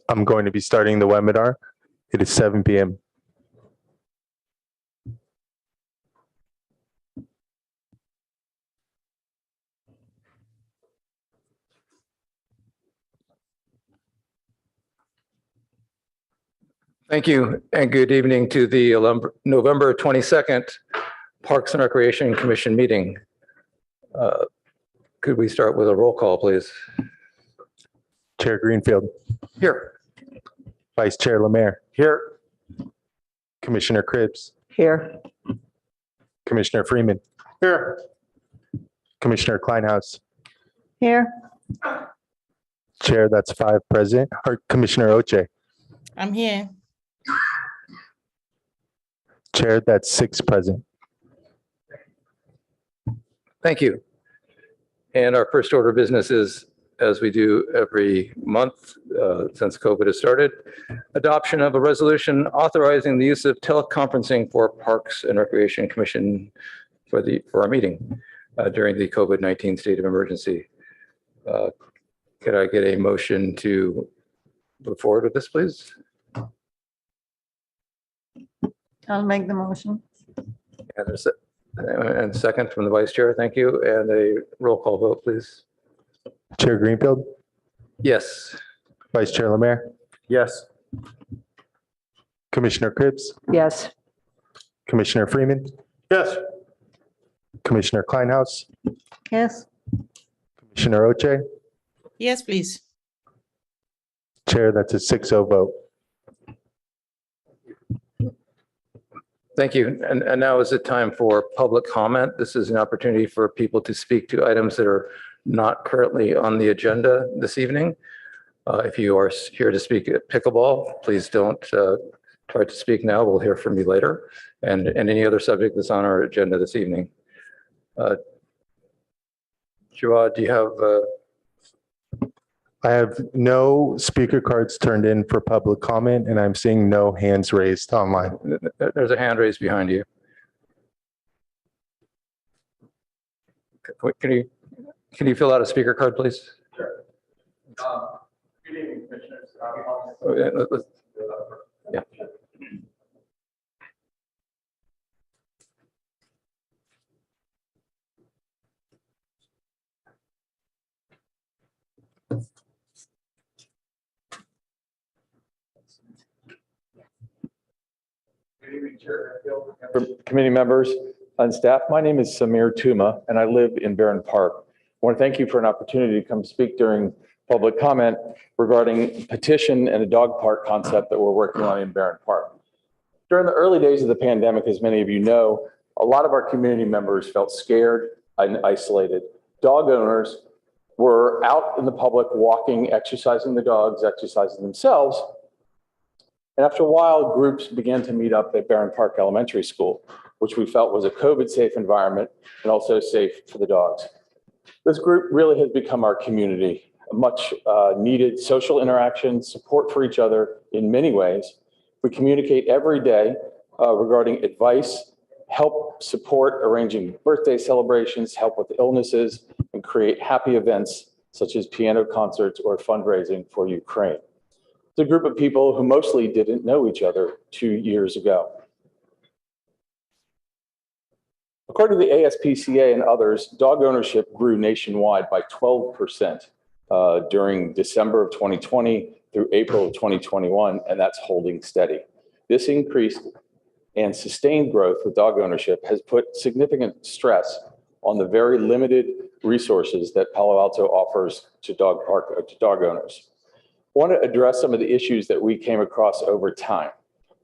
I'm going to be starting the webinar. It is 7 p.m. Thank you, and good evening to the November 22nd Parks and Recreation Commission meeting. Could we start with a roll call, please? Chair Greenfield. Here. Vice Chair Lemaire. Here. Commissioner Cribbs. Here. Commissioner Freeman. Here. Commissioner Kleinhaus. Here. Chair, that's 5 present. Or Commissioner Oche. I'm here. Chair, that's 6 present. Thank you. And our first order of business is, as we do every month since COVID has started, adoption of a resolution authorizing the use of teleconferencing for Parks and Recreation Commission for our meeting during the COVID-19 state of emergency. Could I get a motion to move forward with this, please? I'll make the motion. And second from the vice chair, thank you. And a roll call vote, please. Chair Greenfield. Yes. Vice Chair Lemaire. Yes. Commissioner Cribbs. Yes. Commissioner Freeman. Yes. Commissioner Kleinhaus. Yes. Commissioner Oche. Yes, please. Chair, that's a 6-0 vote. Thank you. And now is the time for public comment. This is an opportunity for people to speak to items that are not currently on the agenda this evening. If you are here to speak at pickleball, please don't try to speak now. We'll hear from you later. And any other subject that's on our agenda this evening. Jawad, do you have? I have no speaker cards turned in for public comment, and I'm seeing no hands raised online. There's a hand raised behind you. Can you fill out a speaker card, please? Sure. Good evening, Commissioners. Yeah. Good evening, Chair. Committee members and staff. My name is Samir Tuma, and I live in Barron Park. I want to thank you for an opportunity to come speak during public comment regarding petition and a dog park concept that we're working on in Barron Park. During the early days of the pandemic, as many of you know, a lot of our community members felt scared and isolated. Dog owners were out in the public walking, exercising the dogs, exercising themselves. And after a while, groups began to meet up at Barron Park Elementary School, which we felt was a COVID-safe environment and also safe for the dogs. This group really has become our community, a much needed social interaction, support for each other in many ways. We communicate every day regarding advice, help support arranging birthday celebrations, help with illnesses, and create happy events such as piano concerts or fundraising for Ukraine. It's a group of people who mostly didn't know each other 2 years ago. According to the ASPCA and others, dog ownership grew nationwide by 12% during December of 2020 through April of 2021, and that's holding steady. This increased and sustained growth with dog ownership has put significant stress on the very limited resources that Palo Alto offers to dog owners. I want to address some of the issues that we came across over time.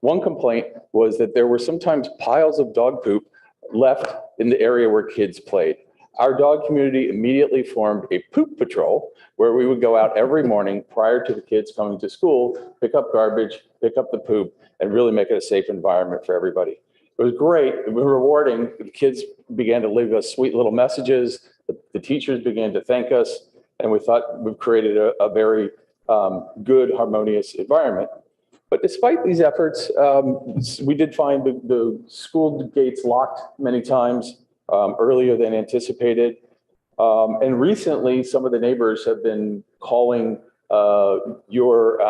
One complaint was that there were sometimes piles of dog poop left in the area where kids played. Our dog community immediately formed a poop patrol where we would go out every morning prior to the kids coming to school, pick up garbage, pick up the poop, and really make it a safe environment for everybody. It was great. It was rewarding. The kids began to leave us sweet little messages. The teachers began to thank us, and we thought we've created a very good, harmonious environment. But despite these efforts, we did find the school gates locked many times earlier than anticipated. And recently, some of the neighbors have been calling your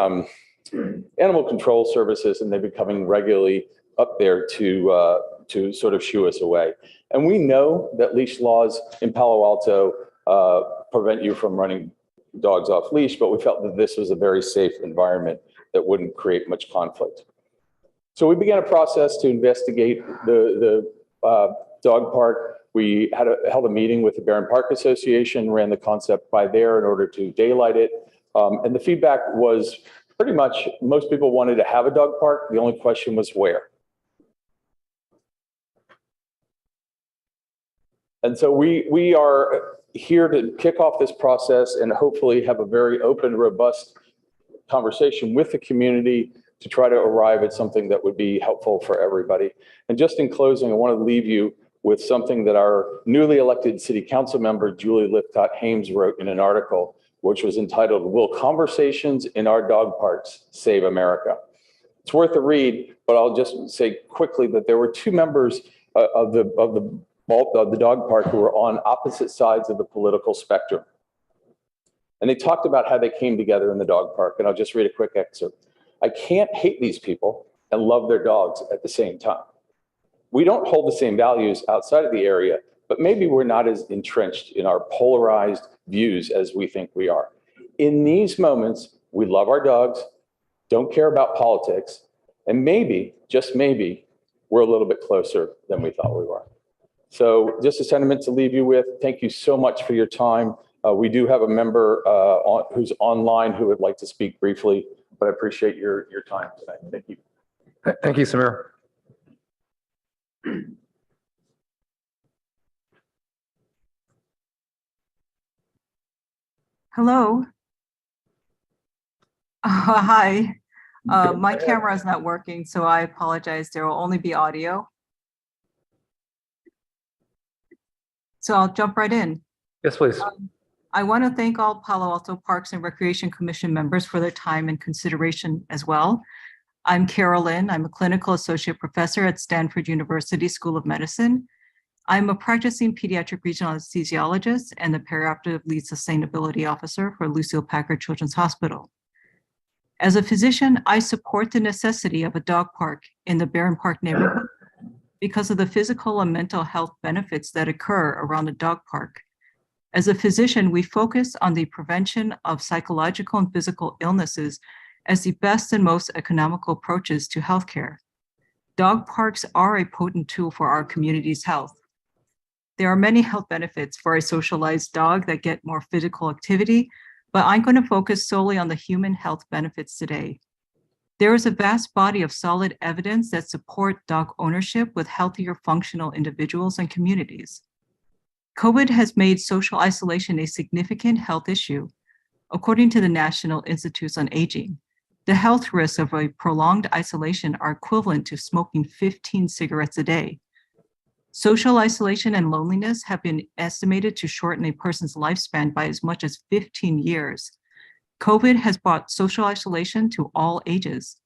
animal control services, and they've been coming regularly up there to sort of shoo us away. And we know that leash laws in Palo Alto prevent you from running dogs off leash, but we felt that this was a very safe environment that wouldn't create much conflict. So we began a process to investigate the dog park. We held a meeting with the Barron Park Association, ran the concept by there in order to daylight it. And the feedback was pretty much most people wanted to have a dog park. The only question was where. And so we are here to kick off this process and hopefully have a very open, robust conversation with the community to try to arrive at something that would be helpful for everybody. And just in closing, I want to leave you with something that our newly elected city council member, Julie Lipcott-Hames, wrote in an article, which was entitled, "Will Conversations in Our Dog Parks Save America?" It's worth a read, but I'll just say quickly that there were two members of the dog park who were on opposite sides of the political spectrum. And they talked about how they came together in the dog park. And I'll just read a quick excerpt. "I can't hate these people and love their dogs at the same time. We don't hold the same values outside of the area, but maybe we're not as entrenched in our polarized views as we think we are. In these moments, we love our dogs, don't care about politics, and maybe, just maybe, we're a little bit closer than we thought we were." So just a sentiment to leave you with. Thank you so much for your time. We do have a member who's online who would like to speak briefly, but I appreciate your time tonight. Thank you. Thank you, Samir. Hello. Hi. My camera is not working, so I apologize. There will only be audio. So I'll jump right in. Yes, please. I want to thank all Palo Alto Parks and Recreation Commission members for their time and consideration as well. I'm Carol Lynn. I'm a clinical associate professor at Stanford University School of Medicine. I'm a practicing pediatric regional anesthesiologist and the perioperative lead sustainability officer for Lucile Packard Children's Hospital. As a physician, I support the necessity of a dog park in the Barron Park neighborhood because of the physical and mental health benefits that occur around a dog park. As a physician, we focus on the prevention of psychological and physical illnesses as the best and most economical approaches to healthcare. Dog parks are a potent tool for our community's health. There are many health benefits for a socialized dog that get more physical activity, but I'm going to focus solely on the human health benefits today. There is a vast body of solid evidence that support dog ownership with healthier functional individuals and communities. COVID has made social isolation a significant health issue. According to the National Institutes on Aging, the health risks of a prolonged isolation are equivalent to smoking 15 cigarettes a day. Social isolation and loneliness have been estimated to shorten a person's lifespan by as much as 15 years. COVID has brought social isolation to all ages.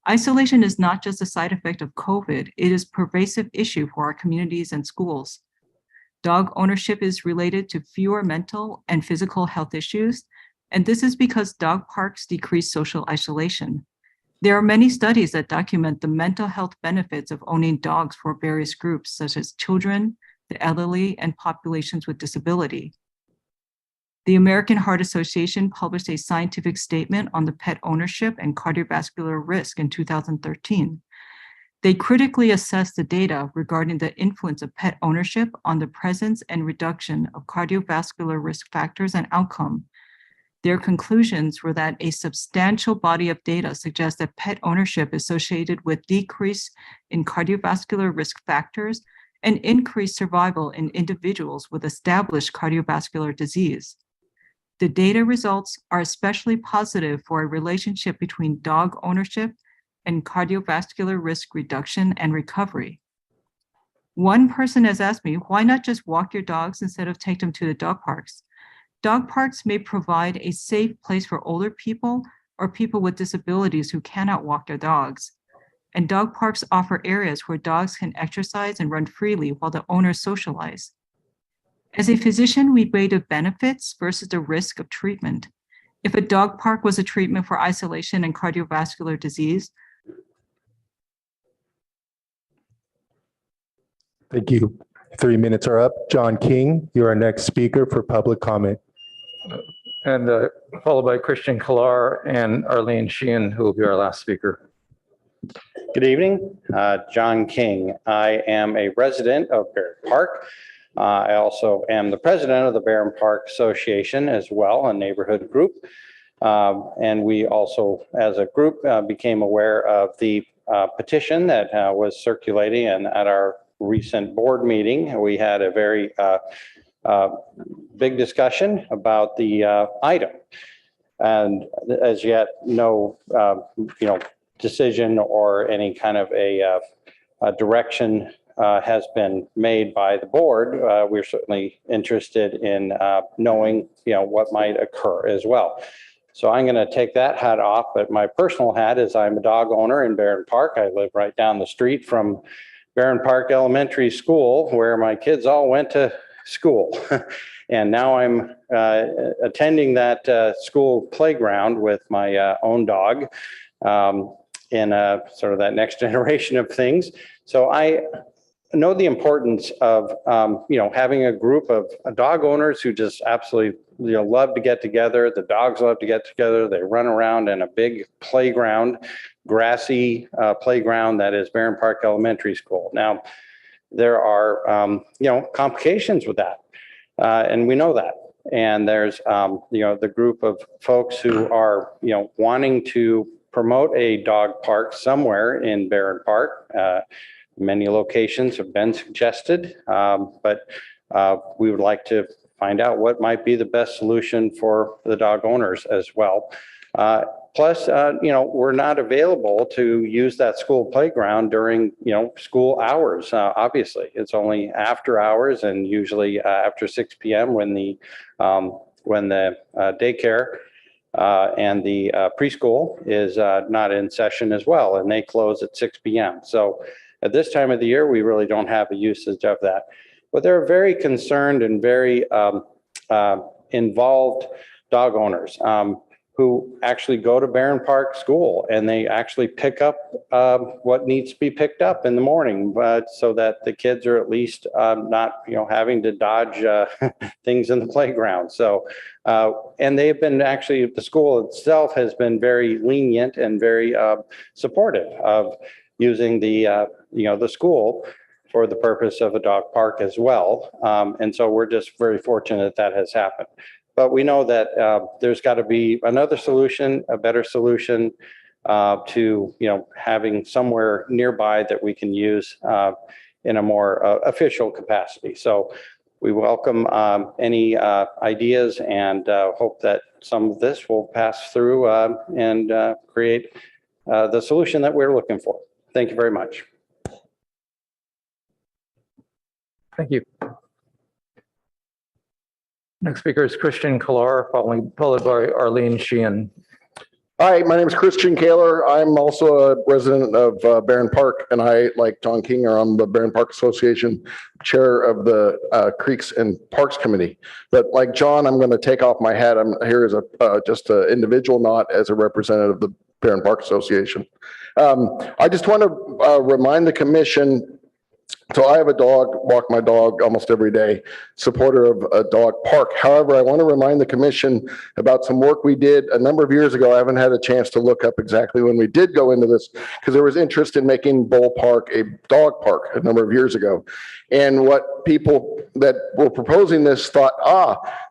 Isolation is not just a side effect of COVID, it is a pervasive issue for our communities and schools. Dog ownership is related to fewer mental and physical health issues, and this is because dog parks decrease social isolation. There are many studies that document the mental health benefits of owning dogs for various groups, such as children, the elderly, and populations with disability. The American Heart Association published a scientific statement on the pet ownership and cardiovascular risk in 2013. They critically assessed the data regarding the influence of pet ownership on the presence and reduction of cardiovascular risk factors and outcome. Their conclusions were that a substantial body of data suggests that pet ownership is associated with decrease in cardiovascular risk factors and increased survival in individuals with established cardiovascular disease. The data results are especially positive for a relationship between dog ownership and cardiovascular risk reduction and recovery. One person has asked me, why not just walk your dogs instead of take them to the dog parks? Dog parks may provide a safe place for older people or people with disabilities who cannot walk their dogs. And dog parks offer areas where dogs can exercise and run freely while the owners socialize. As a physician, we weigh the benefits versus the risk of treatment. If a dog park was a treatment for isolation and cardiovascular disease. Thank you. 3 minutes are up. John King, you're our next speaker for public comment. And followed by Christian Kalar and Arlene Sheehan, who will be our last speaker. Good evening, John King. I am a resident of Barron Park. I also am the president of the Barron Park Association as well, a neighborhood group. And we also, as a group, became aware of the petition that was circulating, and at our recent board meeting, we had a very big discussion about the item. And as yet, no, decision or any kind of a direction has been made by the board. We're certainly interested in knowing, what might occur as well. So I'm going to take that hat off, but my personal hat is I'm a dog owner in Barron Park. I live right down the street from Barron Park Elementary School, where my kids all went to school. And now I'm attending that school playground with my own dog in sort of that next generation of things. So I know the importance of, having a group of dog owners who just absolutely love to get together. The dogs love to get together. They run around in a big playground, grassy playground that is Barron Park Elementary School. Now, there are, complications with that. And we know that. And there's, the group of folks who are, wanting to promote a dog park somewhere in Barron Park. Many locations have been suggested, but we would like to find out what might be the best solution for the dog owners as well. Plus, we're not available to use that school playground during, school hours. Obviously, it's only after hours and usually after 6 p.m. when the daycare and the preschool is not in session as well, and they close at 6 p.m. So at this time of the year, we really don't have a usage of that. But they're very concerned and very involved dog owners who actually go to Barron Park School, and they actually pick up what needs to be picked up in the morning, but so that the kids are at least not, having to dodge things in the playground. So, and they've been actually, the school itself has been very lenient and very supportive of using the, the school for the purpose of a dog park as well. And so we're just very fortunate that has happened. But we know that there's got to be another solution, a better solution to, having somewhere nearby that we can use in a more official capacity. So we welcome any ideas and hope that some of this will pass through and create the solution that we're looking for. Thank you very much. Thank you. Next speaker is Christian Kalar, followed by Arlene Sheehan. Hi, my name is Christian Kaler. I'm also a resident of Barron Park, and I, like John King, are on the Barron Park Association, chair of the Creeks and Parks Committee. But like John, I'm going to take off my hat. I'm here as just an individual, not as a representative of the Barron Park Association. I just want to remind the commission. So I have a dog, walk my dog almost every day, supporter of a dog park. However, I want to remind the commission about some work we did a number of years ago. I haven't had a chance to look up exactly when we did go into this, because there was interest in making Bull Park a dog park a number of years ago. And what people that were proposing this thought,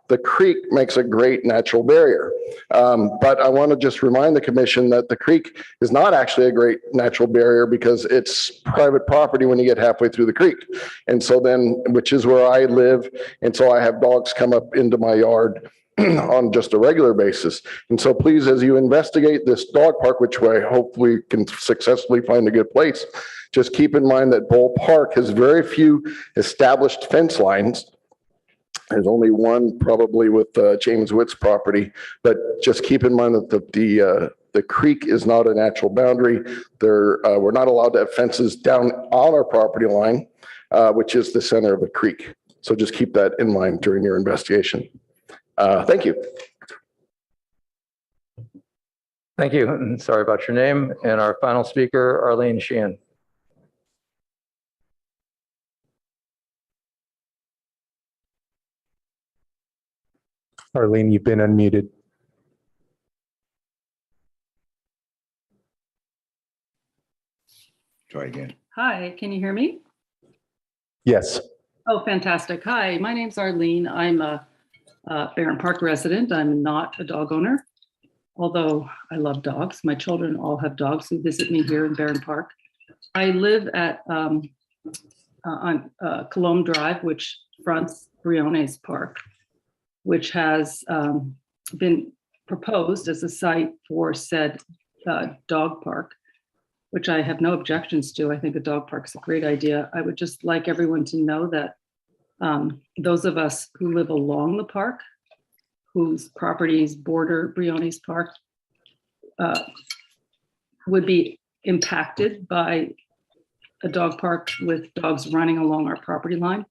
the creek makes a great natural barrier. But I want to just remind the commission that the creek is not actually a great natural barrier, because it's private property when you get halfway through the creek. And so then, which is where I live. And so I have dogs come up into my yard on just a regular basis. And so please, as you investigate this dog park, which I hope we can successfully find a good place, just keep in mind that Bull Park has very few established fence lines. There's only one probably with James Witt's property, but just keep in mind that the creek is not a natural boundary. We're not allowed to have fences down on our property line, which is the center of the creek. So just keep that in mind during your investigation. Thank you. Thank you, and sorry about your name. And our final speaker, Arlene Sheehan. Arlene, you've been unmuted. Try again. Hi, can you hear me? Yes. Oh, fantastic. Hi, my name's Arlene. I'm a Barron Park resident. I'm not a dog owner, although I love dogs. My children all have dogs who visit me here in Barron Park. I live at on Colombe Drive, which fronts Briones Park, which has been proposed as a site for said dog park, which I have no objections to. I think a dog park's a great idea. I would just like everyone to know that those of us who live along the park, whose properties border Briones Park, would be impacted by a dog park with dogs running along our property line.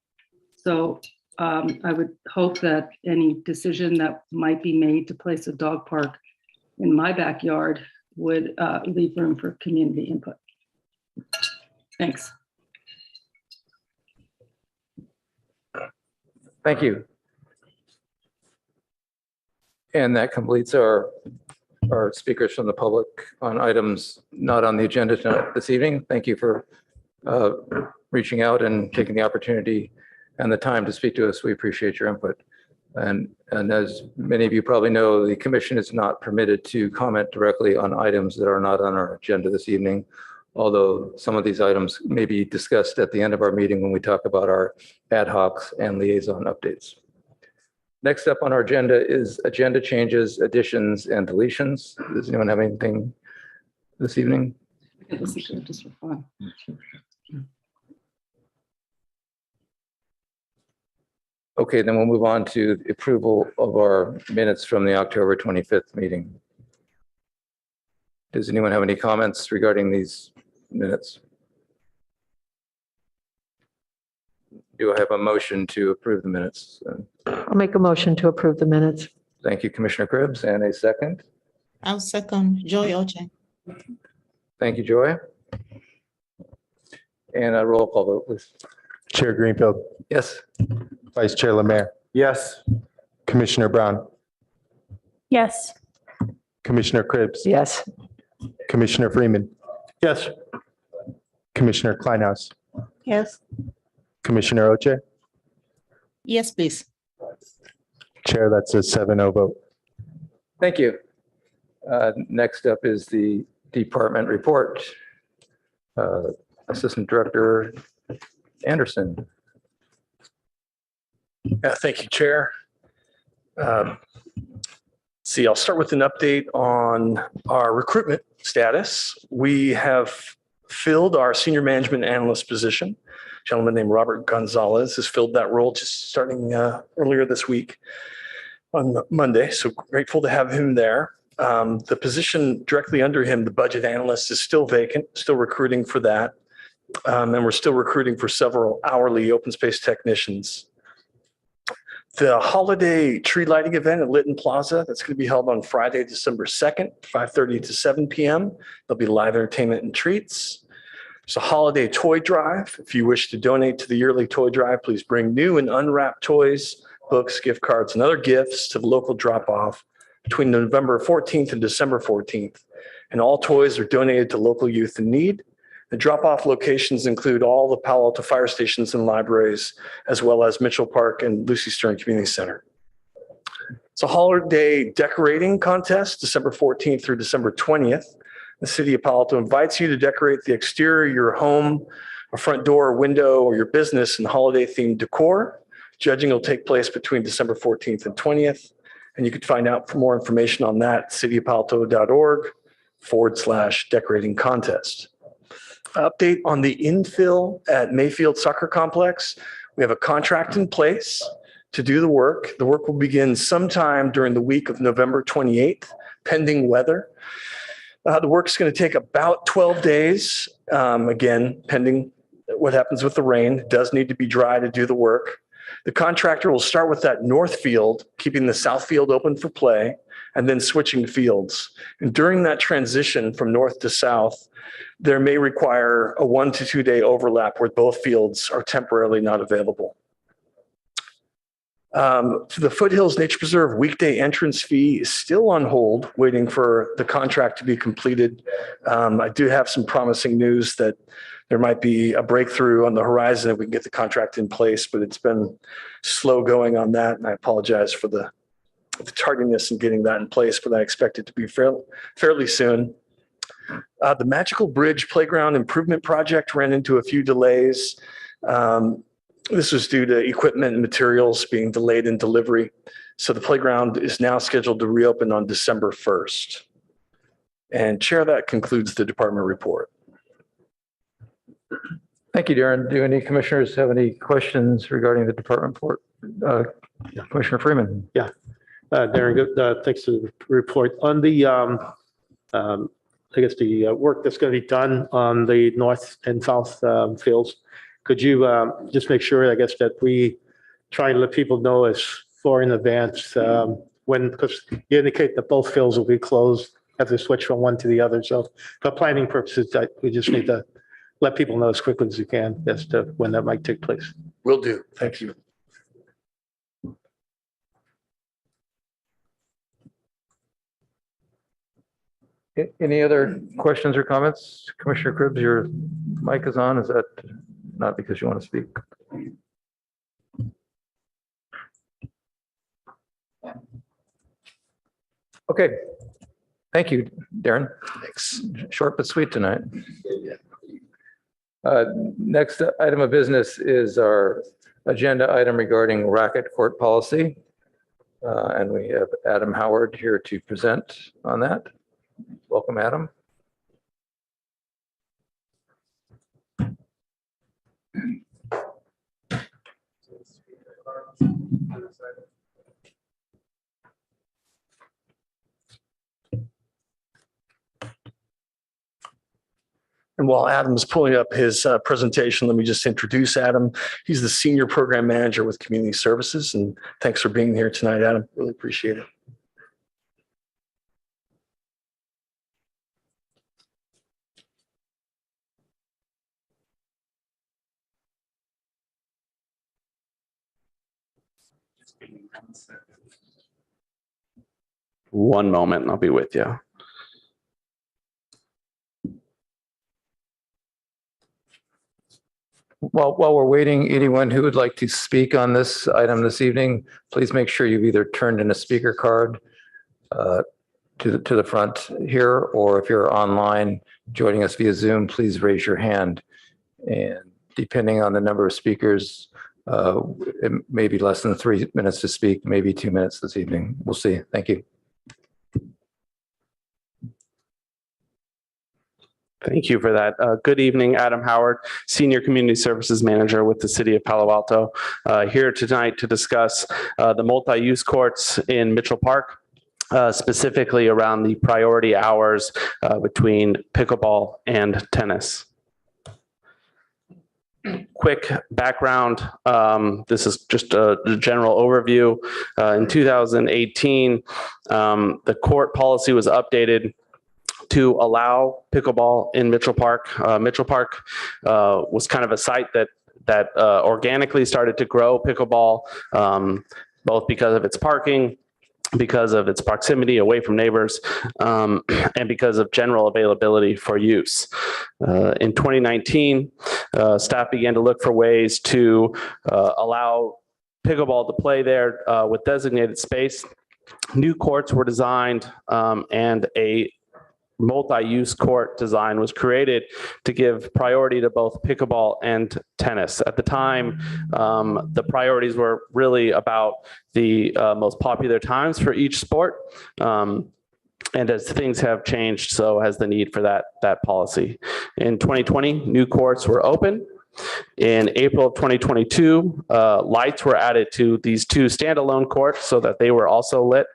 So I would hope that any decision that might be made to place a dog park in my backyard would leave room for community input. Thanks. Thank you. And that completes our speakers from the public on items not on the agenda tonight this evening. Thank you for reaching out and taking the opportunity and the time to speak to us. We appreciate your input. And as many of you probably know, the commission is not permitted to comment directly on items that are not on our agenda this evening, although some of these items may be discussed at the end of our meeting when we talk about our ad hocs and liaison updates. Next up on our agenda is agenda changes, additions, and deletions. Does anyone have anything this evening? I could listen to it just for fun. Okay, then we'll move on to the approval of our minutes from the October 25th meeting. Does anyone have any comments regarding these minutes? Do I have a motion to approve the minutes? I'll make a motion to approve the minutes. Thank you, Commissioner Cribbs, and a second. I'll second Joy Oche. Thank you, Joy. And a roll call vote, please. Chair Greenfield, Yes. Vice Chair Lemaire, Yes. Commissioner Brown, Yes. Commissioner Cribbs, Yes. Commissioner Freeman, Yes. Commissioner Kleinhaus, Yes. Commissioner Oche. Yes, please. Chair, that's a 7-0 vote. Thank you. Next up is the department report. Assistant Director Anderson. Thank you, Chair. See, I'll start with an update on our recruitment status. We have filled our senior management analyst position. A gentleman named Robert Gonzalez has filled that role just starting earlier this week on Monday. So grateful to have him there. The position directly under him, the budget analyst, is still vacant, still recruiting for that. And we're still recruiting for several hourly open space technicians. The holiday tree lighting event at Lytton Plaza, that's going to be held on Friday, December 2nd, 5:30 to 7 p.m. There'll be live entertainment and treats. There's a holiday toy drive. If you wish to donate to the yearly toy drive, please bring new and unwrapped toys, books, gift cards, and other gifts to the local drop-off between November 14th and December 14th. And all toys are donated to local youth in need. The drop-off locations include all the Palo Alto fire stations and libraries, as well as Mitchell Park and Lucy Stern Community Center. It's a holiday decorating contest, December 14th through December 20th. The City of Palo Alto invites you to decorate the exterior of your home, a front door, or window, or your business in holiday-themed decor. Judging will take place between December 14th and 20th. And you can find out more information on that at cityofpaloalto.org/decorating contest. Update on the infill at Mayfield Soccer Complex. We have a contract in place to do the work. The work will begin sometime during the week of November 28th, pending weather. The work is going to take about 12 days, again, pending what happens with the rain. It does need to be dry to do the work. The contractor will start with that north field, keeping the south field open for play, and then switching fields. And during that transition from north to south, there may require a 1 to 2 day overlap where both fields are temporarily not available. For the Foothills Nature Preserve, weekday entrance fee is still on hold, waiting for the contract to be completed. I do have some promising news that there might be a breakthrough on the horizon if we can get the contract in place, but it's been slow going on that. And I apologize for the tardiness in getting that in place, but I expect it to be fairly soon. The Magical Bridge Playground Improvement Project ran into a few delays. This was due to equipment and materials being delayed in delivery. So the playground is now scheduled to reopen on December 1st. And Chair, that concludes the department report. Thank you, Darren. Do any commissioners have any questions regarding the department report? Commissioner Freeman. Darren, good. Thanks for the report. On the, I guess the work that's going to be done on the north and south fields, could you just make sure, I guess, that we try and let people know as far in advance when, because you indicate that both fields will be closed as they switch from one to the other. So for planning purposes, we just need to let people know as quickly as we can as to when that might take place. Will do. Thank you. Any other questions or comments? Commissioner Cribbs, your mic is on. Is that not because you want to speak? Okay. Thank you, Darren. Thanks. Short but sweet tonight. Next item of business is our agenda item regarding racket court policy. And we have Adam Howard here to present on that. Welcome, Adam. And while Adam's pulling up his presentation, let me just introduce Adam. He's the Senior Program Manager with Community Services. And thanks for being here tonight, Adam. Really appreciate it. One moment and I'll be with you. While we're waiting, anyone who would like to speak on this item this evening, please make sure you've either turned in a speaker card to the front here, or if you're online joining us via Zoom, please raise your hand. And depending on the number of speakers, it may be less than 3 minutes to speak, maybe 2 minutes this evening. We'll see. Thank you. Thank you for that. Good evening, Adam Howard, Senior Community Services Manager with the City of Palo Alto, here tonight to discuss the multi-use courts in Mitchell Park, specifically around the priority hours between pickleball and tennis. Quick background. This is just a general overview. In 2018, the court policy was updated to allow pickleball in Mitchell Park. Mitchell Park was kind of a site that organically started to grow pickleball, both because of its parking, because of its proximity away from neighbors, and because of general availability for use. In 2019, staff began to look for ways to allow pickleball to play there with designated space. New courts were designed, and a multi-use court design was created to give priority to both pickleball and tennis. At the time, the priorities were really about the most popular times for each sport. And as things have changed, so has the need for that policy. In 2020, new courts were open. In April of 2022, lights were added to these 2 standalone courts so that they were also lit.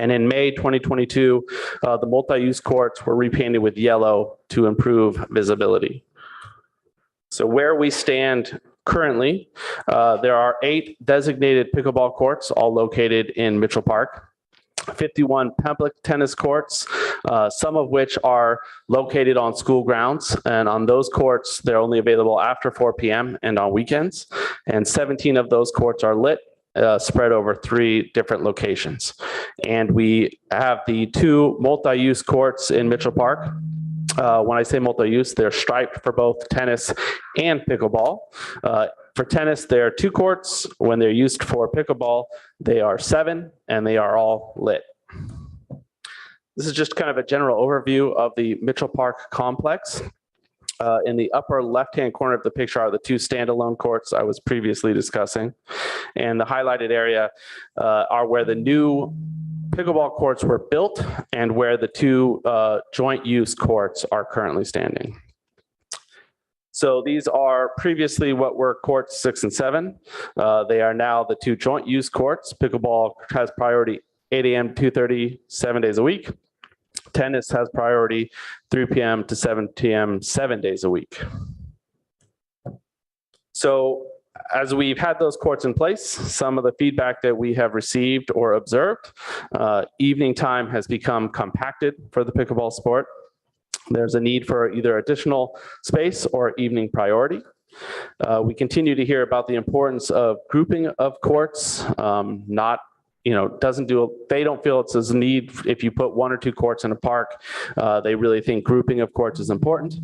And in May 2022, the multi-use courts were repainted with yellow to improve visibility. So where we stand currently. There are 8 designated pickleball courts, all located in Mitchell Park. 51 public tennis courts, some of which are located on school grounds. And on those courts, they're only available after 4 p.m. and on weekends. And 17 of those courts are lit, spread over 3 different locations. And we have the 2 multi-use courts in Mitchell Park. When I say multi-use, they're striped for both tennis and pickleball. For tennis, there are 2 courts. When they're used for pickleball, they are 7, and they are all lit. This is just kind of a general overview of the Mitchell Park complex. In the upper left-hand corner of the picture are the 2 standalone courts I was previously discussing. And the highlighted area are where the new pickleball courts were built and where the 2 joint use courts are currently standing. So these are previously what were courts 6 and 7. They are now the 2 joint use courts. Pickleball has priority 8 a.m. to 2:30, 7 days a week. Tennis has priority 3 p.m. to 7 p.m., 7 days a week. So as we've had those courts in place, some of the feedback that we have received or observed, evening time has become compacted for the pickleball sport. There's a need for either additional space or evening priority. We continue to hear about the importance of grouping of courts, they don't feel it's a need if you put 1 or 2 courts in a park. They really think grouping of courts is important.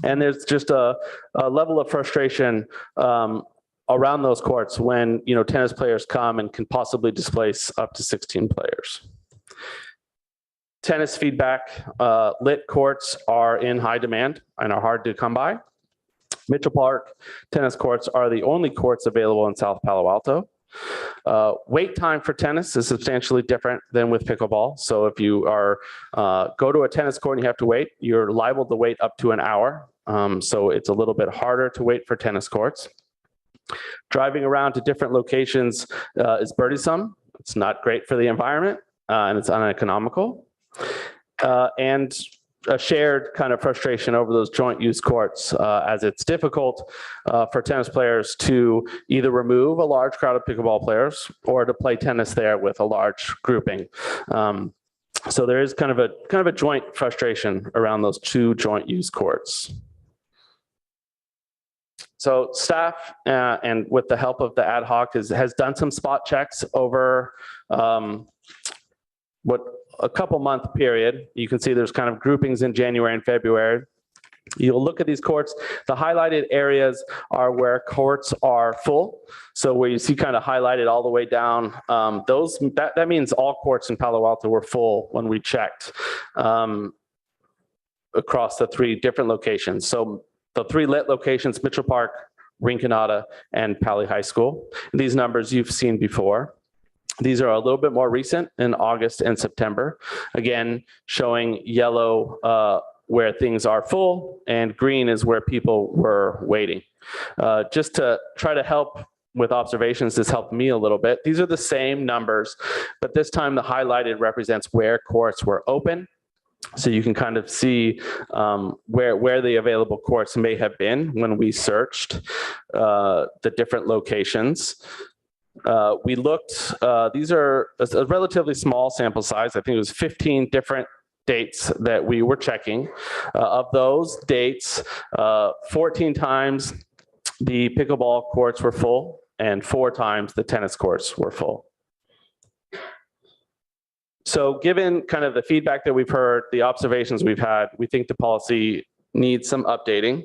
And there's just a level of frustration around those courts when, tennis players come and can possibly displace up to 16 players. Tennis feedback, lit courts are in high demand and are hard to come by. Mitchell Park tennis courts are the only courts available in South Palo Alto. Wait time for tennis is substantially different than with pickleball. So if you go to a tennis court and you have to wait, you're liable to wait up to an hour. So it's a little bit harder to wait for tennis courts. Driving around to different locations is burdensome. It's not great for the environment, and it's uneconomical. And a shared kind of frustration over those joint use courts, as it's difficult for tennis players to either remove a large crowd of pickleball players or to play tennis there with a large grouping. So there is kind of a joint frustration around those 2 joint use courts. So staff, and with the help of the ad hoc, has done some spot checks over a couple month period. You can see there's kind of groupings in January and February. You'll look at these courts. The highlighted areas are where courts are full. So where you see kind of highlighted all the way down, that means all courts in Palo Alto were full when we checked across the 3 different locations. So the 3 lit locations, Mitchell Park, Rinconada, and Pali High School. These numbers you've seen before. These are a little bit more recent in August and September. Again, showing yellow where things are full and green is where people were waiting. Just to try to help with observations, this helped me a little bit. These are the same numbers, but this time the highlighted represents where courts were open. So you can kind of see where the available courts may have been when we searched the different locations. We looked, these are a relatively small sample size. I think it was 15 different dates that we were checking. Of those dates, 14 times the pickleball courts were full and 4 times the tennis courts were full. So given kind of the feedback that we've heard, the observations we've had, we think the policy needs some updating.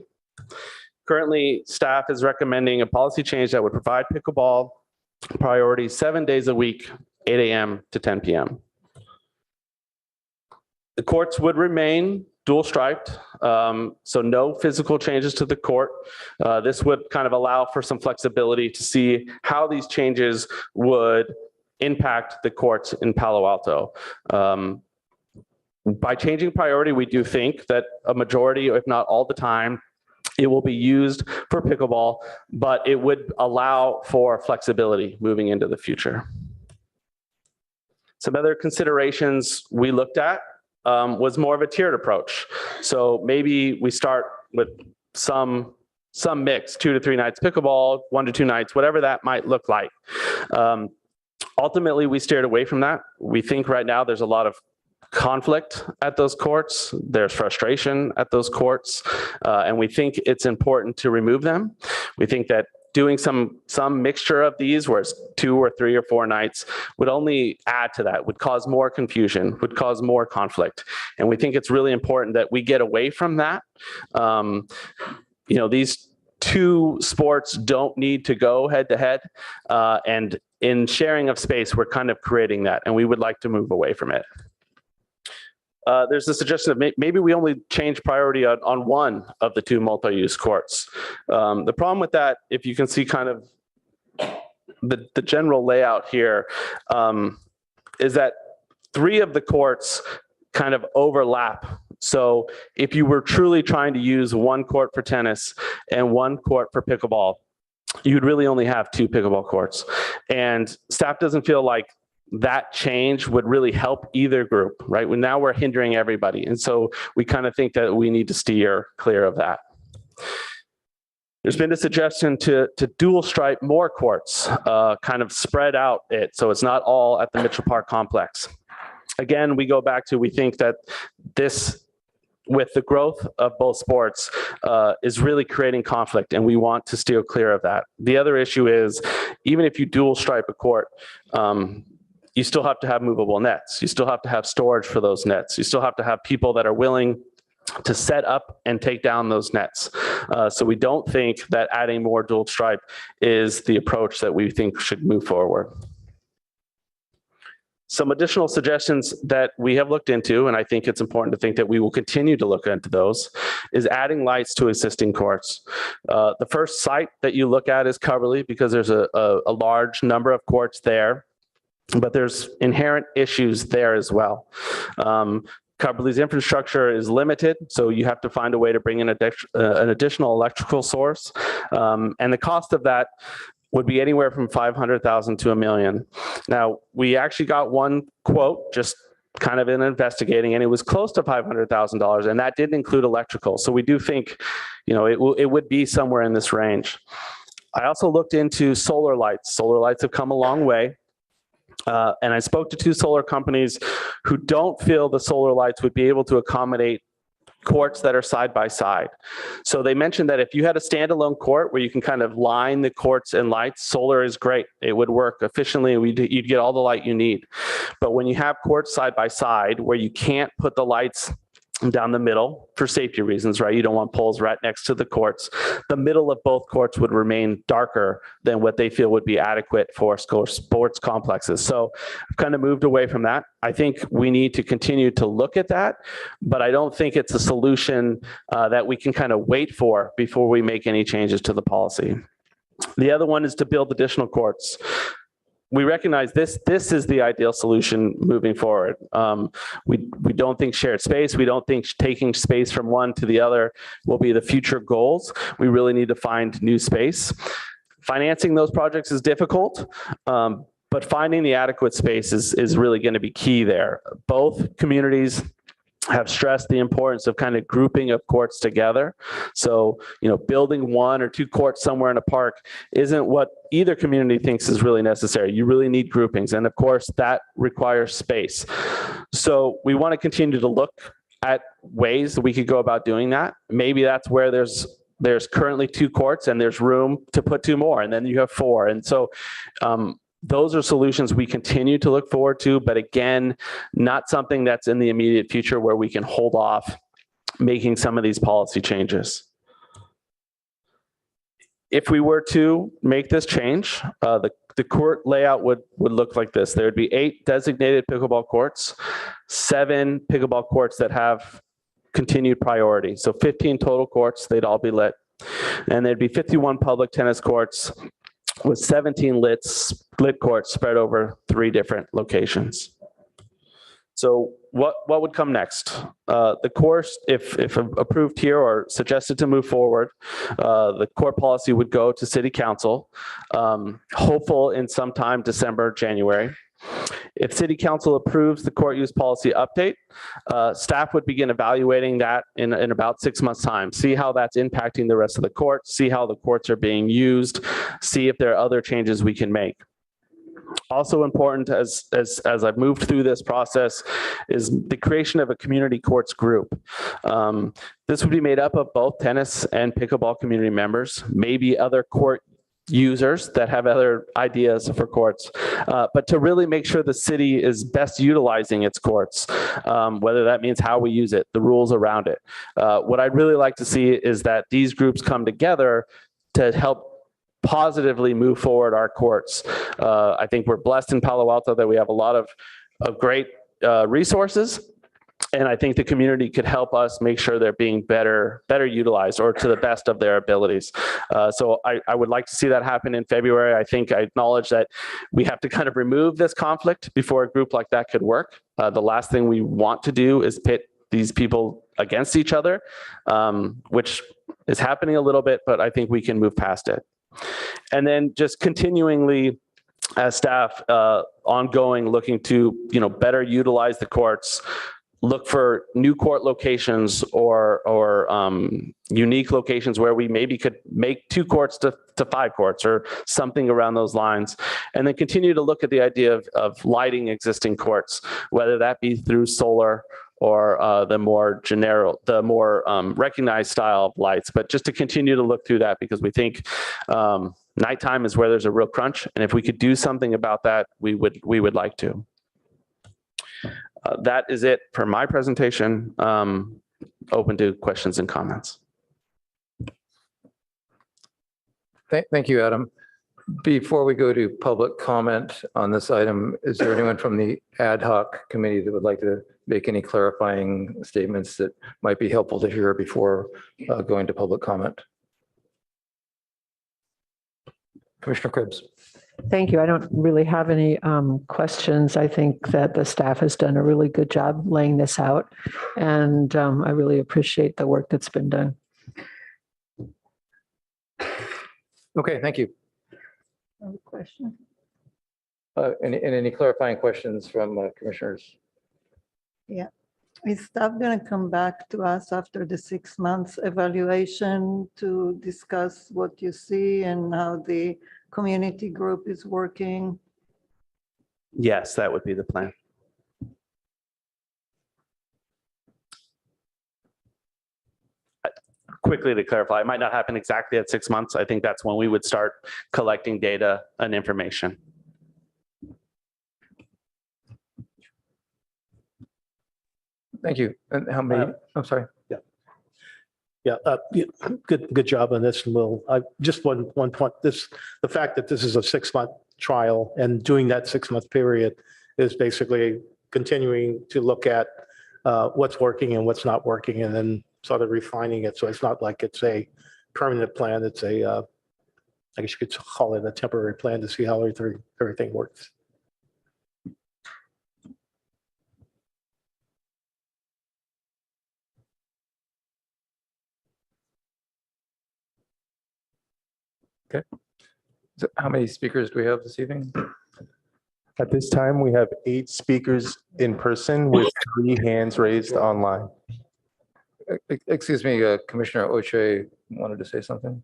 Currently, staff is recommending a policy change that would provide pickleball priority 7 days a week, 8 a.m. to 10 p.m. The courts would remain dual striped, so no physical changes to the court. This would kind of allow for some flexibility to see how these changes would impact the courts in Palo Alto. By changing priority, we do think that a majority, if not all the time, it will be used for pickleball, but it would allow for flexibility moving into the future. Some other considerations we looked at was more of a tiered approach. So maybe we start with some some mix, 2 to 3 nights pickleball, 1 to 2 nights, whatever that might look like. Ultimately, we steered away from that. We think right now there's a lot of conflict at those courts. There's frustration at those courts, and we think it's important to remove them. We think that doing some mixture of these, where it's 2 or 3 or 4 nights, would only add to that, would cause more confusion, would cause more conflict. And we think it's really important that we get away from that. These two sports don't need to go head to head. And in sharing of space, we're kind of creating that, and we would like to move away from it. There's a suggestion that maybe we only change priority on one of the 2 multi-use courts. The problem with that, if you can see kind of the general layout here, is that 3 of the courts kind of overlap. So if you were truly trying to use 1 court for tennis and 1 court for pickleball, you'd really only have 2 pickleball courts. And staff doesn't feel like that change would really help either group, right? Now we're hindering everybody. And so we kind of think that we need to steer clear of that. There's been a suggestion to dual stripe more courts, kind of spread out it, so it's not all at the Mitchell Park complex. Again, we go back to, we think that this, with the growth of both sports, is really creating conflict, and we want to steer clear of that. The other issue is, even if you dual stripe a court, you still have to have movable nets. You still have to have storage for those nets. You still have to have people that are willing to set up and take down those nets. So we don't think that adding more dual stripe is the approach that we think should move forward. Some additional suggestions that we have looked into, and I think it's important to think that we will continue to look into those, is adding lights to existing courts. The first site that you look at is Coverly, because there's a large number of courts there, but there's inherent issues there as well. Coverly's infrastructure is limited, so you have to find a way to bring in an additional electrical source. And the cost of that would be anywhere from $500,000 to $1 million. Now, we actually got one quote, just kind of in investigating, and it was close to $500,000, and that didn't include electrical. So we do think, it would be somewhere in this range. I also looked into solar lights. Solar lights have come a long way. And I spoke to 2 solar companies who don't feel the solar lights would be able to accommodate courts that are side by side. So they mentioned that if you had a standalone court where you can kind of line the courts and lights, solar is great. It would work efficiently. You'd get all the light you need. But when you have courts side by side where you can't put the lights down the middle for safety reasons, right? You don't want poles right next to the courts. The middle of both courts would remain darker than what they feel would be adequate for sports complexes. So I've kind of moved away from that. I think we need to continue to look at that, but I don't think it's a solution that we can kind of wait for before we make any changes to the policy. The other one is to build additional courts. We recognize this is the ideal solution moving forward. We don't think shared space, we don't think taking space from one to the other will be the future goals. We really need to find new space. Financing those projects is difficult, but finding the adequate space is really going to be key there. Both communities have stressed the importance of kind of grouping of courts together. So, building 1 or 2 courts somewhere in a park isn't what either community thinks is really necessary. You really need groupings. And of course, that requires space. So we want to continue to look at ways that we could go about doing that. Maybe that's where there's currently 2 courts and there's room to put 2 more, and then you have 4. And so, those are solutions we continue to look forward to, but again, not something that's in the immediate future where we can hold off making some of these policy changes. If we were to make this change, the court layout would look like this. There would be 8 designated pickleball courts, 7 pickleball courts that have continued priority. So 15 total courts, they'd all be lit. And there'd be 51 public tennis courts with 17 lit courts spread over 3 different locations. So what would come next? The course, if approved here or suggested to move forward, the court policy would go to City Council, hopeful in sometime December, January. If City Council approves the court use policy update, staff would begin evaluating that in about 6 months' time. See how that's impacting the rest of the courts, see how the courts are being used, see if there are other changes we can make. Also important as I've moved through this process is the creation of a community courts group. This would be made up of both tennis and pickleball community members, maybe other court users that have other ideas for courts, but to really make sure the city is best utilizing its courts, whether that means how we use it, the rules around it. What I'd really like to see is that these groups come together to help positively move forward our courts. I think we're blessed in Palo Alto that we have a lot of great resources. And I think the community could help us make sure they're being better utilized or to the best of their abilities. So I would like to see that happen in February. I think I acknowledge that we have to kind of remove this conflict before a group like that could work. The last thing we want to do is pit these people against each other, which is happening a little bit, but I think we can move past it. And then just continuingly as staff, ongoing, looking to, better utilize the courts, look for new court locations or unique locations where we maybe could make 2 courts to 5 courts or something around those lines. And then continue to look at the idea of lighting existing courts, whether that be through solar or the more recognized style of lights, but just to continue to look through that because we think nighttime is where there's a real crunch. And if we could do something about that, we would like to. That is it for my presentation. Open to questions and comments. Thank you, Adam. Before we go to public comment on this item, is there anyone from the ad hoc committee that would like to make any clarifying statements that might be helpful to hear before going to public comment? Commissioner Cribbs. Thank you. I don't really have any questions. I think that the staff has done a really good job laying this out, and I really appreciate the work that's been done. Okay, thank you. Question? Any clarifying questions from commissioners? Yeah. Is staff going to come back to us after the 6 months evaluation to discuss what you see and how the community group is working? Yes, that would be the plan. Quickly to clarify, it might not happen exactly at 6 months. I think that's when we would start collecting data and information. Thank you. And how many? I'm sorry. Yeah, good job on this. And just one point, the fact that this is a 6-month trial and doing that 6-month period is basically continuing to look at what's working and what's not working and then sort of refining it. So it's not like it's a permanent plan. It's I guess you could call it a temporary plan to see how everything works. Okay. So how many speakers do we have this evening? At this time, we have 8 speakers in person with 3 hands raised online. Excuse me, Commissioner Oche wanted to say something.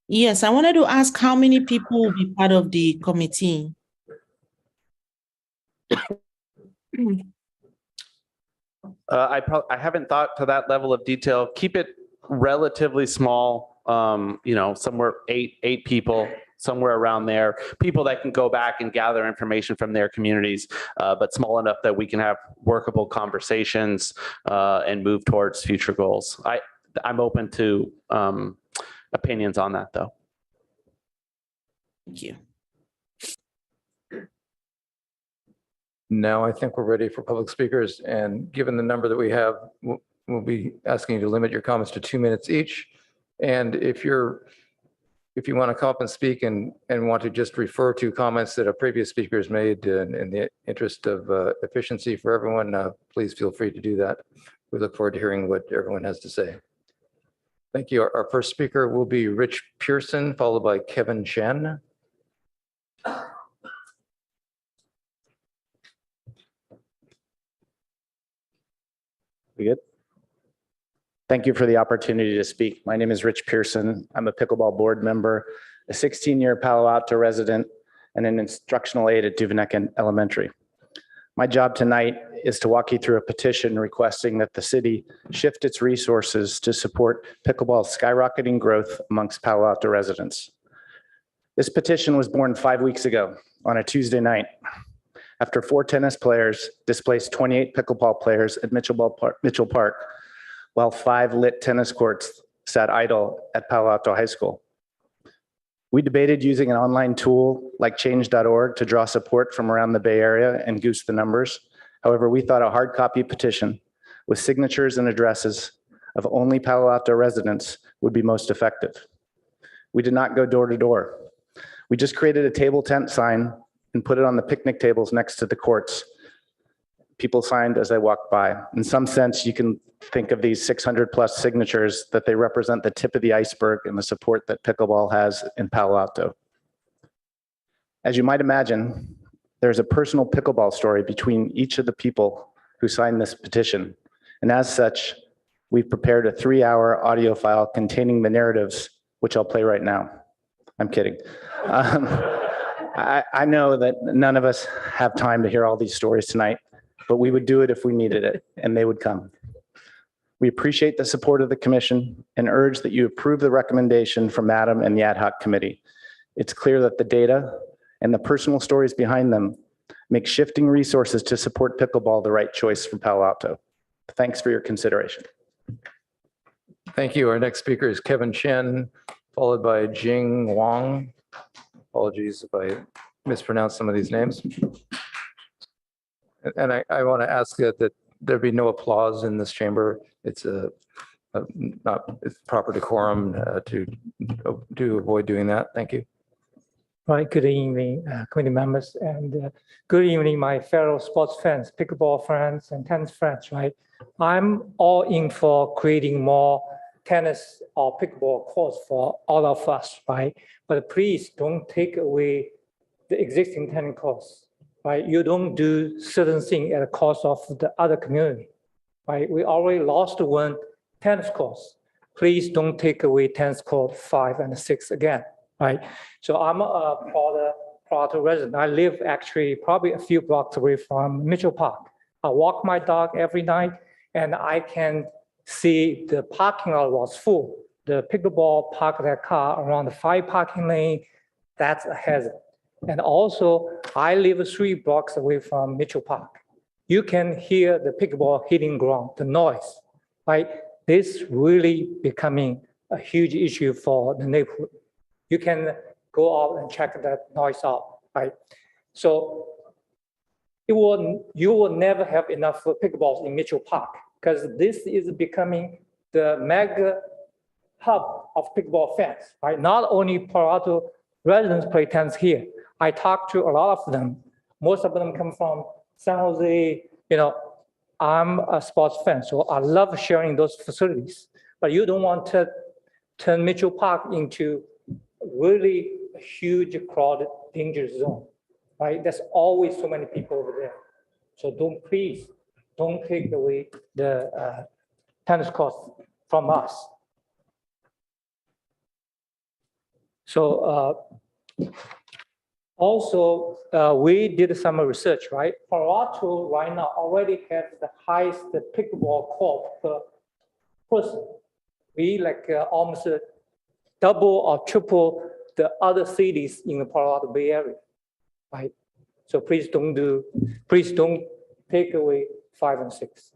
Yes, I wanted to ask how many people will be part of the committee? I haven't thought to that level of detail. Keep it relatively small, somewhere eight people, somewhere around there. People that can go back and gather information from their communities, but small enough that we can have workable conversations and move towards future goals. I'm open to opinions on that, though. Thank you. Now I think we're ready for public speakers, and given the number that we have, we'll be asking you to limit your comments to 2 minutes each. And if you want to come up and speak and want to just refer to comments that a previous speaker has made in the interest of efficiency for everyone, please feel free to do that. We look forward to hearing what everyone has to say. Thank you. Our first speaker will be Rich Pearson, followed by Kevin Chen. We good? Thank you for the opportunity to speak. My name is Rich Pearson. I'm a pickleball board member, a 16-year Palo Alto resident, and an instructional aide at Duveneck Elementary. My job tonight is to walk you through a petition requesting that the city shift its resources to support pickleball's skyrocketing growth amongst Palo Alto residents. This petition was born 5 weeks ago on a Tuesday night after 4 tennis players displaced 28 pickleball players at Mitchell Park, while 5 lit tennis courts sat idle at Palo Alto High School. We debated using an online tool like change.org to draw support from around the Bay Area and goose the numbers. However, we thought a hard copy petition with signatures and addresses of only Palo Alto residents would be most effective. We did not go door to door. We just created a table tent sign and put it on the picnic tables next to the courts. People signed as I walked by. In some sense, you can think of these 600 plus signatures that they represent the tip of the iceberg and the support that pickleball has in Palo Alto. As you might imagine, there's a personal pickleball story between each of the people who signed this petition. And as such, we've prepared a 3-hour audio file containing the narratives, which I'll play right now. I'm kidding. I know that none of us have time to hear all these stories tonight, but we would do it if we needed it, and they would come. We appreciate the support of the commission and urge that you approve the recommendation from Adam and the ad hoc committee. It's clear that the data and the personal stories behind them make shifting resources to support pickleball the right choice for Palo Alto. Thanks for your consideration. Thank you. Our next speaker is Kevin Chen, followed by Jing Wang. Apologies if I mispronounce some of these names. And I want to ask that there be no applause in this chamber. It's it's proper decorum to avoid doing that. Thank you. Right. Good evening, committee members, and good evening, my fellow sports fans, pickleball friends, and tennis friends. Right. I'm all in for creating more tennis or pickleball courts for all of us. Right. But please don't take away the existing tennis courts. Right, you don't do certain things at the cost of the other community. Right, we already lost 1 tennis course. Please don't take away tennis court 5 and 6 again. Right, so I'm a Palo Alto resident. I live actually probably a few blocks away from Mitchell Park. I walk my dog every night, and I can see the parking lot was full. The pickleball parked their car around the 5 parking lane. That's a hazard. And also, I live 3 blocks away from Mitchell Park. You can hear the pickleball hitting ground, the noise, right? This really becoming a huge issue for the neighborhood. You can go out and check that noise out, right? So you will never have enough pickleballs in Mitchell Park because this is becoming the mega hub of pickleball fans, right? Not only Palo Alto residents play tennis here. I talked to a lot of them. Most of them come from San Jose. You know, I'm a sports fan, so I love sharing those facilities. But you don't want to turn Mitchell Park into really a huge crowded danger zone, right? There's always so many people over there. So please don't take away the tennis courts from us. So also, we did some research, right? Palo Alto right now already has the highest pickleball court per person. We almost double or triple the other cities in the Palo Alto Bay Area, right? So please don't take away 5 and 6.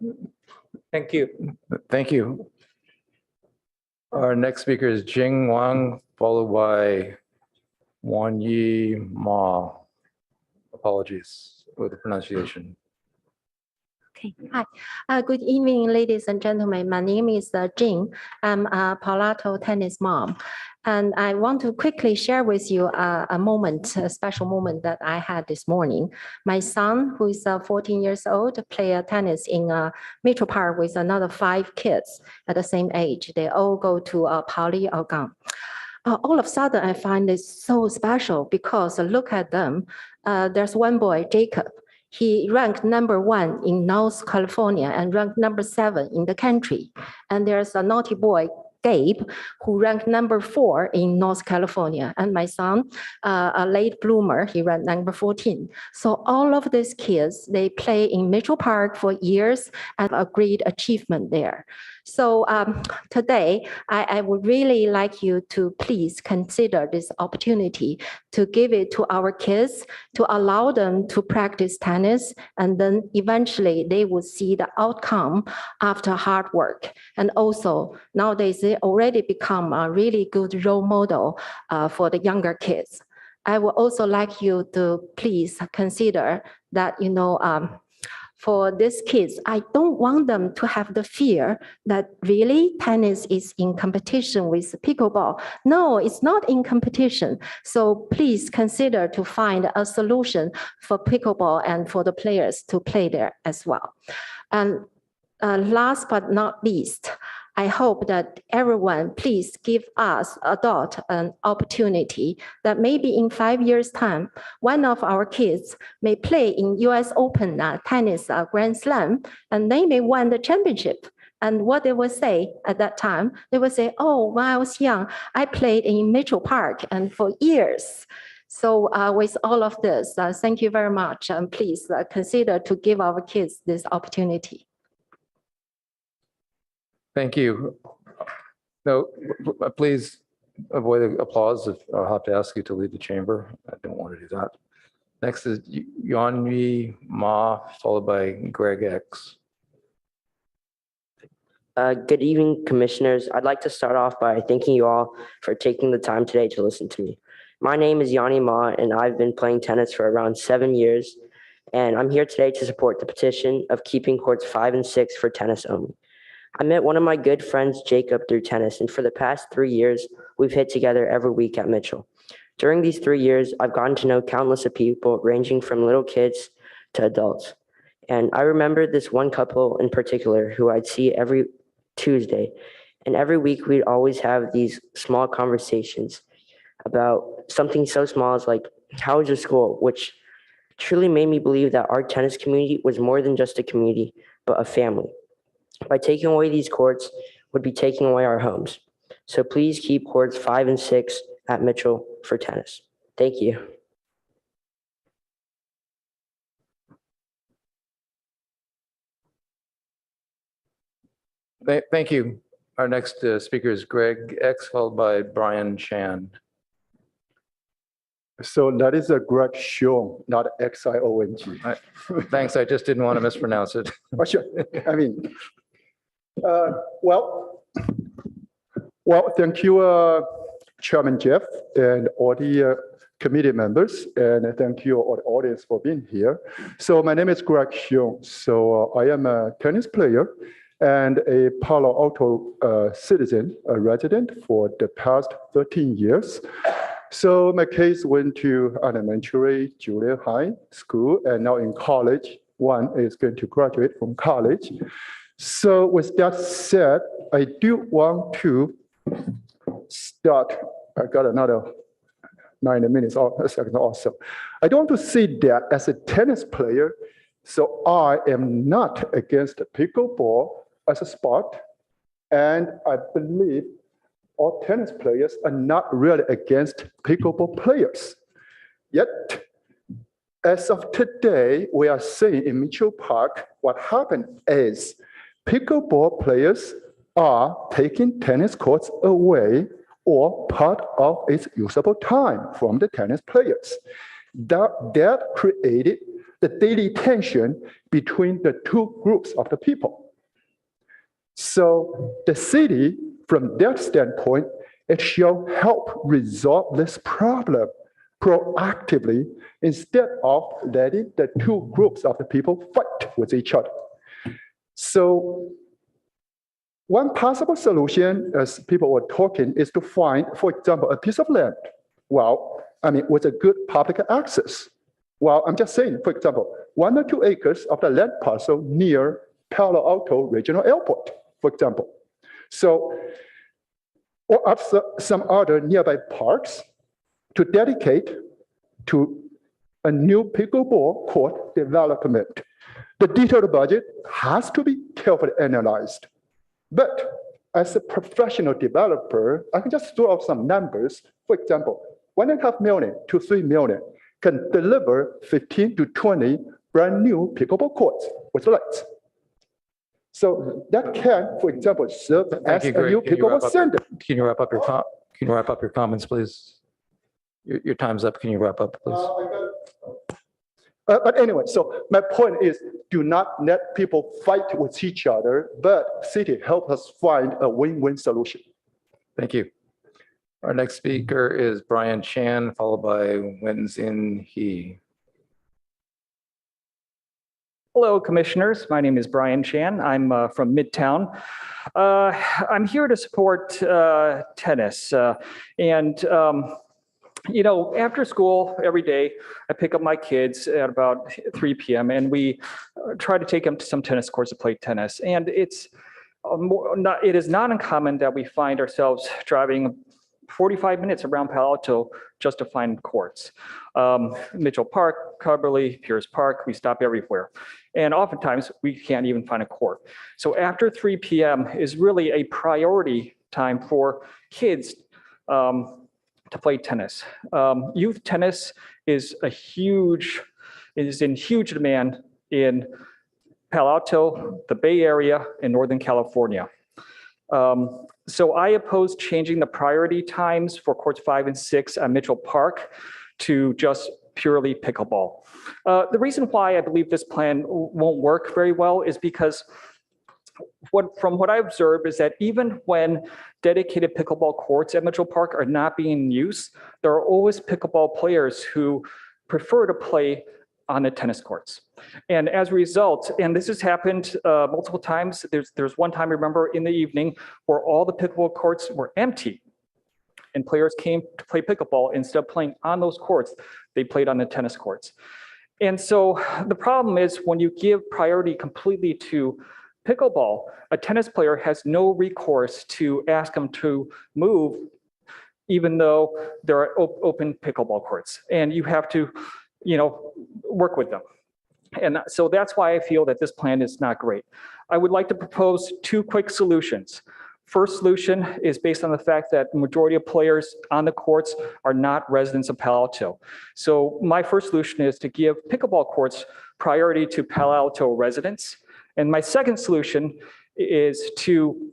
Thank you. Thank you. Our next speaker is Jing Wang, followed by Wan Yi Ma. Apologies with the pronunciation. Okay. Hi. Good evening, ladies and gentlemen. My name is Jing. I'm a Palo Alto tennis mom. And I want to quickly share with you a special moment that I had this morning. My son, who is 14 years old, played tennis in Mitchell Park with another 5 kids at the same age. They all go to Pauli or Gang. All of a sudden, I find it so special because look at them. There's one boy, Jacob. He ranked #1 in North California and ranked #7 in the country. And there's a naughty boy, Gabe, who ranked #4 in North California. And my son, a late bloomer, he ranked #14. So all of these kids, they play in Mitchell Park for years and a great achievement there. So today, I would really like you to please consider this opportunity to give it to our kids, to allow them to practice tennis, and then eventually they will see the outcome after hard work. And also, nowadays, they already become a really good role model for the younger kids. I would also like you to please consider that, for these kids, I don't want them to have the fear that really tennis is in competition with pickleball. No, it's not in competition. So please consider to find a solution for pickleball and for the players to play there as well. And last but not least, I hope that everyone please give us adult an opportunity that maybe in 5 years' time, one of our kids may play in US Open tennis Grand Slam, and they may win the championship. And what they will say at that time, they will say, oh, when I was young, I played in Mitchell Park and for years. So with all of this, thank you very much. And please consider to give our kids this opportunity. Thank you. No, please avoid the applause. I'll have to ask you to leave the chamber. I don't want to do that. Next is Yanyi Ma, followed by Greg X. Good evening, commissioners. I'd like to start off by thanking you all for taking the time today to listen to me. My name is Yanni Ma, and I've been playing tennis for around 7 years. And I'm here today to support the petition of keeping courts 5 and 6 for tennis only. I met one of my good friends, Jacob, through tennis, and for the past 3 years, we've hit together every week at Mitchell. During these 3 years, I've gotten to know countless of people, ranging from little kids to adults. And I remember this one couple in particular who I'd see every Tuesday. And every week, we'd always have these small conversations about something so small as like, how was your school? Which truly made me believe that our tennis community was more than just a community, but a family. By taking away these courts would be taking away our homes. So please keep courts 5 and 6 at Mitchell for tennis. Thank you. Thank you. Our next speaker is Greg X, followed by Brian Chan. So that is a Greg Xiong, not Xiong. Thanks, I just didn't want to mispronounce it. Oh, sure. I mean, well, thank you, Chairman Jeff, and all the committee members, and thank you all the audience for being here. So my name is Greg Xiong. So I am a tennis player and a Palo Alto citizen, a resident for the past 13 years. So my kids went to elementary, junior high school, and now in college. One is going to graduate from college. So with that said, I do want to start. I got another 90 minutes or a second also. I don't want to say that as a tennis player, so I am not against pickleball as a sport. And I believe all tennis players are not really against pickleball players. Yet, as of today, we are seeing in Mitchell Park, what happened is pickleball players are taking tennis courts away or part of its usable time from the tennis players. That created the daily tension between the two groups of the people. So the city, from that standpoint, it shall help resolve this problem proactively instead of letting the two groups of the people fight with each other. So one possible solution, as people were talking, is to find, for example, a piece of land. Well, I mean, with a good public access. Well, I'm just saying, for example, 1 or 2 acres of the land parcel near Palo Alto Regional Airport, for example. So, or some other nearby parks to dedicate to a new pickleball court development. The detailed budget has to be carefully analyzed. But as a professional developer, I can just throw out some numbers. For example, 1.5 million to 3 million can deliver 15 to 20 brand new pickleball courts with lights. So that can, for example, serve as a new pickleball center. Can you wrap up your comments, please? Your time's up. Can you wrap up, please? But anyway, so my point is, do not let people fight with each other, but city help us find a win-win solution. Thank you. Our next speaker is Brian Chan, followed by Wenzin He. Hello, commissioners. My name is Brian Chan. I'm from Midtown. I'm here to support tennis. You know, after school every day, I pick up my kids at about 3 p.m. and we try to take them to some tennis courts to play tennis. And it is not uncommon that we find ourselves driving 45 minutes around Palo Alto just to find courts. Mitchell Park, Cubberley, Pierce Park, we stop everywhere. And oftentimes we can't even find a court. So after 3 p.m. is really a priority time for kids to play tennis. Youth tennis is in huge demand in Palo Alto, the Bay Area, and Northern California. So I oppose changing the priority times for courts 5 and 6 at Mitchell Park to just purely pickleball. The reason why I believe this plan won't work very well is because from what I observed is that even when dedicated pickleball courts at Mitchell Park are not being used, there are always pickleball players who prefer to play on the tennis courts. And as a result, and this has happened multiple times, there's one time I remember in the evening where all the pickleball courts were empty and players came to play pickleball. Instead of playing on those courts, they played on the tennis courts. And so the problem is when you give priority completely to pickleball, a tennis player has no recourse to ask them to move, even though there are open pickleball courts, and you have to, work with them. And so that's why I feel that this plan is not great. I would like to propose 2 quick solutions. First solution is based on the fact that the majority of players on the courts are not residents of Palo Alto. So my first solution is to give pickleball courts priority to Palo Alto residents. And my second solution is to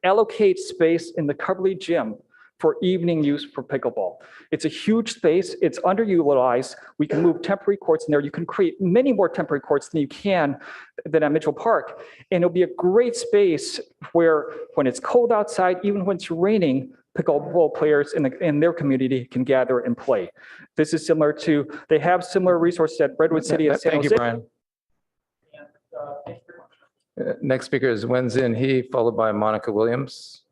allocate space in the Cubberley gym for evening use for pickleball. It's a huge space, it's underutilized. We can move temporary courts in there. You can create many more temporary courts than you can at Mitchell Park. And it'll be a great space where when it's cold outside, even when it's raining, pickleball players in their community can gather and play. This is similar to, they have similar resources at Redwood City and San Jose. Thank you, Brian. Next speaker is Wenzin He, followed by Monica Williams.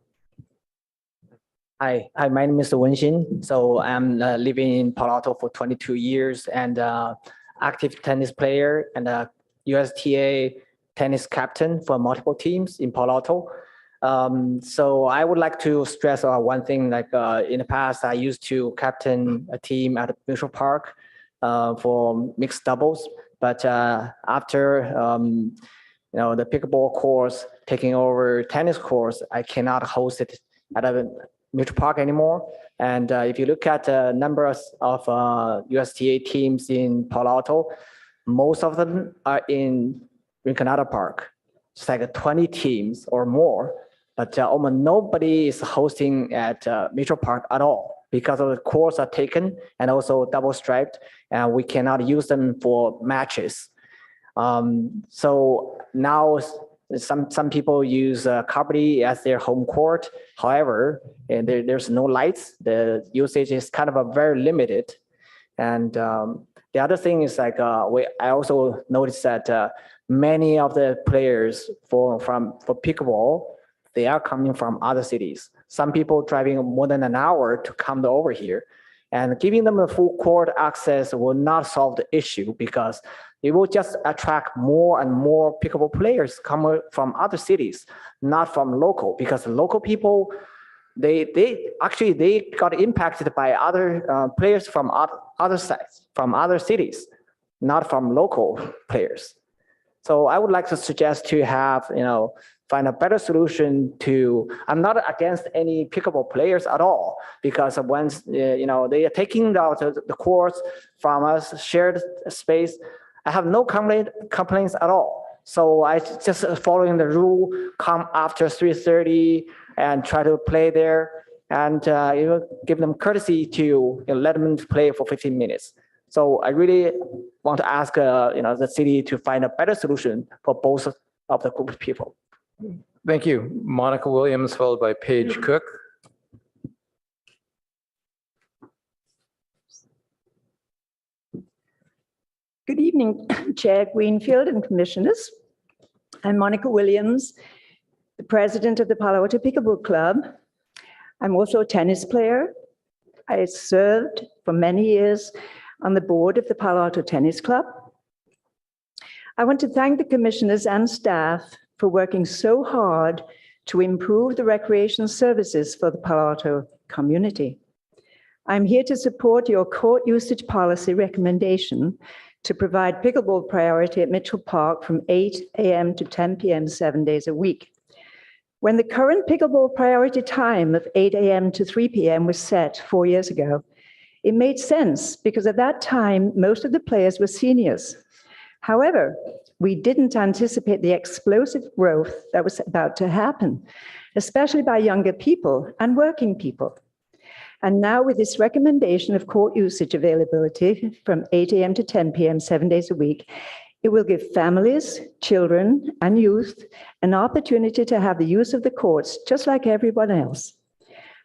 Hi, my name is Wenxin. So I'm living in Palo Alto for 22 years and active tennis player and a USTA tennis captain for multiple teams in Palo Alto. So I would like to stress one thing, like in the past, I used to captain a team at Mitchell Park for mixed doubles. But after the pickleball course taking over tennis course, I cannot host it at a Mitchell Park anymore. And if you look at the numbers of USTA teams in Palo Alto, most of them are in Rinconada Park. It's like 20 teams or more, but almost nobody is hosting at Mitchell Park at all because of the courts are taken and also double striped, and we cannot use them for matches. So now some people use Cubberley as their home court. However, there's no lights. The usage is kind of a very limited. And the other thing is like I also noticed that many of the players for pickleball, they are coming from other cities. Some people driving more than an hour to come over here, and giving them a full court access will not solve the issue because it will just attract more and more pickleball players coming from other cities, not from local, because local people, they got impacted by other players from other sides. from other cities, not from local players. So I would like to suggest to have, find a better solution to, I'm not against any pickleball players at all, because once, they are taking out the courts from us, shared space, I have no complaints at all. So I just following the rule, come after 3:30 and try to play there, and give them courtesy to let them play for 15 minutes. So I really want to ask, the city to find a better solution for both of the group of people. Thank you. Monica Williams, followed by Paige Cook. Good evening, Chair Greenfield and Commissioners. I'm Monica Williams, the president of the Palo Alto Pickleball Club. I'm also a tennis player. I served for many years on the board of the Palo Alto Tennis Club. I want to thank the commissioners and staff for working so hard to improve the recreation services for the Palo Alto community. I'm here to support your court usage policy recommendation to provide pickleball priority at Mitchell Park from 8 a.m. to 10 p.m. 7 days a week. When the current pickleball priority time of 8 a.m. to 3 p.m. was set 4 years ago, it made sense because at that time, most of the players were seniors. However, we didn't anticipate the explosive growth that was about to happen, especially by younger people and working people. And now with this recommendation of court usage availability from 8 a.m. to 10 p.m. 7 days a week, it will give families, children, and youth an opportunity to have the use of the courts just like everyone else.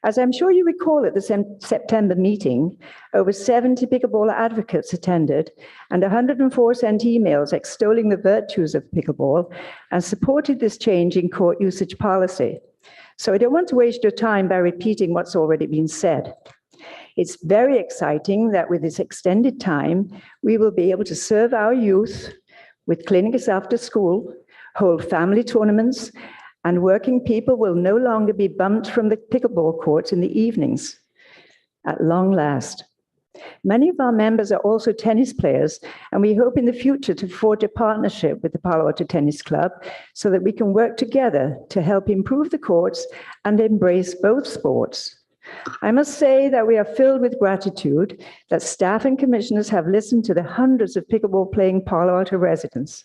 As I'm sure you recall at the September meeting, over 70 pickleball advocates attended and 104 sent emails extolling the virtues of pickleball and supported this change in court usage policy. So I don't want to waste your time by repeating what's already been said. It's very exciting that with this extended time, we will be able to serve our youth with clinics after school, hold family tournaments, and working people will no longer be bumped from the pickleball courts in the evenings, at long last. Many of our members are also tennis players, and we hope in the future to forge a partnership with the Palo Alto Tennis Club so that we can work together to help improve the courts and embrace both sports. I must say that we are filled with gratitude that staff and commissioners have listened to the hundreds of pickleball playing Palo Alto residents.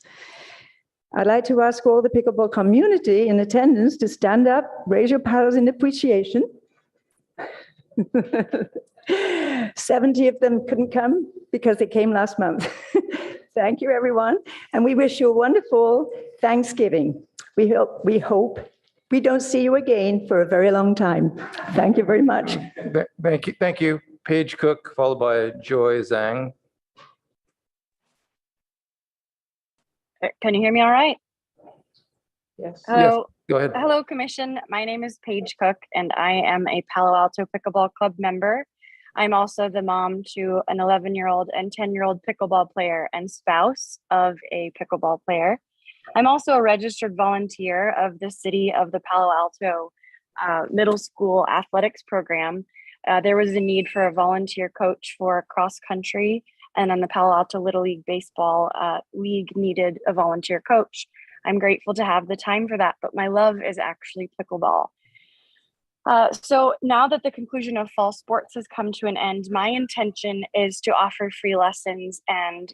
I'd like to ask all the pickleball community in attendance to stand up, raise your paddles in appreciation. 70 of them couldn't come because they came last month. Thank you, everyone. And we wish you a wonderful Thanksgiving. We hope we don't see you again for a very long time. Thank you very much. Thank you. Paige Cook, followed by Joy Zhang. Can you hear me all right? Yes. Hello. Yes, go ahead. Hello, Commission. My name is Paige Cook, and I am a Palo Alto Pickleball Club member. I'm also the mom to an 11-year-old and 10-year-old pickleball player and spouse of a pickleball player. I'm also a registered volunteer of the City of the Palo Alto Middle School Athletics Program. There was a need for a volunteer coach for cross country, and then the Palo Alto Little League Baseball League needed a volunteer coach. I'm grateful to have the time for that, but my love is actually pickleball. So now that the conclusion of fall sports has come to an end, my intention is to offer free lessons and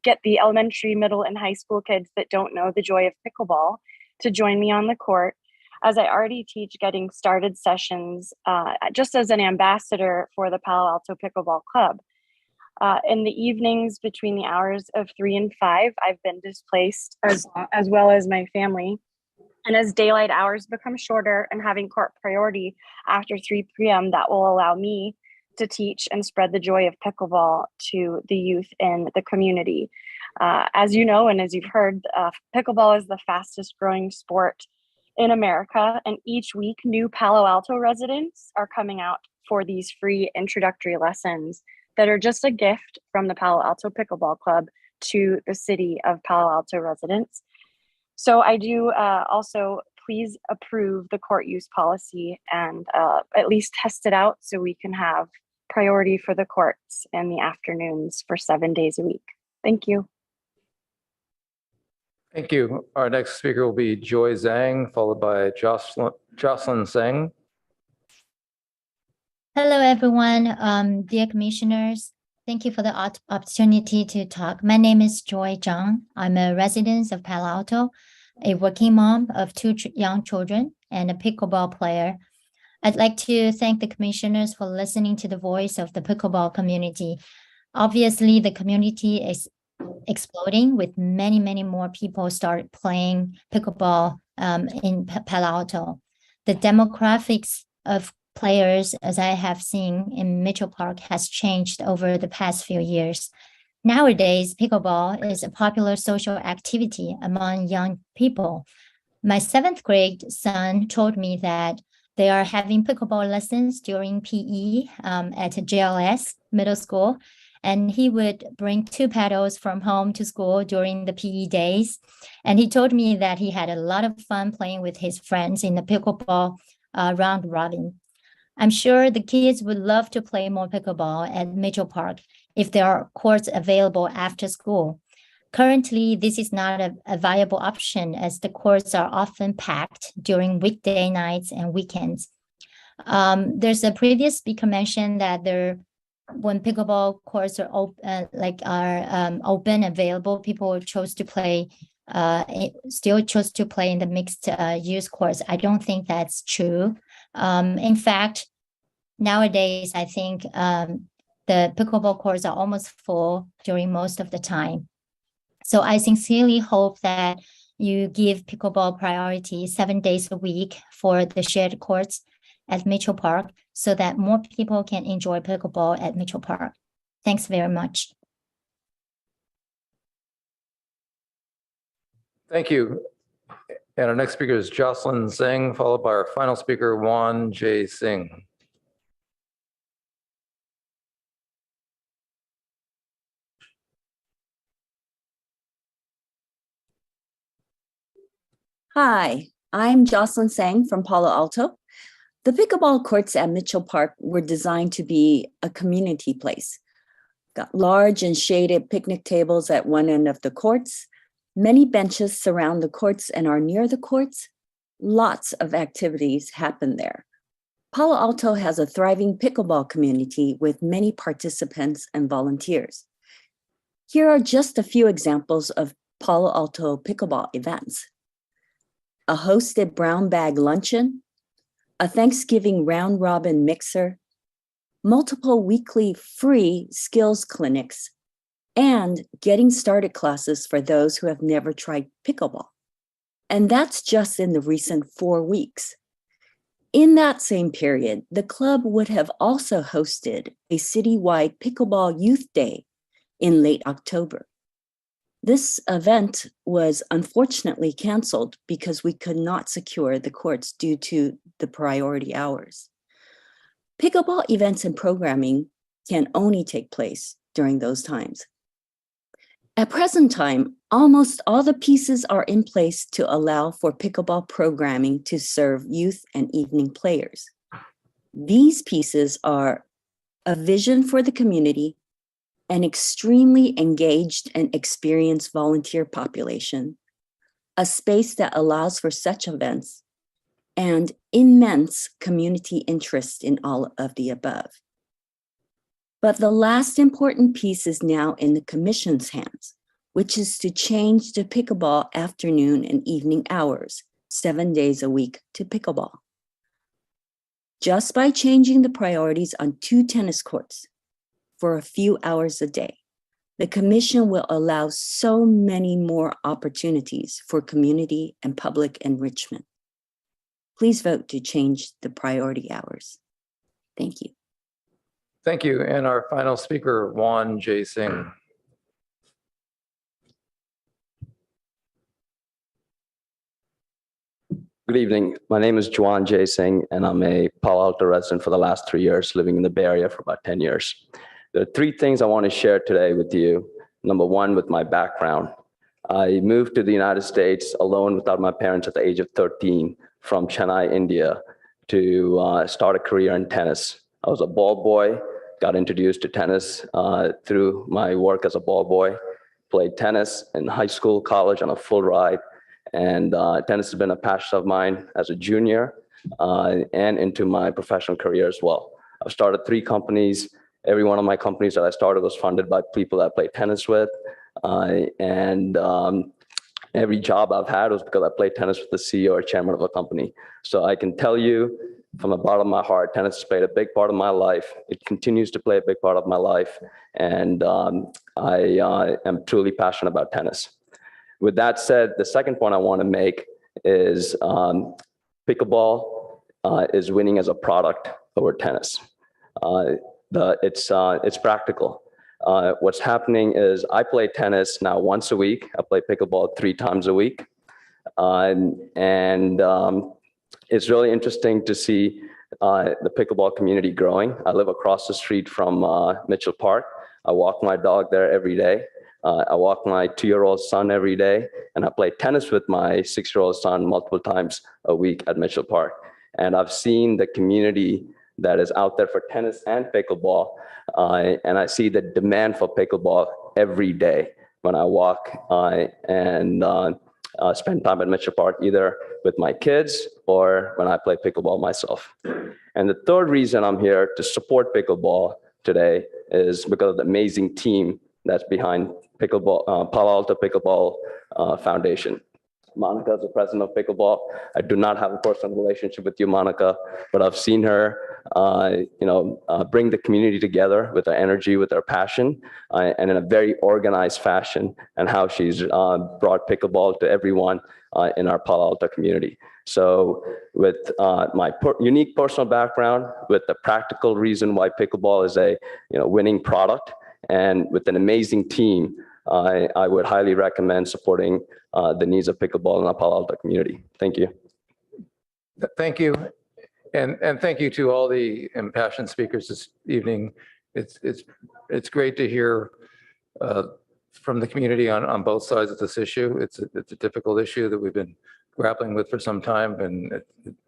get the elementary, middle, and high school kids that don't know the joy of pickleball to join me on the court, as I already teach getting started sessions just as an ambassador for the Palo Alto Pickleball Club. In the evenings between the hours of 3 and 5, I've been displaced as well as my family. And as daylight hours become shorter and having court priority after 3 p.m., that will allow me to teach and spread the joy of pickleball to the youth in the community. As you know, and as you've heard, pickleball is the fastest growing sport in America. And each week, new Palo Alto residents are coming out for these free introductory lessons that are just a gift from the Palo Alto Pickleball Club to the city of Palo Alto residents. So I do also please approve the court use policy and at least test it out so we can have priority for the courts and the afternoons for 7 days a week. Thank you. Thank you. Our next speaker will be Joy Zhang, followed by Jocelyn Zhang. Hello, everyone. Dear commissioners, thank you for the opportunity to talk. My name is Joy Zhang. I'm a resident of Palo Alto, a working mom of two young children, and a pickleball player. I'd like to thank the commissioners for listening to the voice of the pickleball community. Obviously, the community is exploding with many, many more people start playing pickleball in Palo Alto. The demographics of players, as I have seen in Mitchell Park, has changed over the past few years. Nowadays, pickleball is a popular social activity among young people. My 7th grade son told me that they are having pickleball lessons during PE at JLS middle school, and he would bring 2 paddles from home to school during the PE days. And he told me that he had a lot of fun playing with his friends in the pickleball round robin. I'm sure the kids would love to play more pickleball at Mitchell Park if there are courts available after school. Currently, this is not a viable option as the courts are often packed during weekday nights and weekends. There's a previous speaker mentioned that when pickleball courts are open, available, people chose to play, still chose to play in the mixed use courts. I don't think that's true. In fact, nowadays, I think the pickleball courts are almost full during most of the time. So I sincerely hope that you give pickleball priority 7 days a week for the shared courts at Mitchell Park so that more people can enjoy pickleball at Mitchell Park. Thanks very much. Thank you. And our next speaker is Jocelyn Zhang, followed by our final speaker, Juan J. Singh. Hi, I'm Jocelyn Sang from Palo Alto. The pickleball courts at Mitchell Park were designed to be a community place. Got large and shaded picnic tables at one end of the courts. Many benches surround the courts and are near the courts. Lots of activities happen there. Palo Alto has a thriving pickleball community with many participants and volunteers. Here are just a few examples of Palo Alto pickleball events. A hosted brown bag luncheon, a Thanksgiving round robin mixer, multiple weekly free skills clinics, and getting started classes for those who have never tried pickleball. And that's just in the recent 4 weeks. In that same period, the club would have also hosted a citywide pickleball youth day in late October. This event was unfortunately canceled because we could not secure the courts due to the priority hours. Pickleball events and programming can only take place during those times. At present time, almost all the pieces are in place to allow for pickleball programming to serve youth and evening players. These pieces are a vision for the community, an extremely engaged and experienced volunteer population, a space that allows for such events, and immense community interest in all of the above. But the last important piece is now in the Commission's hands, which is to change the pickleball afternoon and evening hours, 7 days a week, to pickleball. Just by changing the priorities on 2 tennis courts, for a few hours a day, the Commission will allow so many more opportunities for community and public enrichment. Please vote to change the priority hours. Thank you. Thank you. And our final speaker, Juan J. Singh. Good evening. My name is Juan J. Singh, and I'm a Palo Alto resident for the last 3 years, living in the Bay Area for about 10 years. There are 3 things I want to share today with you. Number one, with my background. I moved to the United States alone without my parents at the age of 13 from Chennai, India, to start a career in tennis. I was a ball boy, got introduced to tennis through my work as a ball boy. Played tennis in high school, college on a full ride. And tennis has been a passion of mine as a junior and into my professional career as well. I've started 3 companies. Every one of my companies that I started was funded by people that I played tennis with. Every job I've had was because I played tennis with the CEO or chairman of a company. So I can tell you from the bottom of my heart, tennis has played a big part of my life. It continues to play a big part of my life. And I am truly passionate about tennis. With that said, the second point I want to make is pickleball is winning as a product over tennis. It's practical. What's happening is I play tennis now once a week. I play pickleball 3 times a week. It's really interesting to see the pickleball community growing. I live across the street from Mitchell Park. I walk my dog there every day. I walk my 2-year-old son every day, and I play tennis with my 6-year-old son multiple times a week at Mitchell Park. And I've seen the community that is out there for tennis and pickleball, and I see the demand for pickleball every day when I walk and spend time at Mitchell Park, either with my kids or when I play pickleball myself. And the third reason I'm here to support pickleball today is because of the amazing team that's behind pickleball, Palo Alto Pickleball Foundation. Monica is the president of pickleball. I do not have a personal relationship with you, Monica, but I've seen her, bring the community together with her energy, with her passion, and in a very organized fashion, and how she's brought pickleball to everyone in our Palo Alto community. So with my unique personal background, with the practical reason why pickleball is a winning product, and with an amazing team, I would highly recommend supporting the needs of pickleball in the Palo Alto community. Thank you. Thank you. And thank you to all the impassioned speakers this evening. It's great to hear from the community on both sides of this issue. It's a difficult issue that we've been grappling with for some time, and I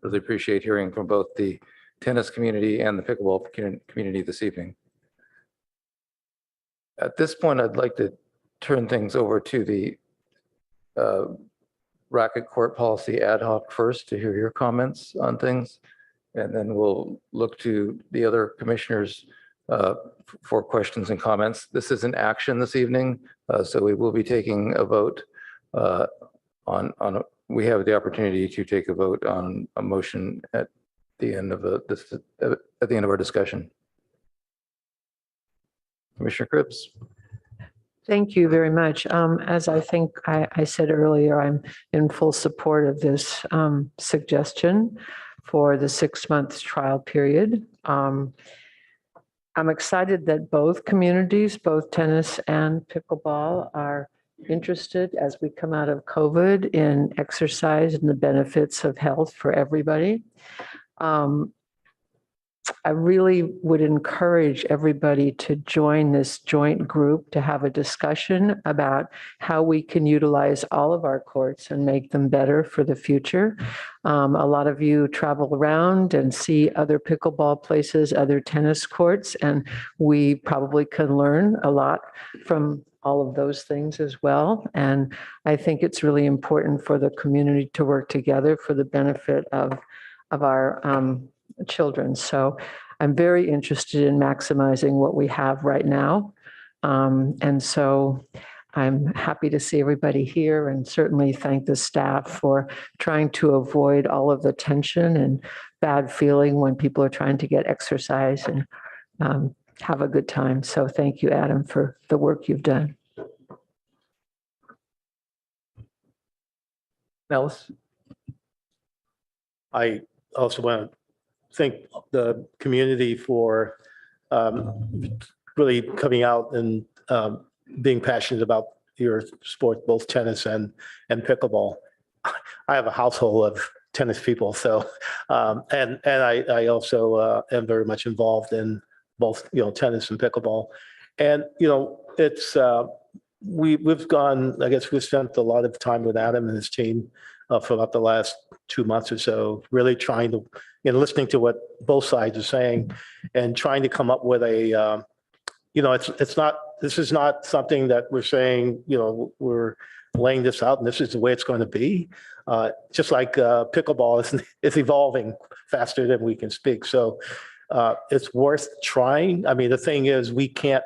really appreciate hearing from both the tennis community and the pickleball community this evening. At this point, I'd like to turn things over to the Racket Court Policy Ad Hoc first to hear your comments on things, and then we'll look to the other commissioners for questions and comments. This is an action this evening, so we will be taking a vote we have the opportunity to take a vote on a motion at the end of our discussion. Commissioner Cripps. Thank you very much. As I think I said earlier, I'm in full support of this suggestion for the 6-month trial period. I'm excited that both communities, both tennis and pickleball, are interested as we come out of COVID in exercise and the benefits of health for everybody. I really would encourage everybody to join this joint group to have a discussion about how we can utilize all of our courts and make them better for the future. A lot of you travel around and see other pickleball places, other tennis courts, and we probably can learn a lot from all of those things as well. And I think it's really important for the community to work together for the benefit of our children. So I'm very interested in maximizing what we have right now. And so I'm happy to see everybody here, and certainly thank the staff for trying to avoid all of the tension and bad feeling when people are trying to get exercise and have a good time. So thank you, Adam, for the work you've done. Nellis? I also want to thank the community for really coming out and being passionate about your sport, both tennis and pickleball. I have a household of tennis people, so and I also am very much involved in both tennis and pickleball, and it's we've spent a lot of time with Adam and his team for about the last 2 months or so, really trying to, listening to what both sides are saying and trying to come up with a, this is not something that we're saying, we're laying this out and this is the way it's going to be. Just like pickleball is evolving faster than we can speak. So it's worth trying. I mean, the thing is, we can't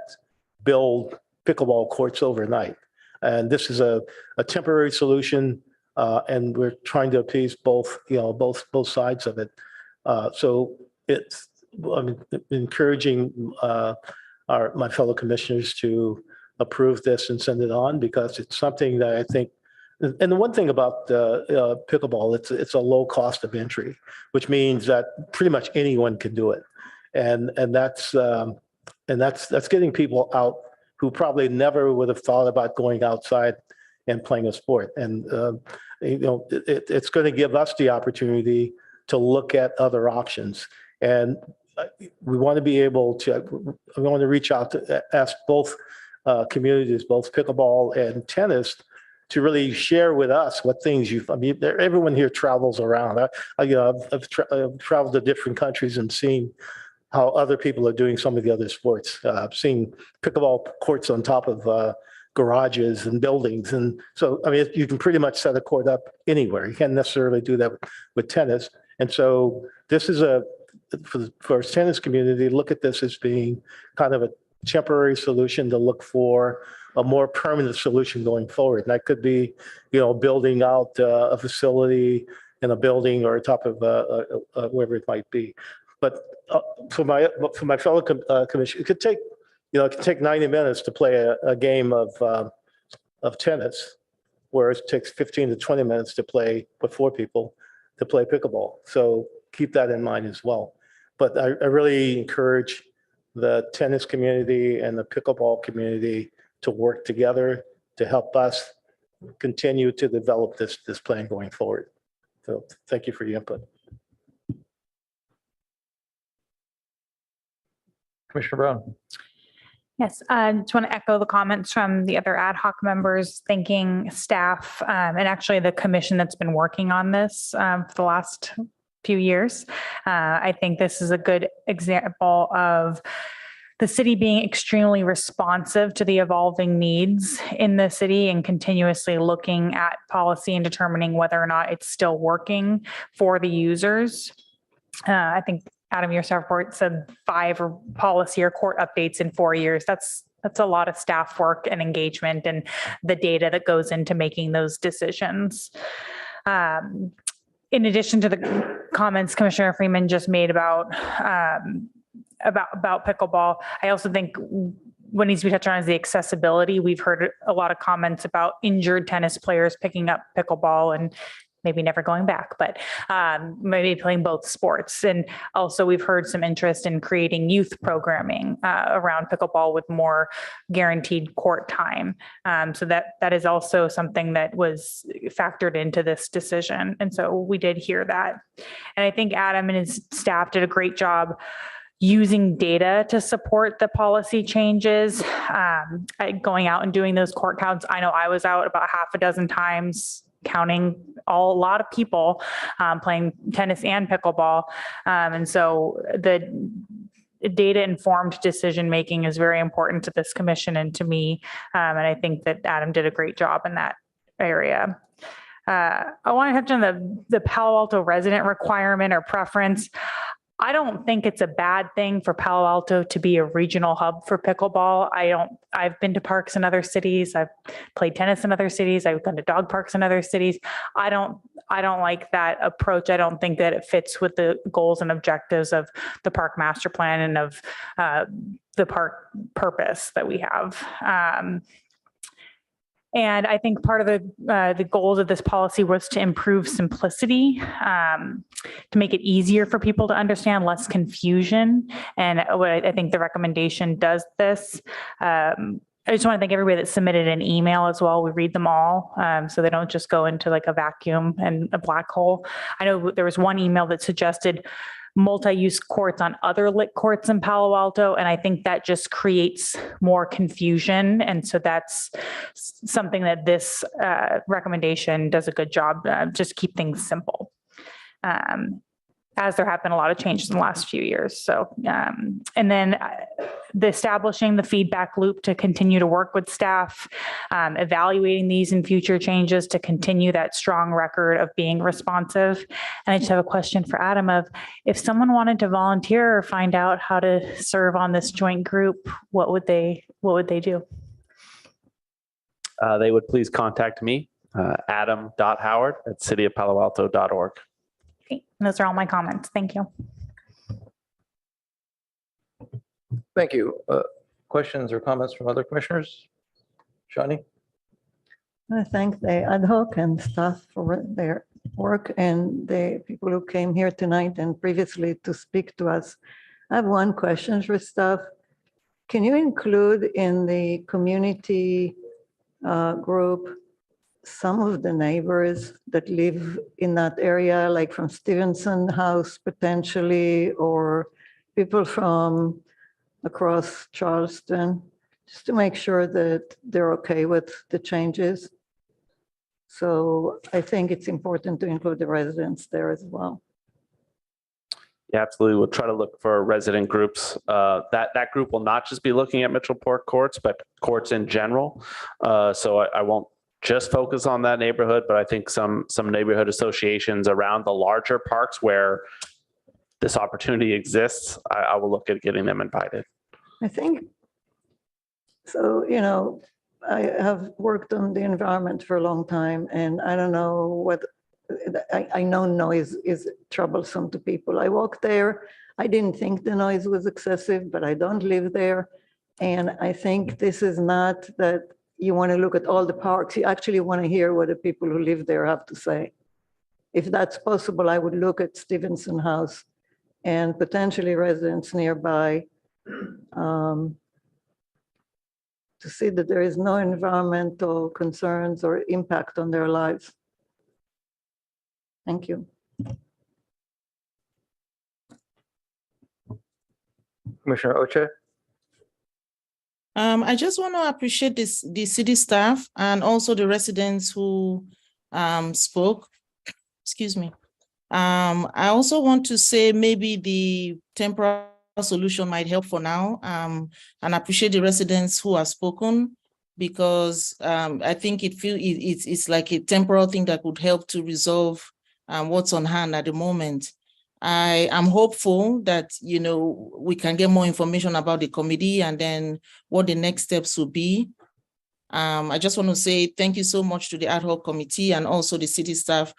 build pickleball courts overnight. And this is a temporary solution. And we're trying to appease both sides of it. So I'm encouraging my fellow commissioners to approve this and send it on because it's something that I think. And the one thing about pickleball, it's a low cost of entry, which means that pretty much anyone can do it, and that's getting people out who probably never would have thought about going outside and playing a sport. And it's going to give us the opportunity to look at other options. And we want to be able to. We want to reach out to ask both communities, both pickleball and tennis, to really share with us what things everyone here travels around. I've traveled to different countries and seen how other people are doing some of the other sports. I've seen pickleball courts on top of garages and buildings. And so, you can pretty much set a court up anywhere. You can't necessarily do that with tennis. And so this is for our tennis community, look at this as being kind of a temporary solution to look for a more permanent solution going forward. And that could be, building out a facility in a building or atop of wherever it might be. But for my fellow commission, it could take 90 minutes to play a game of tennis, whereas it takes 15 to 20 minutes to play with 4 people to play pickleball. So keep that in mind as well. But I really encourage the tennis community and the pickleball community to work together to help us continue to develop this plan going forward. So thank you for your input. Commissioner Brown. Yes, I just want to echo the comments from the other ad hoc members, thanking staff and actually the commission that's been working on this for the last few years. I think this is a good example of the city being extremely responsive to the evolving needs in the city and continuously looking at policy and determining whether or not it's still working for the users. I think Adam, your staff report said 5 policy or court updates in 4 years. That's a lot of staff work and engagement and the data that goes into making those decisions. In addition to the comments Commissioner Freeman just made about pickleball, I also think what needs to be touched on is the accessibility. We've heard a lot of comments about injured tennis players picking up pickleball and maybe never going back, but maybe playing both sports. And also we've heard some interest in creating youth programming around pickleball with more guaranteed court time. So that is also something that was factored into this decision. And so we did hear that. And I think Adam and his staff did a great job using data to support the policy changes, going out and doing those court counts. I know I was out about 6 times counting a lot of people playing tennis and pickleball. And so the data-informed decision-making is very important to this commission and to me. And I think that Adam did a great job in that area. I want to touch on the Palo Alto resident requirement or preference. I don't think it's a bad thing for Palo Alto to be a regional hub for pickleball. I've been to parks in other cities. I've played tennis in other cities. I've gone to dog parks in other cities. I don't like that approach. I don't think that it fits with the goals and objectives of the park master plan and of the park purpose that we have. And I think part of the goals of this policy was to improve simplicity, to make it easier for people to understand, less confusion. And what I think the recommendation does this. I just want to thank everybody that submitted an email as well. We read them all, so they don't just go into like a vacuum and a black hole. I know there was one email that suggested multi-use courts on other lit courts in Palo Alto. And I think that just creates more confusion. And so that's something that this recommendation does a good job, just keep things simple. as there have been a lot of changes in the last few years. So, and then the establishing the feedback loop to continue to work with staff, evaluating these and future changes to continue that strong record of being responsive. And I just have a question for Adam of, if someone wanted to volunteer or find out how to serve on this joint group, what would they do? They would please contact me, adam.howard@cityofpaloalto.org. Okay, those are all my comments. Thank you. Thank you. Questions or comments from other commissioners? Shani? I thank the ad hoc and staff for their work and the people who came here tonight and previously to speak to us. I have one question for staff. Can you include in the community group some of the neighbors that live in that area, like from Stevenson House potentially, or people from across Charleston, just to make sure that they're okay with the changes? So I think it's important to include the residents there as well. Yeah, absolutely. We'll try to look for resident groups. That group will not just be looking at Mitchell Park courts, but courts in general. So I won't just focus on that neighborhood, but I think some neighborhood associations around the larger parks where this opportunity exists, I will look at getting them invited. I think, so, I have worked on the environment for a long time, and I don't know what, I know noise is troublesome to people. I walked there. I didn't think the noise was excessive, but I don't live there. And I think this is not that you want to look at all the parks. You actually want to hear what the people who live there have to say. If that's possible, I would look at Stevenson House and potentially residents nearby to see that there is no environmental concerns or impact on their lives. Thank you. Commissioner Oche? I just want to appreciate the city staff and also the residents who spoke. Excuse me. I also want to say maybe the temporary solution might help for now, and appreciate the residents who have spoken, because I think it's like a temporal thing that would help to resolve what's on hand at the moment. I am hopeful that, we can get more information about the committee and then what the next steps will be. I just want to say thank you so much to the ad hoc committee and also the city staff,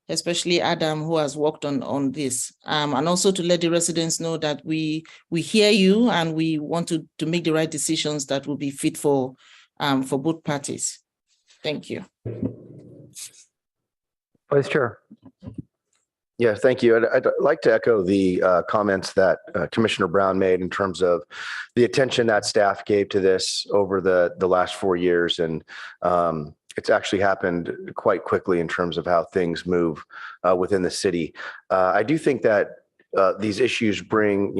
especially Adam, who has worked on this, and also to let the residents know that we hear you and we want to make the right decisions that will be fit for both parties. Thank you. Vice Chair. Yeah, thank you. I'd like to echo the comments that Commissioner Brown made in terms of the attention that staff gave to this over the last 4 years. And it's actually happened quite quickly in terms of how things move within the city. I do think that these issues bring,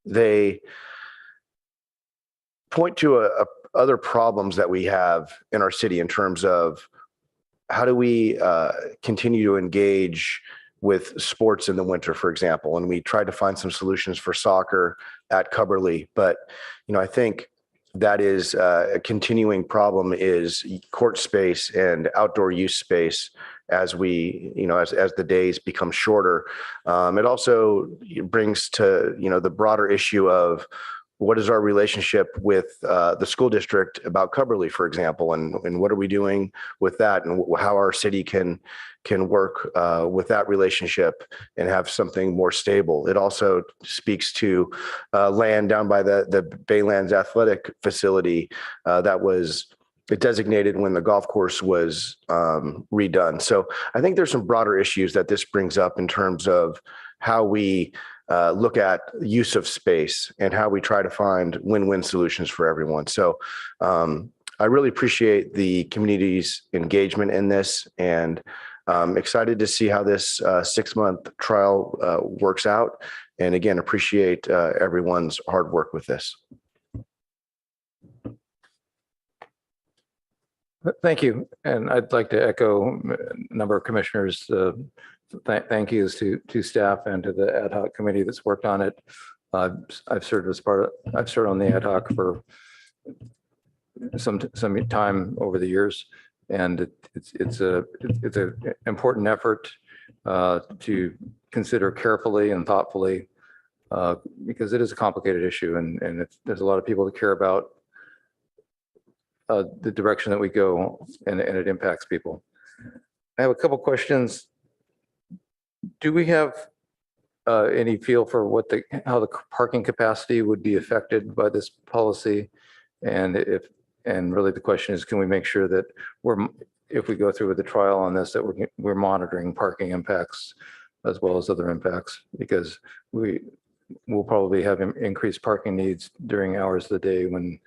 they point to other problems that we have in our city in terms of how do we continue to engage with sports in the winter, for example, and we tried to find some solutions for soccer at Cubberley. But, I think that is a continuing problem is court space and outdoor use space as we, as the days become shorter. It also brings to, the broader issue of what is our relationship with the school district about Cubberley, for example, and what are we doing with that, and how our city can work with that relationship and have something more stable. It also speaks to land down by the Baylands Athletic Facility that was designated when the golf course was redone. So I think there's some broader issues that this brings up in terms of how we look at use of space and how we try to find win-win solutions for everyone. So I really appreciate the community's engagement in this, and excited to see how this 6-month trial works out. And again, appreciate everyone's hard work with this. Thank you. And I'd like to echo a number of commissioners' thank yous to staff and to the ad hoc committee that's worked on it. I've served on the ad hoc for some time over the years, and it's a important effort to consider carefully and thoughtfully, because it is a complicated issue, and there's a lot of people that care about the direction that we go, and it impacts people. I have a couple questions. Do we have any feel for how the parking capacity would be affected by this policy? And really the question is, can we make sure that if we go through with the trial on this, that we're monitoring parking impacts as well as other impacts, because we'll probably have increased parking needs during hours of the day when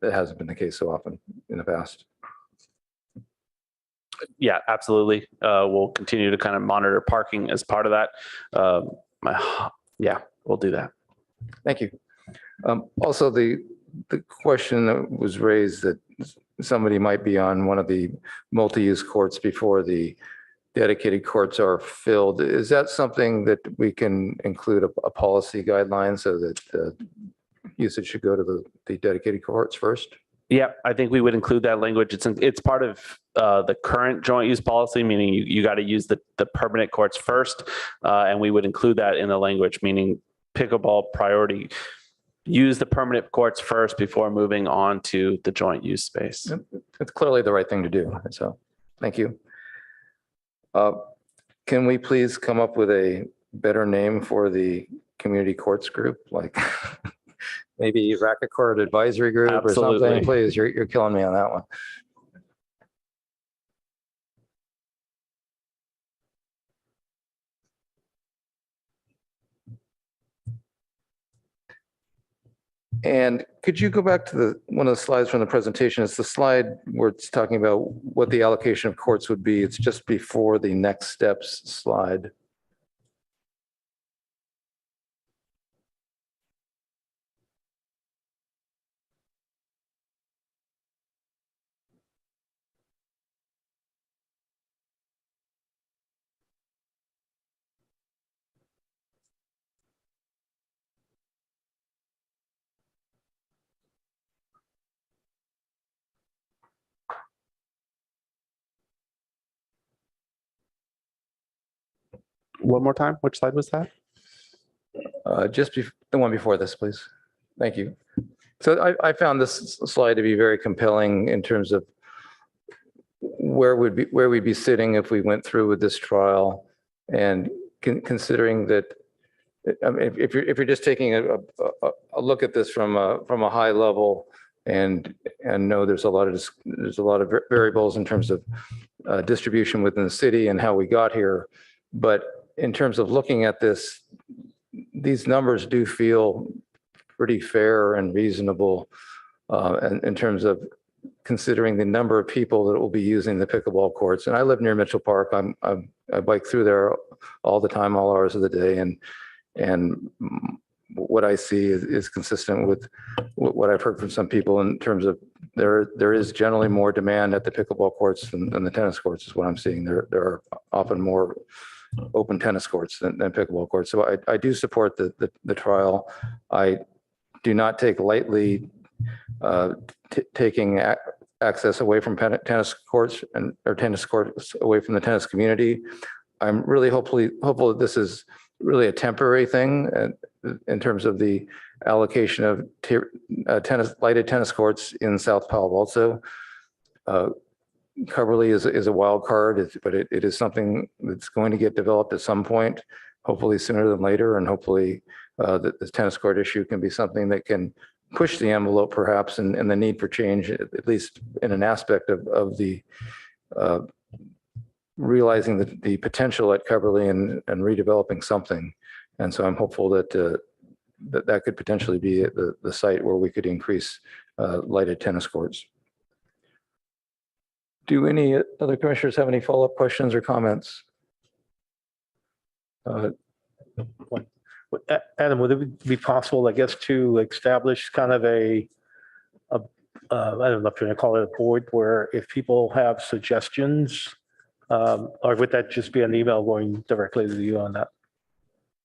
that hasn't been the case so often in the past. Yeah, absolutely. We'll continue to kind of monitor parking as part of that. Yeah, we'll do that. Thank you. Also, the question that was raised that somebody might be on one of the multi-use courts before the dedicated courts are filled. Is that something that we can include a policy guideline so that usage should go to the dedicated courts first? Yeah, I think we would include that language. It's part of the current joint use policy, meaning you got to use the permanent courts first, and we would include that in the language, meaning pickleball priority. Use the permanent courts first before moving on to the joint use space. It's clearly the right thing to do. So, thank you. Can we please come up with a better name for the community courts group, like maybe Racket Court Advisory Group? Absolutely. Or something? Please, you're killing me on that one. And could you go back to one of the slides from the presentation? It's the slide where it's talking about what the allocation of courts would be. It's just before the next steps slide. One more time, which slide was that? The one before this, please. Thank you. So I found this slide to be very compelling in terms of where we'd be sitting if we went through with this trial, and considering that, I mean, if you're just taking a look at this from a high level and know there's a lot of variables in terms of distribution within the city and how we got here, but in terms of looking at this, these numbers do feel pretty fair and reasonable in terms of considering the number of people that will be using the pickleball courts. And I live near Mitchell Park. I bike through there all the time, all hours of the day, and what I see is consistent with what I've heard from some people in terms of there is generally more demand at the pickleball courts than the tennis courts is what I'm seeing. There are often more open tennis courts than pickleball courts. So I do support the trial. I do not take lightly taking access away from tennis courts or tennis courts away from the tennis community. I'm really hopeful that this is really a temporary thing in terms of the allocation of lighted tennis courts in South Palo Alto. Coverly is a wild card, but it is something that's going to get developed at some point, hopefully sooner than later, and hopefully the tennis court issue can be something that can push the envelope perhaps and the need for change, at least in an aspect of the realizing the potential at Coverly and redeveloping something. And so I'm hopeful that that could potentially be the site where we could increase lighted tennis courts. Do any other commissioners have any follow-up questions or comments? Adam, would it be possible, I guess, to establish kind of I don't know if you're going to call it a board, where if people have suggestions Or would that just be an email going directly to you on that?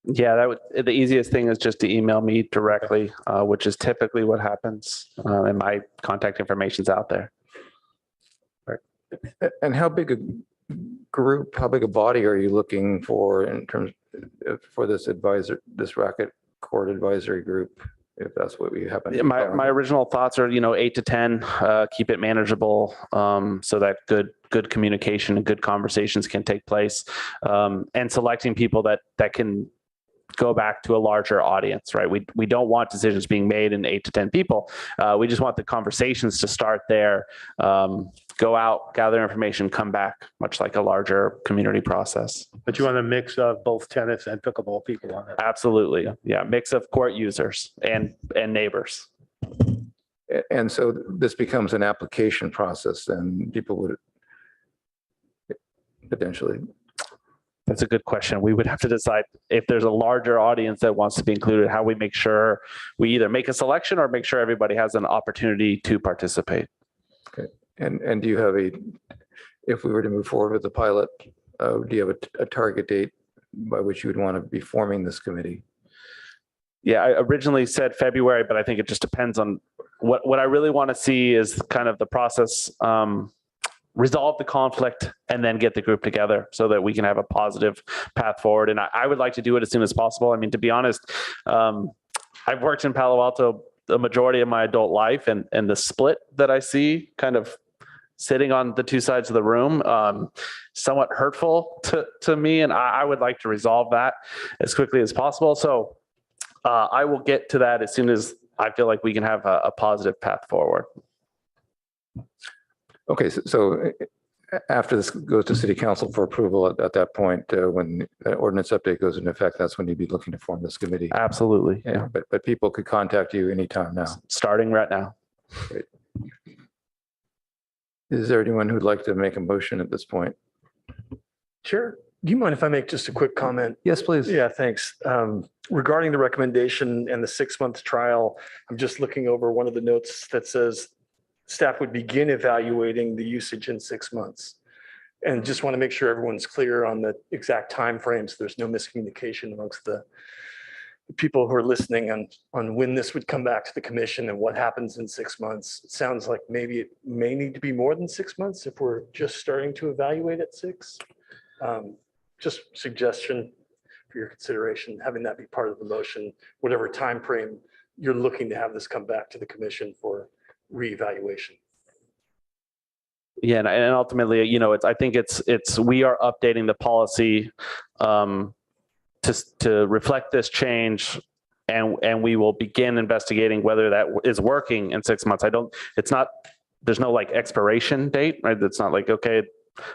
Yeah, the easiest thing is just to email me directly, which is typically what happens. And my contact information's out there. And how big a group, how big a body are you looking for in terms for this racket court advisory group, if that's what we happen to be My calling it? original thoughts are, 8 to 10, keep it manageable, so that good communication and good conversations can take place, and selecting people that can go back to a larger audience, right? We don't want decisions being made in 8 to 10 people. We just want the conversations to start there, go out, gather information, come back, much like a larger community process. But you want a mix of both tennis and pickleball people on it? Absolutely. Yeah. Mix of court users and neighbors. And so this becomes an application process, and people would potentially. That's a good question. We would have to decide if there's a larger audience that wants to be included, how we make sure we either make a selection or make sure everybody has an opportunity to participate. Okay. And do you have if we were to move forward with the pilot, do you have a target date by which you would want to be forming this committee? Yeah, I originally said February, but I think it just depends on what I really want to see is kind of the process, resolve the conflict, and then get the group together so that we can have a positive path forward. And I would like to do it as soon as possible. I mean, to be honest, I've worked in Palo Alto the majority of my adult life, and the split that I see kind of sitting on the two sides of the room, somewhat hurtful to me. And I would like to resolve that as quickly as possible. So I will get to that as soon as I feel like we can have a positive path forward. Okay, so after this goes to city council for approval at that point, when the ordinance update goes into effect, that's when you'd be looking to form this committee. Absolutely. Yeah, but people could contact you anytime now. Starting right now. Great. Is there anyone who'd like to make a motion at this point? Sure. Do you mind if I make just a quick comment? Yes, please. Yeah, thanks. Regarding the recommendation and the 6-month trial, I'm just looking over one of the notes that says staff would begin evaluating the usage in 6 months. And just want to make sure everyone's clear on the exact timeframes. There's no miscommunication amongst the people who are listening on when this would come back to the commission and what happens in 6 months. It sounds like maybe it may need to be more than 6 months if we're just starting to evaluate at 6. Just suggestion for your consideration, having that be part of the motion, whatever time frame you're looking to have this come back to the commission for reevaluation. Yeah, and ultimately, I think it's we are updating the policy to reflect this change, and we will begin investigating whether that is working in 6 months. There's no like expiration date, right? It's not like, okay,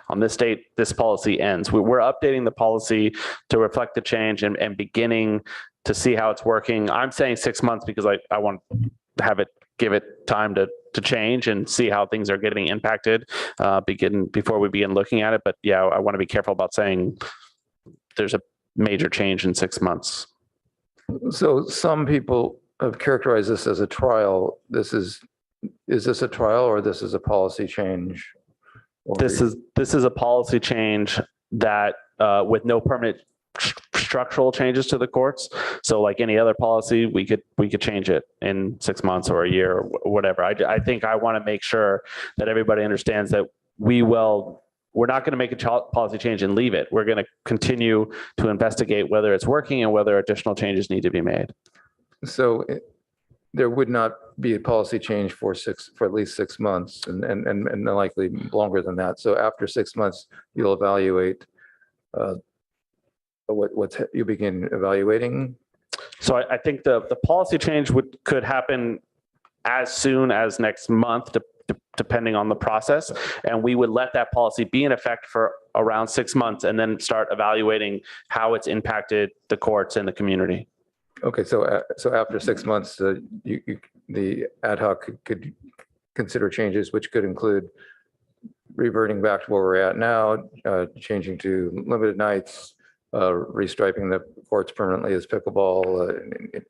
on this date, this policy ends. We're updating the policy to reflect the change and beginning to see how it's working. I'm saying 6 months because I want to give it time to change and see how things are getting impacted before we begin looking at it. But yeah, I want to be careful about saying there's a major change in 6 months. So some people have characterized this as a trial. Is this a trial or this is a policy change? This is a policy change that with no permanent structural changes to the courts. So like any other policy, we could change it in 6 months or a year or whatever. I think I want to make sure that everybody understands that we're not going to make a policy change and leave it. We're going to continue to investigate whether it's working and whether additional changes need to be made. So there would not be a policy change for at least 6 months and likely longer than that. So after 6 months, you'll evaluate you begin evaluating. So I think the policy change could happen as soon as next month, depending on the process. And we would let that policy be in effect for around 6 months and then start evaluating how it's impacted the courts and the community. Okay, so after 6 months, the ad hoc could consider changes, which could include reverting back to where we're at now, changing to limited nights, restriping the courts permanently as pickleball,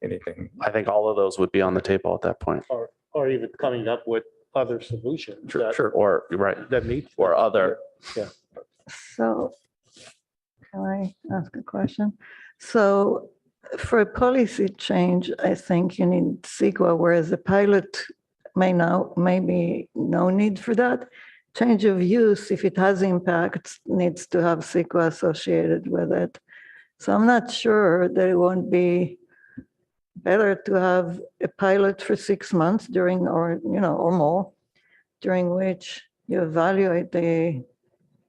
anything. I think all of those would be on the table at that point. Or even coming up with other solutions. Sure. Or right. That meet. Or other. Yeah. So can I ask a question? So for a policy change, I think you need CEQA, whereas a pilot maybe no need for that. Change of use, if it has impacts, needs to have CEQA associated with it. So I'm not sure that it won't be better to have a pilot for 6 months during, or more, during which you evaluate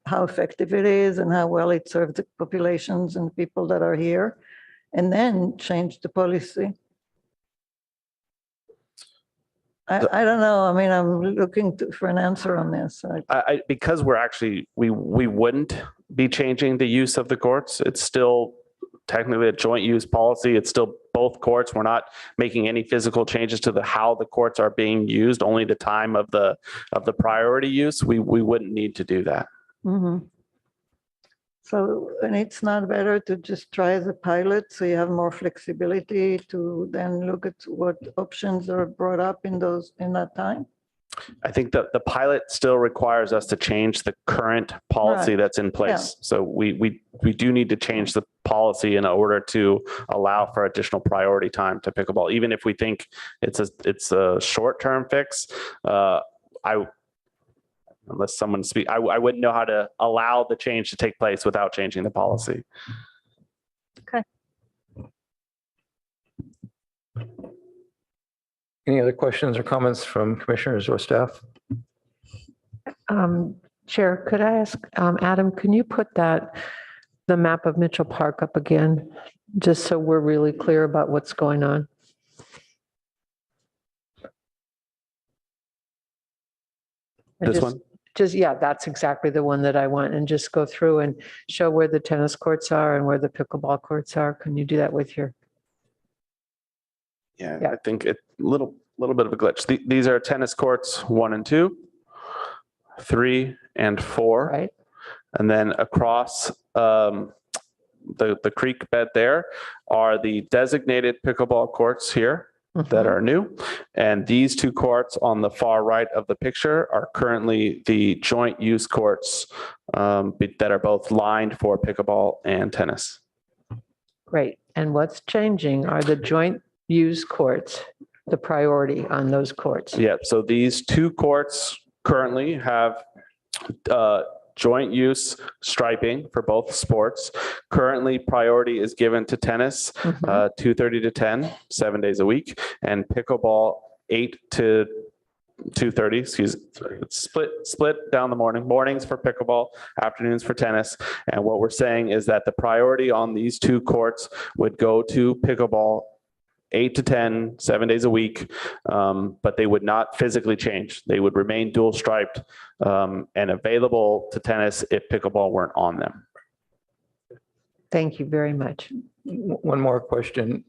how effective it is and how well it serves the populations and people that are here, and then change the policy. I don't know. I mean, I'm looking for an answer on this. Because we're actually, we wouldn't be changing the use of the courts. It's still technically a joint use policy. It's still both courts. We're not making any physical changes to how the courts are being used, only the time of the priority use. We wouldn't need to do that. Mm-hmm. So, and it's not better to just try as a pilot so you have more flexibility to then look at what options are brought up in that time? I think that the pilot still requires us to change the current policy Right. that's in place. Yeah. So we do need to change the policy in order to allow for additional priority time to pickleball, even if we think it's a short-term fix. Unless someone speak, I wouldn't know how to allow the change to take place without changing the policy. Okay. Any other questions or comments from commissioners or staff? Chair, could I ask, Adam, can you put the map of Mitchell Park up again, just so we're really clear about what's going on? This one? Yeah, that's exactly the one that I want, and just go through and show where the tennis courts are and where the pickleball courts are. Can you do that with your? Yeah. I think it little bit of a glitch. These are tennis courts 1 and 2, 3 and 4. Right. And then across the creek bed there are the designated pickleball courts here that are new. And these 2 courts on the far right of the picture are currently the joint use courts that are both lined for pickleball and tennis. Great. And what's changing are the joint use courts, the priority on those courts. Yeah. So these 2 courts currently have joint use striping for both sports. Currently, priority is given to tennis, 2:30 to 10, 7 days a week, and pickleball 8 to 2:30. It's split down the mornings for pickleball, afternoons for tennis. And what we're saying is that the priority on these 2 courts would go to pickleball 8 to 10, 7 days a week, but they would not physically change. They would remain dual striped and available to tennis if pickleball weren't on them. Thank you very much. One more question.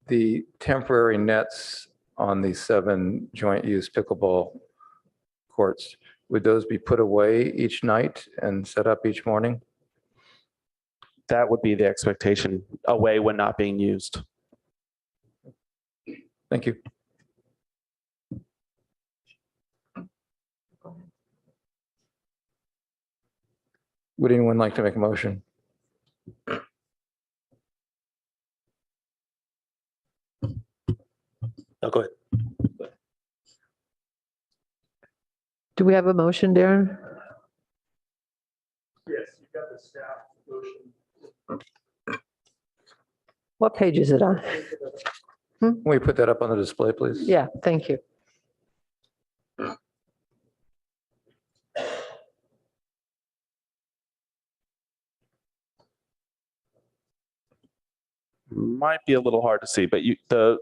The temporary nets on the 7 joint use pickleball courts, would those be put away each night and set up each morning? That would be the expectation, away when not being used. Thank you. Would anyone like to make a motion? Go ahead. Do we have a motion, Darren? Yes, you've got the staff motion. What page is it on? Can we put that up on the display, please? Yeah, thank you. Might be a little hard to see, but the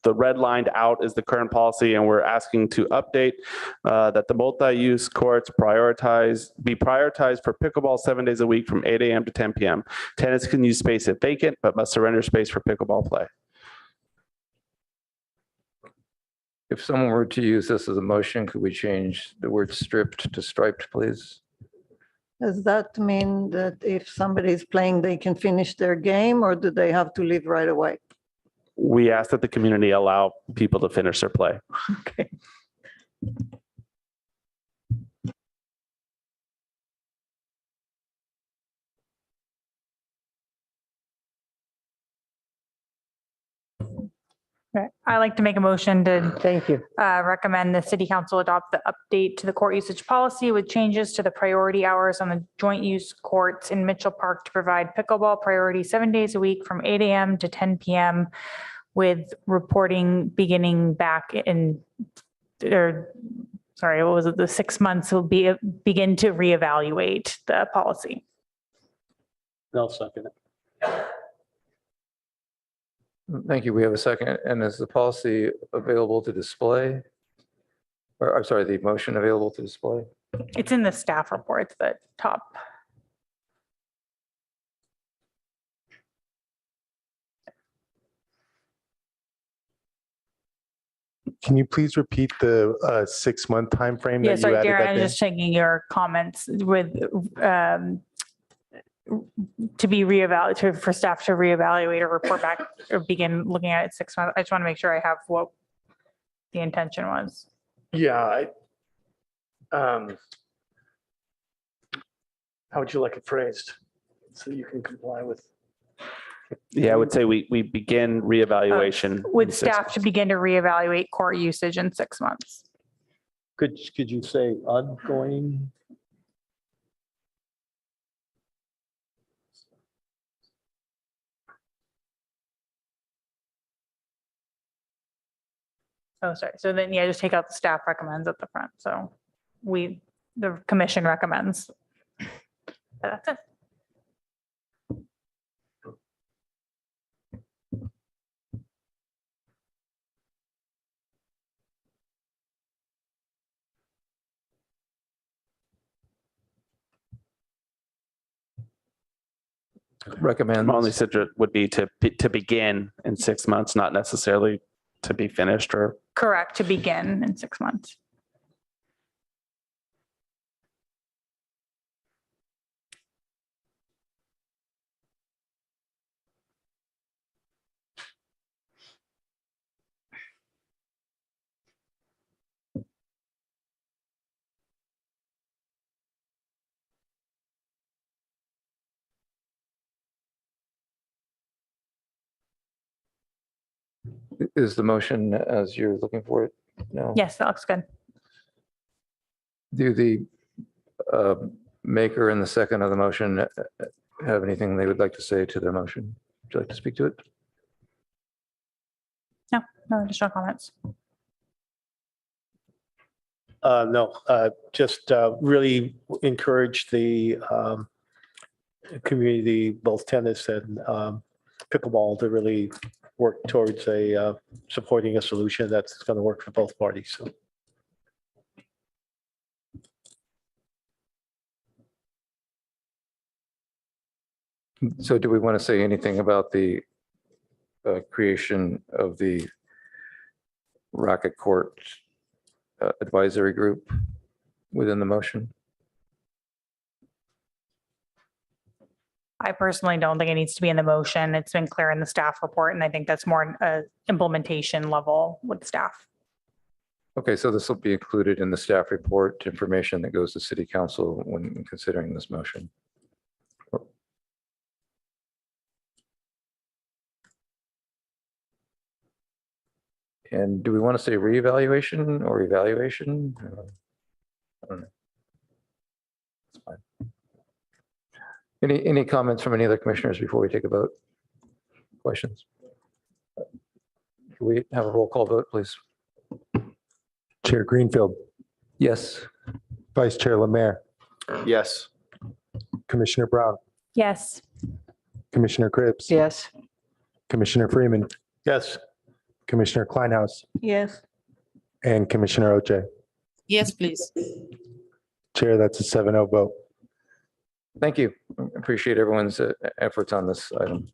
red lined out is the current policy, and we're asking to update that the multi-use courts be prioritized for pickleball 7 days a week from 8 a.m. to 10 p.m. Tennis can use space if vacant, but must surrender space for pickleball play. If someone were to use this as a motion, could we change the word stripped to striped, please? Does that mean that if somebody's playing, they can finish their game, or do they have to leave right away? We ask that the community allow people to finish their play. Okay. Right. I like to make a motion to Thank you. recommend the city council adopt the update to the court usage policy with changes to the priority hours on the joint use courts in Mitchell Park to provide pickleball priority 7 days a week from 8 a.m. to 10 p.m. with reporting beginning back in, or sorry, what was it? The 6 months will begin to reevaluate the policy. I'll second it. Thank you. We have a second. And is the policy available to display? Or I'm sorry, the motion available to display? It's in the staff report, the top. Can you please repeat the 6-month timeframe Yeah, that you sorry, added Darren, that I'm day? just checking your comments with to be reevaluated, for staff to reevaluate or report back or begin looking at it 6 months. I just want to make sure I have what the intention was. Yeah. How would you like it phrased? So you can comply with. Yeah, I would say we begin reevaluation. in With 6 staff months. to begin to reevaluate court usage in 6 months. Could you say ongoing? Oh, sorry. So then, yeah, just take out the staff recommends at the front. So the commission recommends. That's it. Recommend. My only suggestion would be to begin in 6 months, not necessarily to be finished or. Correct, to begin in 6 months. Is the motion as you're looking for it? No. Yes, that looks good. Do the maker and the second of the motion have anything they would like to say to their motion? Would you like to speak to it? No additional comments. No, just really encourage the community, both tennis and pickleball, to really work towards supporting a solution that's going to work for both parties. So. So do we want to say anything about the creation of the racket court advisory group within the motion? I personally don't think it needs to be in the motion. It's been clear in the staff report, and I think that's more implementation level with staff. Okay, so this will be included in the staff report, information that goes to city council when considering this motion. And do we want to say reevaluation or evaluation? I don't know. It's fine. Any comments from any other commissioners before we take a vote? Questions? Can we have a roll call vote, please? Chair Greenfield, Yes. Vice Chair Lemare, Yes. Commissioner Brown, Yes. Commissioner Cribbs, Yes. Commissioner Freeman, Yes. Commissioner Kleinhaus, Yes. and Commissioner Oche. Yes, please. Chair, that's a 7-0 vote. Thank you. Appreciate everyone's efforts on this item.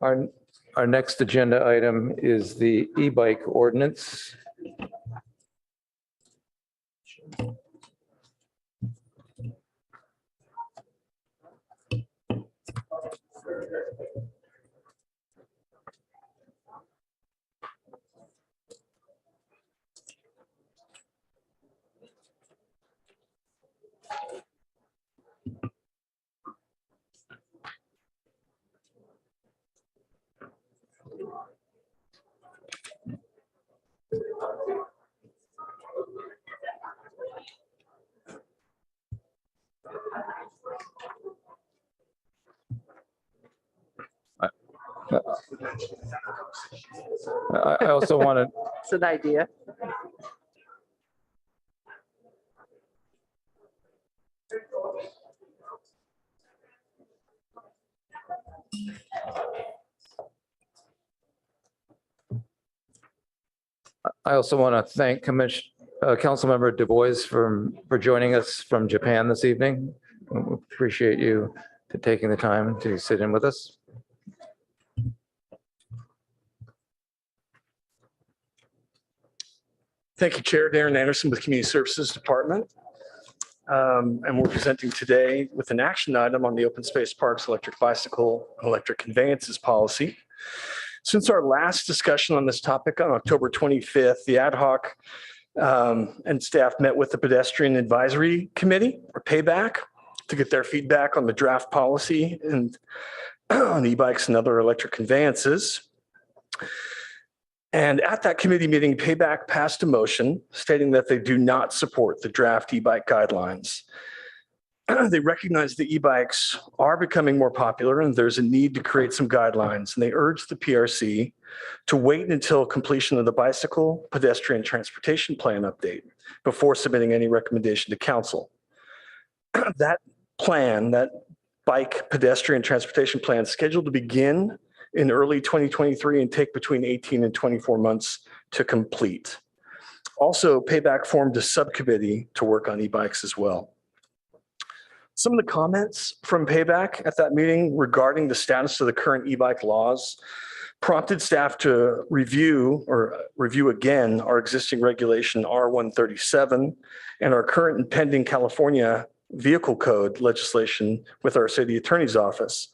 Our next agenda item is the e-bike ordinance. I also want to It's an idea. I also want to thank Councilmember Du Bois for joining us from Japan this evening. We appreciate you taking the time to sit in with us. Thank you, Chair Darren Anderson with Community Services Department. And we're presenting today with an action item on the open space parks, electric bicycle, electric conveyances policy. Since our last discussion on this topic on October 25th, the ad hoc and staff met with the Pedestrian Advisory Committee, or Payback, to get their feedback on the draft policy and on e-bikes and other electric conveyances. And at that committee meeting, Payback passed a motion stating that they do not support the draft e-bike guidelines. They recognize the e-bikes are becoming more popular and there's a need to create some guidelines. And they urge the PRC to wait until completion of the bicycle pedestrian transportation plan update before submitting any recommendation to council. That plan, that bike pedestrian transportation plan, is scheduled to begin in early 2023 and take between 18 and 24 months to complete. Also, Payback formed a subcommittee to work on e-bikes as well. Some of the comments from Payback at that meeting regarding the status of the current e-bike laws prompted staff to review again our existing regulation R137 and our current and pending California vehicle code legislation with our city attorney's office.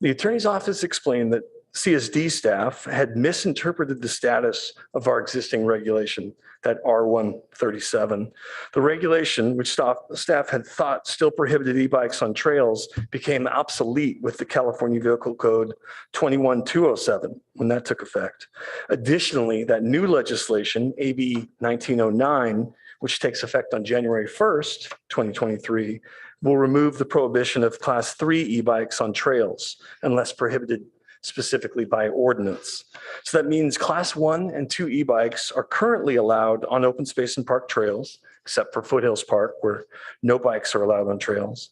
The attorney's office explained that CSD staff had misinterpreted the status of our existing regulation, that R137. The regulation, which staff had thought still prohibited e-bikes on trails, became obsolete with the California Vehicle Code 21207 when that took effect. Additionally, that new legislation, AB 1909, which takes effect on January 1st, 2023, will remove the prohibition of Class 3 e-bikes on trails unless prohibited specifically by ordinance. So that means Class 1 and 2 e-bikes are currently allowed on open space and park trails, except for Foothills Park, where no bikes are allowed on trails.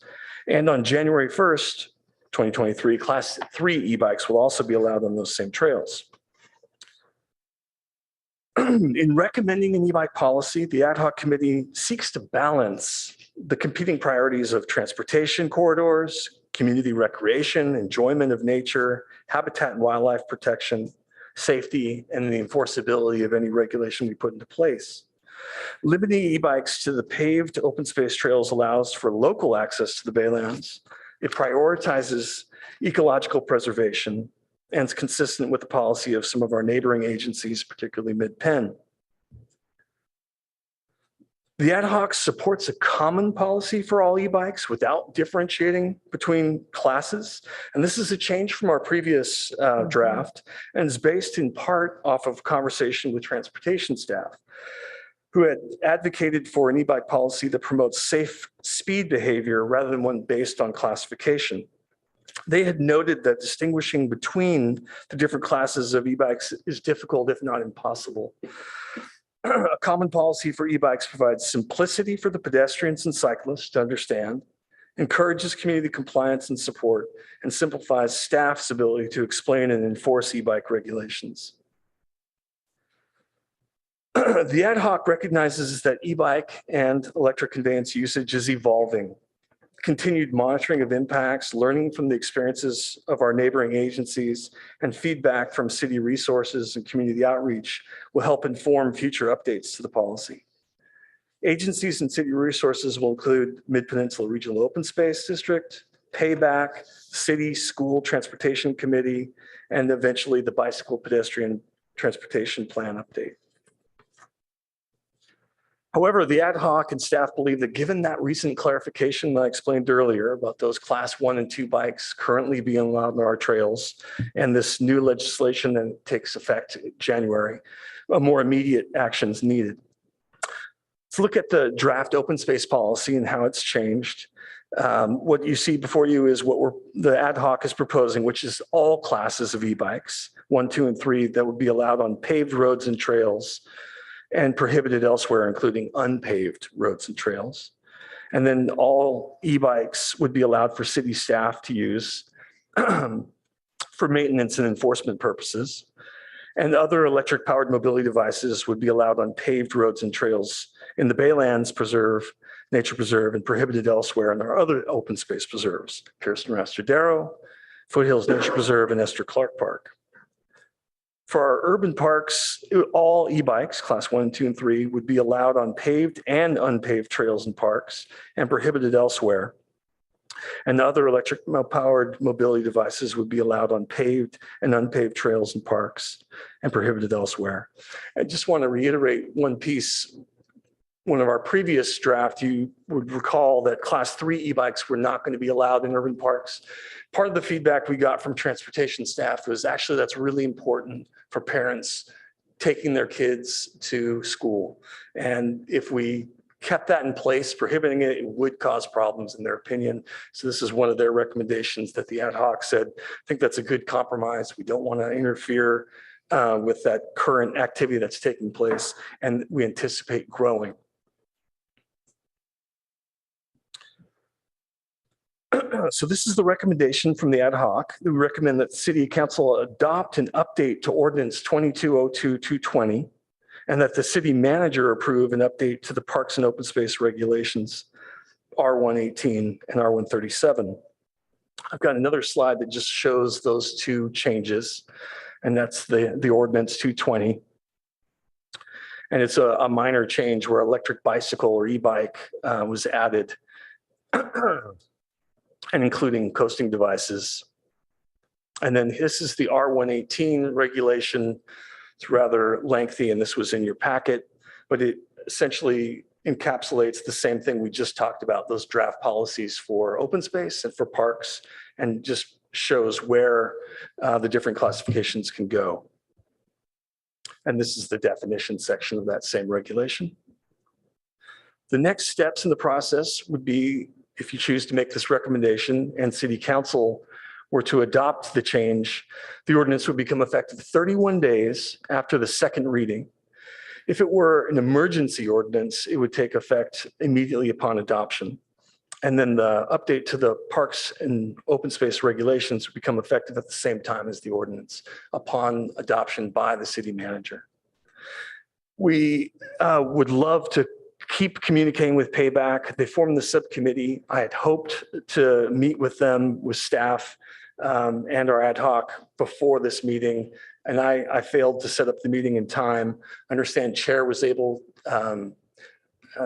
And on January 1st, 2023, Class 3 e-bikes will also be allowed on those same trails. In recommending an e-bike policy, the ad hoc committee seeks to balance the competing priorities of transportation corridors, community recreation, enjoyment of nature, habitat and wildlife protection, safety, and the enforceability of any regulation we put into place. Limiting e-bikes to the paved open space trails allows for local access to the Baylands. It prioritizes ecological preservation and is consistent with the policy of some of our neighboring agencies, particularly Mid-Penn. The ad hoc supports a common policy for all e-bikes without differentiating between classes. And this is a change from our previous draft and is based in part off of conversation with transportation staff who had advocated for an e-bike policy that promotes safe speed behavior rather than one based on classification. They had noted that distinguishing between the different classes of e-bikes is difficult, if not impossible. A common policy for e-bikes provides simplicity for the pedestrians and cyclists to understand, encourages community compliance and support, and simplifies staff's ability to explain and enforce e-bike regulations. The ad hoc recognizes that e-bike and electric conveyance usage is evolving. Continued monitoring of impacts, learning from the experiences of our neighboring agencies, and feedback from city resources and community outreach will help inform future updates to the policy. Agencies and city resources will include Mid-Peninsula Regional Open Space District, Payback, City School Transportation Committee, and eventually the Bicycle Pedestrian Transportation Plan update. However, the ad hoc and staff believe that given that recent clarification that I explained earlier about those Class 1 and 2 bikes currently being allowed on our trails and this new legislation that takes effect in January, more immediate actions needed. Let's look at the draft open space policy and how it's changed. What you see before you is what the ad hoc is proposing, which is all classes of e-bikes, 1, 2, and 3, that would be allowed on paved roads and trails and prohibited elsewhere, including unpaved roads and trails. And then all e-bikes would be allowed for city staff to use for maintenance and enforcement purposes. And other electric powered mobility devices would be allowed on paved roads and trails in the Baylands Preserve, Nature Preserve, and prohibited elsewhere in our other open space preserves, Kirsten Rastradero, Foothills Nature Preserve, and Esther Clark Park. For our urban parks, all e-bikes, class 1, 2, and 3, would be allowed on paved and unpaved trails and parks and prohibited elsewhere. And the other electric powered mobility devices would be allowed on paved and unpaved trails and parks and prohibited elsewhere. I just want to reiterate one piece. One of our previous draft, you would recall that class 3 e-bikes were not going to be allowed in urban parks. Part of the feedback we got from transportation staff was actually that's really important for parents taking their kids to school. And if we kept that in place, prohibiting it, it would cause problems in their opinion. So this is one of their recommendations that the ad hoc said, I think that's a good compromise. We don't want to interfere with that current activity that's taking place, and we anticipate growing. So this is the recommendation from the ad hoc. We recommend that City Council adopt an update to Ordinance 2202-220, and that the city manager approve an update to the Parks and Open Space Regulations, R118 and R137. I've got another slide that just shows those two changes, and that's the Ordinance 220. And it's a minor change where electric bicycle or e-bike was added, and including coasting devices. And then this is the R118 regulation. It's rather lengthy, and this was in your packet, but it essentially encapsulates the same thing we just talked about, those draft policies for open space and for parks, and just shows where the different classifications can go. And this is the definition section of that same regulation. The next steps in the process would be, if you choose to make this recommendation and City Council were to adopt the change, the ordinance would become effective 31 days after the second reading. If it were an emergency ordinance, it would take effect immediately upon adoption. And then the update to the Parks and Open Space Regulations would become effective at the same time as the ordinance upon adoption by the city manager. We would love to keep communicating with Payback. They formed the subcommittee. I had hoped to meet with them, with staff and our ad hoc before this meeting, and I failed to set up the meeting in time. I understand Chair was able,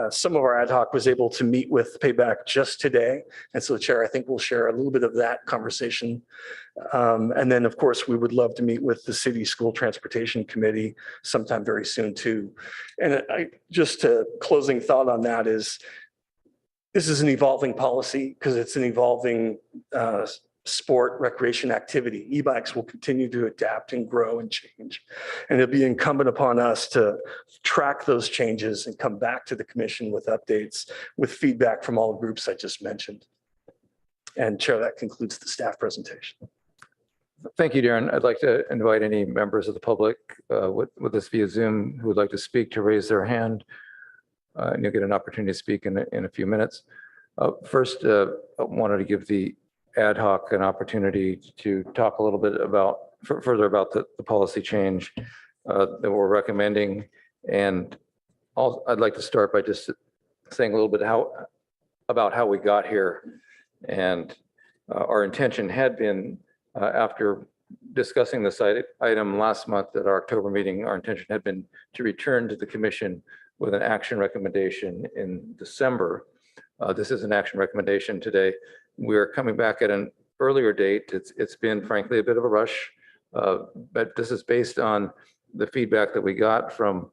some of our ad hoc was able to meet with Payback just today. And so Chair, I think we'll share a little bit of that conversation. And then of course, we would love to meet with the City School Transportation Committee sometime very soon too. And just a closing thought on that is, this is an evolving policy because it's an evolving sport recreation activity. E-bikes will continue to adapt and grow and change. And it'll be incumbent upon us to track those changes and come back to the commission with updates, with feedback from all the groups I just mentioned. And Chair, that concludes the staff presentation. Thank you, Darren. I'd like to invite any members of the public with us via Zoom who would like to speak to raise their hand. And you'll get an opportunity to speak in a few minutes. First, I wanted to give the ad hoc an opportunity to talk a little bit about further about the policy change that we're recommending. And I'd like to start by just saying a little bit about how we got here. And our intention had been, after discussing this item last month at our October meeting, our intention had been to return to the commission with an action recommendation in December. This is an action recommendation today. We're coming back at an earlier date. It's been frankly a bit of a rush, but this is based on the feedback that we got from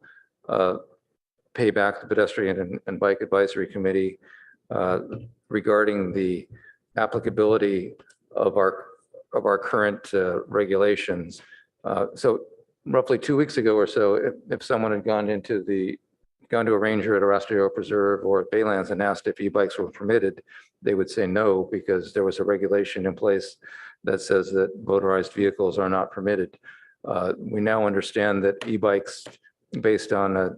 Payback, the Pedestrian and Bike Advisory Committee, regarding the applicability of our current regulations. So roughly 2 weeks ago or so, if someone had gone into the gone to a ranger at Arasteo Preserve or at Baylands and asked if e-bikes were permitted, they would say no, because there was a regulation in place that says that motorized vehicles are not permitted. We now understand that e-bikes, based on a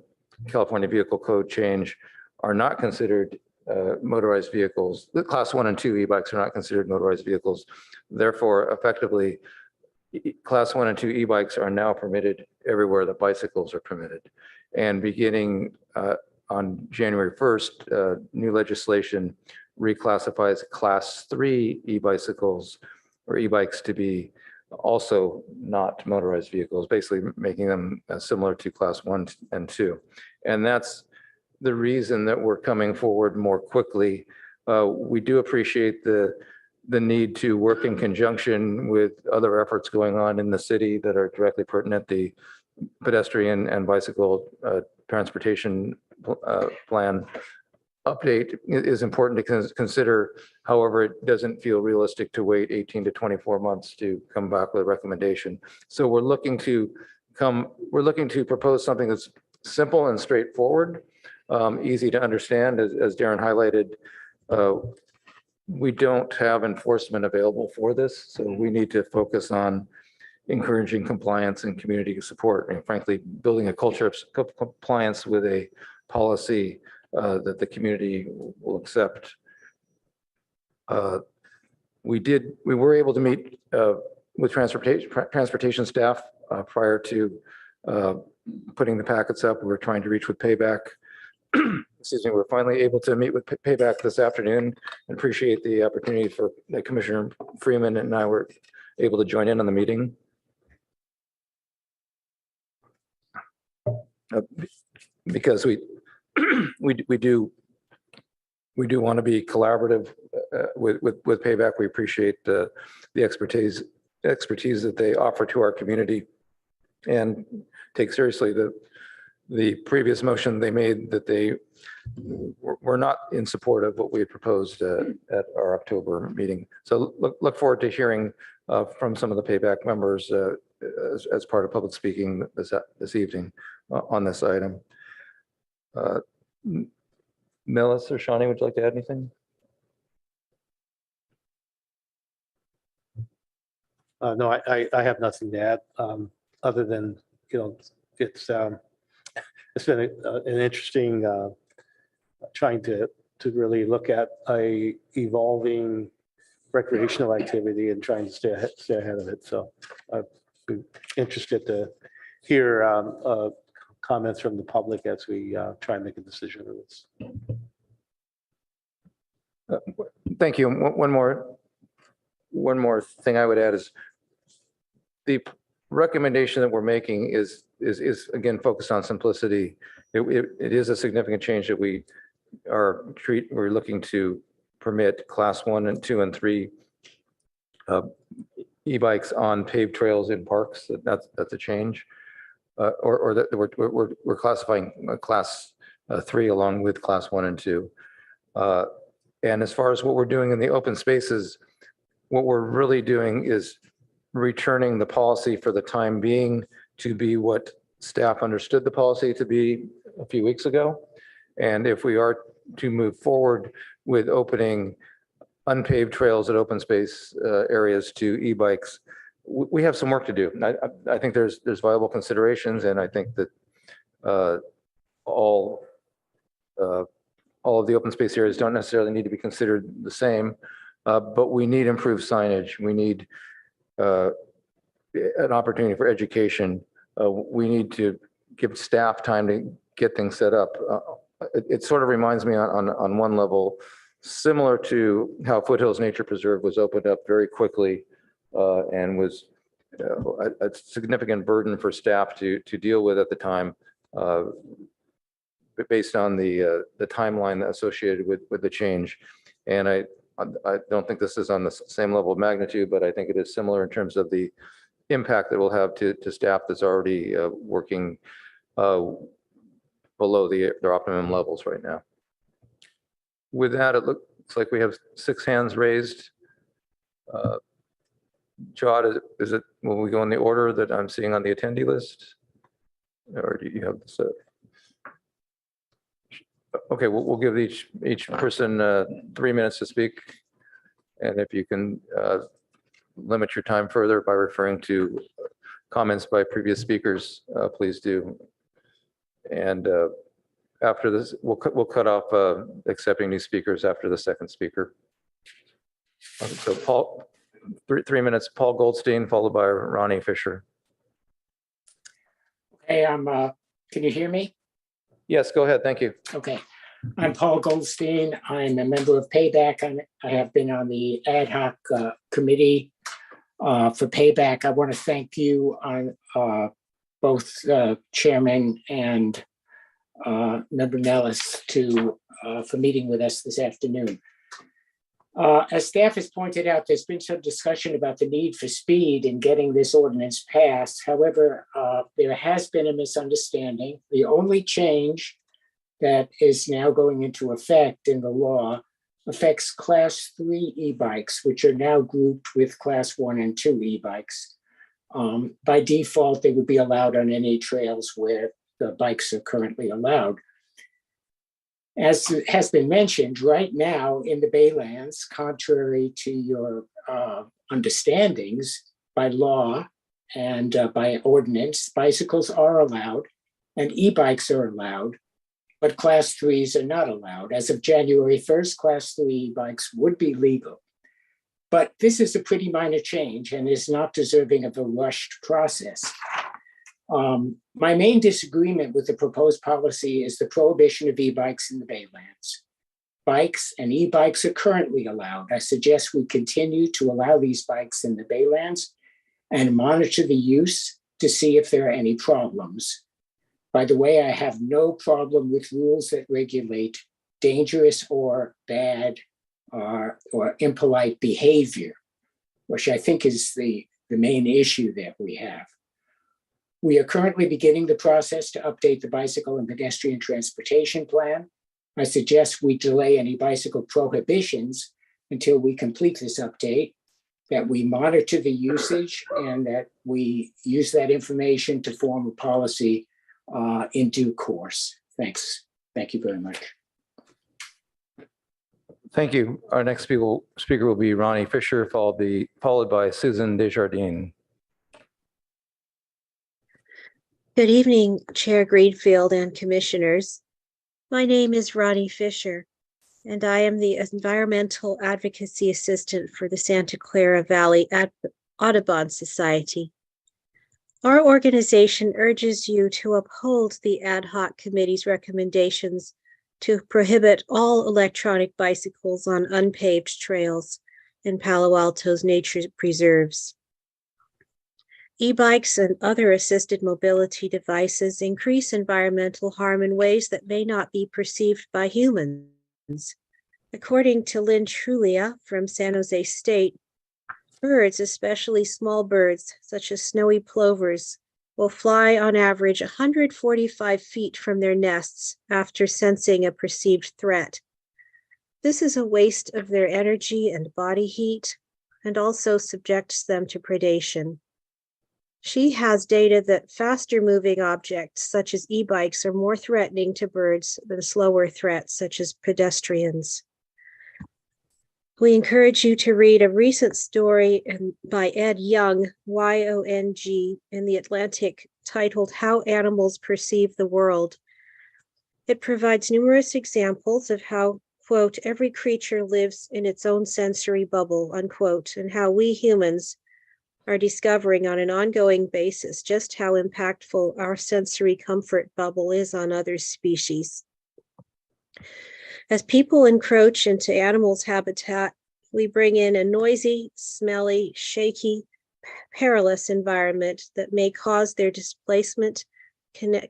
California Vehicle Code change, are not considered motorized vehicles. The class 1 and 2 e-bikes are not considered motorized vehicles. Therefore, effectively, class 1 and 2 e-bikes are now permitted everywhere that bicycles are permitted. And beginning on January 1st, new legislation reclassifies class 3 e-bicycles or e-bikes to be also not motorized vehicles, basically making them similar to class 1 and 2. And that's the reason that we're coming forward more quickly. We do appreciate the need to work in conjunction with other efforts going on in the city that are directly pertinent. The pedestrian and bicycle transportation plan update is important to consider. However, it doesn't feel realistic to wait 18 to 24 months to come back with a recommendation. So we're looking to propose something that's simple and straightforward, easy to understand. As Darren highlighted, we don't have enforcement available for this, so we need to focus on encouraging compliance and community support, and frankly, building a culture of compliance with a policy that the community will accept. We were able to meet with transportation staff prior to putting the packets up. We were trying to reach with Payback. Excuse me, we're finally able to meet with Payback this afternoon, and appreciate the opportunity for Commissioner Freeman and I were able to join in on the meeting. Because we do want to be collaborative with Payback. We appreciate the expertise that they offer to our community, and take seriously the previous motion they made that they were not in support of what we had proposed at our October meeting. So look forward to hearing from some of the Payback members as part of public speaking this evening on this item. Melis or Shawnee, would you like to add anything? No, I have nothing to add, other than, it's been an interesting trying to really look at a evolving recreational activity and trying to stay ahead of it. So I'd be interested to hear comments from the public as we try and make a decision on this. Thank you. One more thing I would add is the recommendation that we're making is again focused on simplicity. It is a significant change that we're looking to permit class 1 and 2 and 3 e-bikes on paved trails in parks. That's a change, or that we're classifying class 3 along with class 1 and 2. And as far as what we're doing in the open spaces, what we're really doing is returning the policy for the time being to be what staff understood the policy to be a few weeks ago. And if we are to move forward with opening unpaved trails at open space areas to e-bikes, we have some work to do. I think there's viable considerations, and I think that all of the open space areas don't necessarily need to be considered the same, but we need improved signage. We need an opportunity for education. We need to give staff time to get things set up. It sort of reminds me on one level, similar to how Foothills Nature Preserve was opened up very quickly and was a significant burden for staff to deal with at the time, based on the timeline associated with the change. And I don't think this is on the same level of magnitude, but I think it is similar in terms of the impact that will have to staff that's already working below their optimum levels right now. With that, it looks like we have 6 hands raised. Jod, will we go in the order that I'm seeing on the attendee list? Or do you have this? Okay, we'll give each person 3 minutes to speak. And if you can limit your time further by referring to comments by previous speakers, please do. And after this, we'll cut off accepting new speakers after the second speaker. So Paul, 3 minutes, Paul Goldstein, followed by Ronnie Fisher. Hey, can you hear me? Yes, go ahead. Thank you. Okay. I'm Paul Goldstein. I'm a member of Payback. I have been on the ad hoc committee for Payback. I want to thank you on both Chairman and Member Nellis for meeting with us this afternoon. As staff has pointed out, there's been some discussion about the need for speed in getting this ordinance passed. However, there has been a misunderstanding. The only change that is now going into effect in the law affects Class 3 e-bikes, which are now grouped with Class 1 and 2 e-bikes. By default, they would be allowed on any trails where the bikes are currently allowed. As has been mentioned, right now in the Baylands, contrary to your understandings, by law and by ordinance, bicycles are allowed and e-bikes are allowed, but Class 3s are not allowed. As of January 1st, Class 3 e-bikes would be legal. But this is a pretty minor change and is not deserving of a rushed process. My main disagreement with the proposed policy is the prohibition of e-bikes in the Baylands. Bikes and e-bikes are currently allowed. I suggest we continue to allow these bikes in the Baylands and monitor the use to see if there are any problems. By the way, I have no problem with rules that regulate dangerous or bad or impolite behavior, which I think is the main issue that we have. We are currently beginning the process to update the bicycle and pedestrian transportation plan. I suggest we delay any bicycle prohibitions until we complete this update, that we monitor the usage and that we use that information to form a policy in due course. Thanks. Thank you very much. Thank you. Our next speaker will be Ronnie Fisher, followed by Susan Desjardins. Good evening, Chair Greenfield and Commissioners. My name is Ronnie Fisher, and I am the Environmental Advocacy Assistant for the Santa Clara Valley Audubon Society. Our organization urges you to uphold the ad hoc committee's recommendations to prohibit all electronic bicycles on unpaved trails in Palo Alto's nature preserves. E-bikes and other assisted mobility devices increase environmental harm in ways that may not be perceived by humans. According to Lynn Trulia from San Jose State, birds, especially small birds such as snowy plovers, will fly on average 145 feet from their nests after sensing a perceived threat. This is a waste of their energy and body heat, and also subjects them to predation. She has data that faster moving objects such as e-bikes are more threatening to birds than slower threats such as pedestrians. We encourage you to read a recent story by Ed Young, Y-O-N-G, in The Atlantic titled How Animals Perceive the World. It provides numerous examples of how, quote, every creature lives in its own sensory bubble, unquote, and how we humans are discovering on an ongoing basis just how impactful our sensory comfort bubble is on other species. As people encroach into animals' habitat, we bring in a noisy, smelly, shaky, perilous environment that may cause their displacement,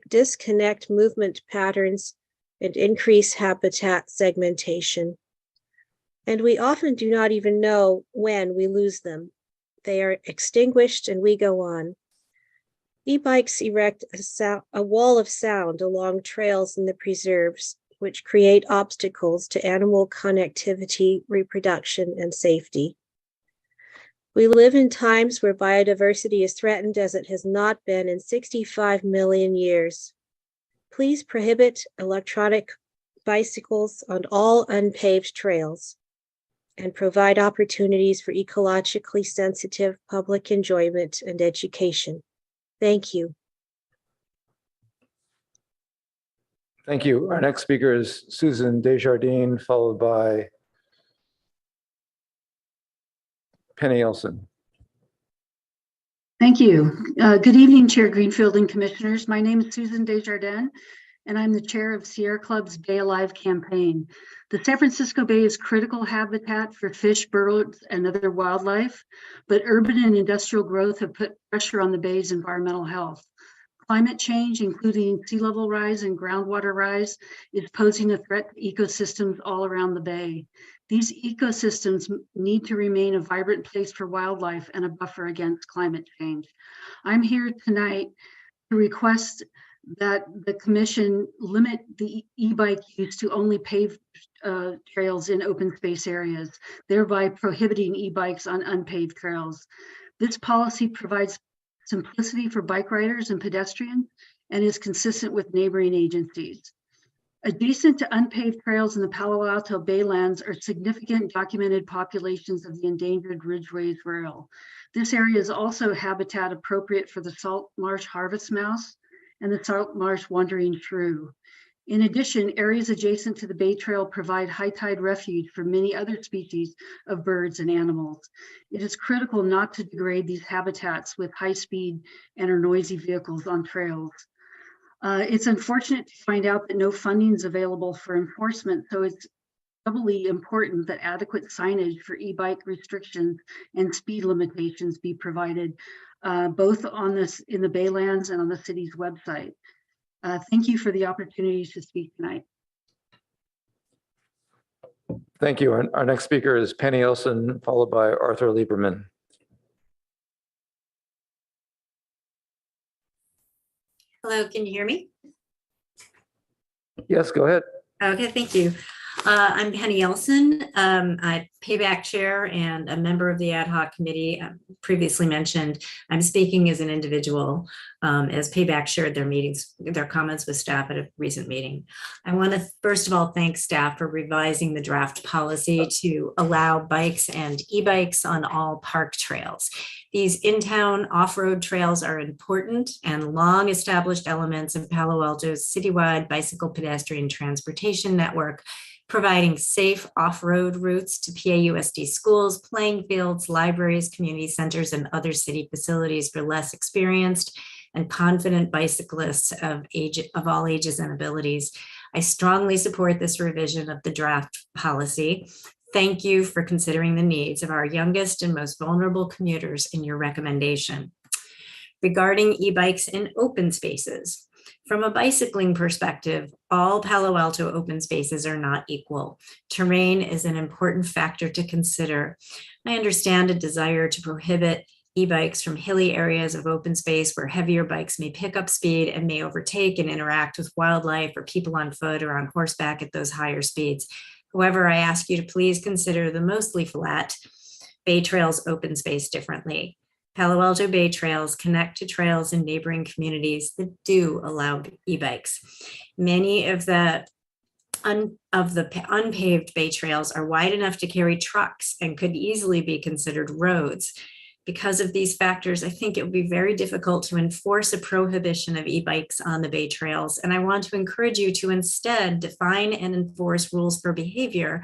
disconnect movement patterns, and increase habitat segmentation. And we often do not even know when we lose them. They are extinguished and we go on. E-bikes erect a wall of sound along trails in the preserves, which create obstacles to animal connectivity, reproduction, and safety. We live in times where biodiversity is threatened as it has not been in 65 million years. Please prohibit electronic bicycles on all unpaved trails and provide opportunities for ecologically sensitive public enjoyment and education. Thank you. Thank you. Our next speaker is Susan Desjardins, followed by Penny Elson. Thank you. Good evening, Chair Greenfield and Commissioners. My name is Susan Desjardins, and I'm the chair of Sierra Club's Bay Alive campaign. The San Francisco Bay is critical habitat for fish, birds, and other wildlife, but urban and industrial growth have put pressure on the bay's environmental health. Climate change, including sea level rise and groundwater rise, is posing a threat to ecosystems all around the bay. These ecosystems need to remain a vibrant place for wildlife and a buffer against climate change. I'm here tonight to request that the commission limit the e-bike use to only paved trails in open space areas, thereby prohibiting e-bikes on unpaved trails. This policy provides simplicity for bike riders and pedestrians and is consistent with neighboring agencies. Adjacent to unpaved trails in the Palo Alto Baylands are significant documented populations of the endangered ridgeways rail. This area is also habitat appropriate for the salt marsh harvest mouse and the salt marsh wandering shrew. In addition, areas adjacent to the Bay Trail provide high tide refuge for many other species of birds and animals. It is critical not to degrade these habitats with high speed and or noisy vehicles on trails. It's unfortunate to find out that no funding is available for enforcement, so it's doubly important that adequate signage for e-bike restrictions and speed limitations be provided, both on this in the Baylands and on the city's website. Thank you for the opportunity to speak tonight. Thank you. Our next speaker is Penny Elson, followed by Arthur Lieberman. Hello, can you hear me? Yes, go ahead. Okay, thank you. I'm Penny Elson. I'm Payback Chair and a member of the ad hoc committee. Previously mentioned, I'm speaking as an individual as Payback shared their comments with staff at a recent meeting. I want to first of all thank staff for revising the draft policy to allow bikes and e-bikes on all park trails. These in-town off-road trails are important and long-established elements of Palo Alto's citywide bicycle pedestrian transportation network, providing safe off-road routes to PAUSD schools, playing fields, libraries, community centers, and other city facilities for less experienced and confident bicyclists of all ages and abilities. I strongly support this revision of the draft policy. Thank you for considering the needs of our youngest and most vulnerable commuters in your recommendation. Regarding e-bikes in open spaces, from a bicycling perspective, all Palo Alto open spaces are not equal. Terrain is an important factor to consider. I understand a desire to prohibit e-bikes from hilly areas of open space where heavier bikes may pick up speed and may overtake and interact with wildlife or people on foot or on horseback at those higher speeds. However, I ask you to please consider the mostly flat Bay Trails open space differently. Palo Alto Bay Trails connect to trails in neighboring communities that do allow e-bikes. Many of the unpaved Bay Trails are wide enough to carry trucks and could easily be considered roads. Because of these factors, I think it would be very difficult to enforce a prohibition of e-bikes on the Bay Trails. And I want to encourage you to instead define and enforce rules for behavior,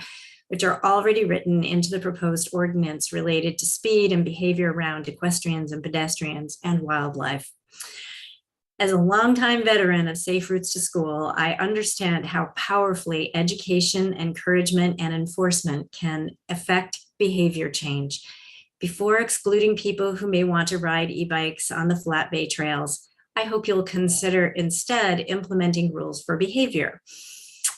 which are already written into the proposed ordinance related to speed and behavior around equestrians and pedestrians and wildlife. As a longtime veteran of Safe Routes to School, I understand how powerfully education, encouragement, and enforcement can affect behavior change. Before excluding people who may want to ride e-bikes on the flat Bay Trails, I hope you'll consider instead implementing rules for behavior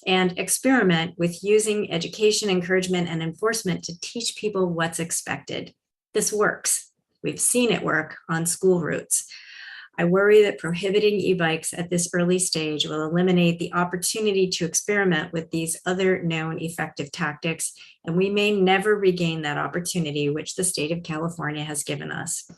and experiment with using education, encouragement, and enforcement to teach people what's expected. This works. We've seen it work on school routes. I worry that prohibiting e-bikes at this early stage will eliminate the opportunity to experiment with these other known effective tactics, and we may never regain that opportunity which the state of California has given us.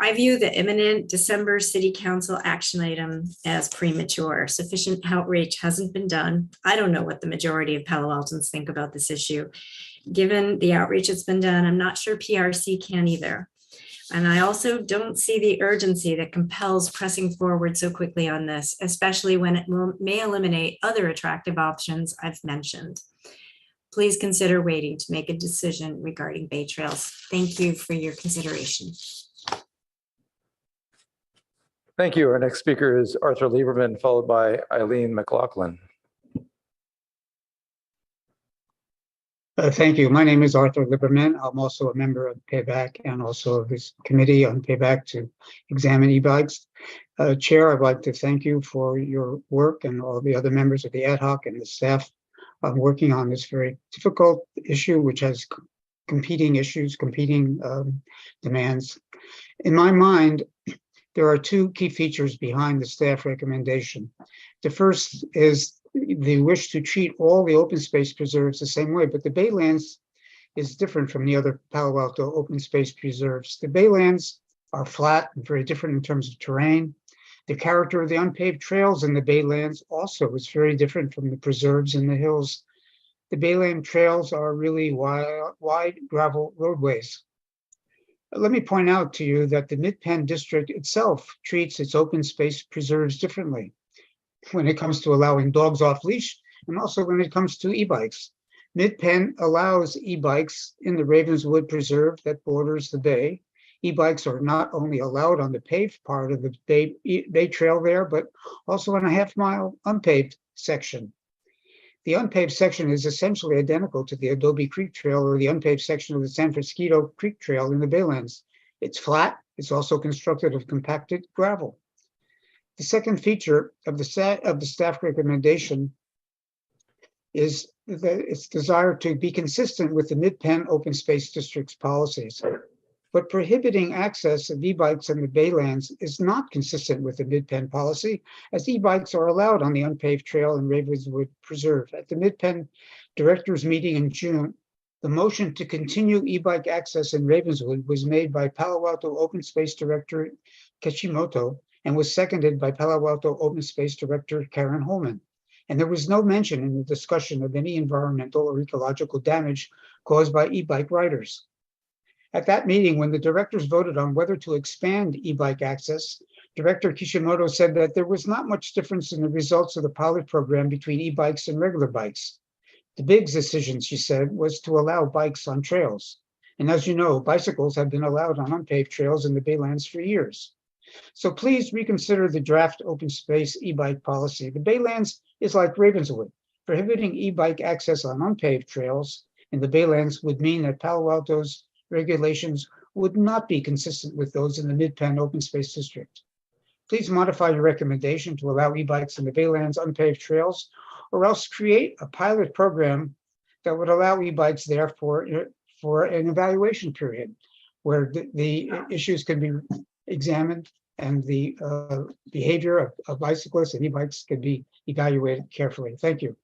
I view the imminent December City Council action item as premature. Sufficient outreach hasn't been done. I don't know what the majority of Palo Altans think about this issue. Given the outreach that's been done, I'm not sure PRC can either. And I also don't see the urgency that compels pressing forward so quickly on this, especially when it may eliminate other attractive options I've mentioned. Please consider waiting to make a decision regarding Bay Trails. Thank you for your consideration. Thank you. Our next speaker is Arthur Lieberman, followed by Eileen McLaughlin. Thank you. My name is Arthur Lieberman. I'm also a member of Payback and also of this committee on Payback to examine e-bikes. Chair, I'd like to thank you for your work and all the other members of the ad hoc and the staff working on this very difficult issue, which has competing issues, competing demands. In my mind, there are two key features behind the staff recommendation. The first is the wish to treat all the open space preserves the same way, but the Baylands is different from the other Palo Alto open space preserves. The Baylands are flat and very different in terms of terrain. The character of the unpaved trails in the Baylands also is very different from the preserves in the hills. The Bayland trails are really wide gravel roadways. Let me point out to you that the Mid-Penn district itself treats its open space preserves differently when it comes to allowing dogs off leash and also when it comes to e-bikes. Mid-Penn allows e-bikes in the Ravenswood Preserve that borders the bay. E-bikes are not only allowed on the paved part of the bay trail there, but also on a half-mile unpaved section. The unpaved section is essentially identical to the Adobe Creek Trail or the unpaved section of the San Francisco Creek Trail in the Baylands. It's flat. It's also constructed of compacted gravel. The second feature of the staff recommendation is its desire to be consistent with the Mid-Penn Open Space District's policies. But prohibiting access of e-bikes in the Baylands is not consistent with the Mid-Penn policy, as e-bikes are allowed on the unpaved trail in Ravenswood Preserve. At the Mid-Penn directors meeting in June, the motion to continue e-bike access in Ravenswood was made by Palo Alto Open Space Director Kishimoto and was seconded by Palo Alto Open Space Director Karen Holman. And there was no mention in the discussion of any environmental or ecological damage caused by e-bike riders. At that meeting, when the directors voted on whether to expand e-bike access, Director Kishimoto said that there was not much difference in the results of the pilot program between e-bikes and regular bikes. The big decision, she said, was to allow bikes on trails. And as you know, bicycles have been allowed on unpaved trails in the Baylands for years. So please reconsider the draft open space e-bike policy. The Baylands is like Ravenswood. Prohibiting e-bike access on unpaved trails in the Baylands would mean that Palo Alto's regulations would not be consistent with those in the Mid-Penn Open Space District. Please modify your recommendation to allow e-bikes in the Baylands unpaved trails, or else create a pilot program that would allow e-bikes there for an evaluation period where the issues can be examined and the behavior of bicyclists and e-bikes can be evaluated carefully. Thank you.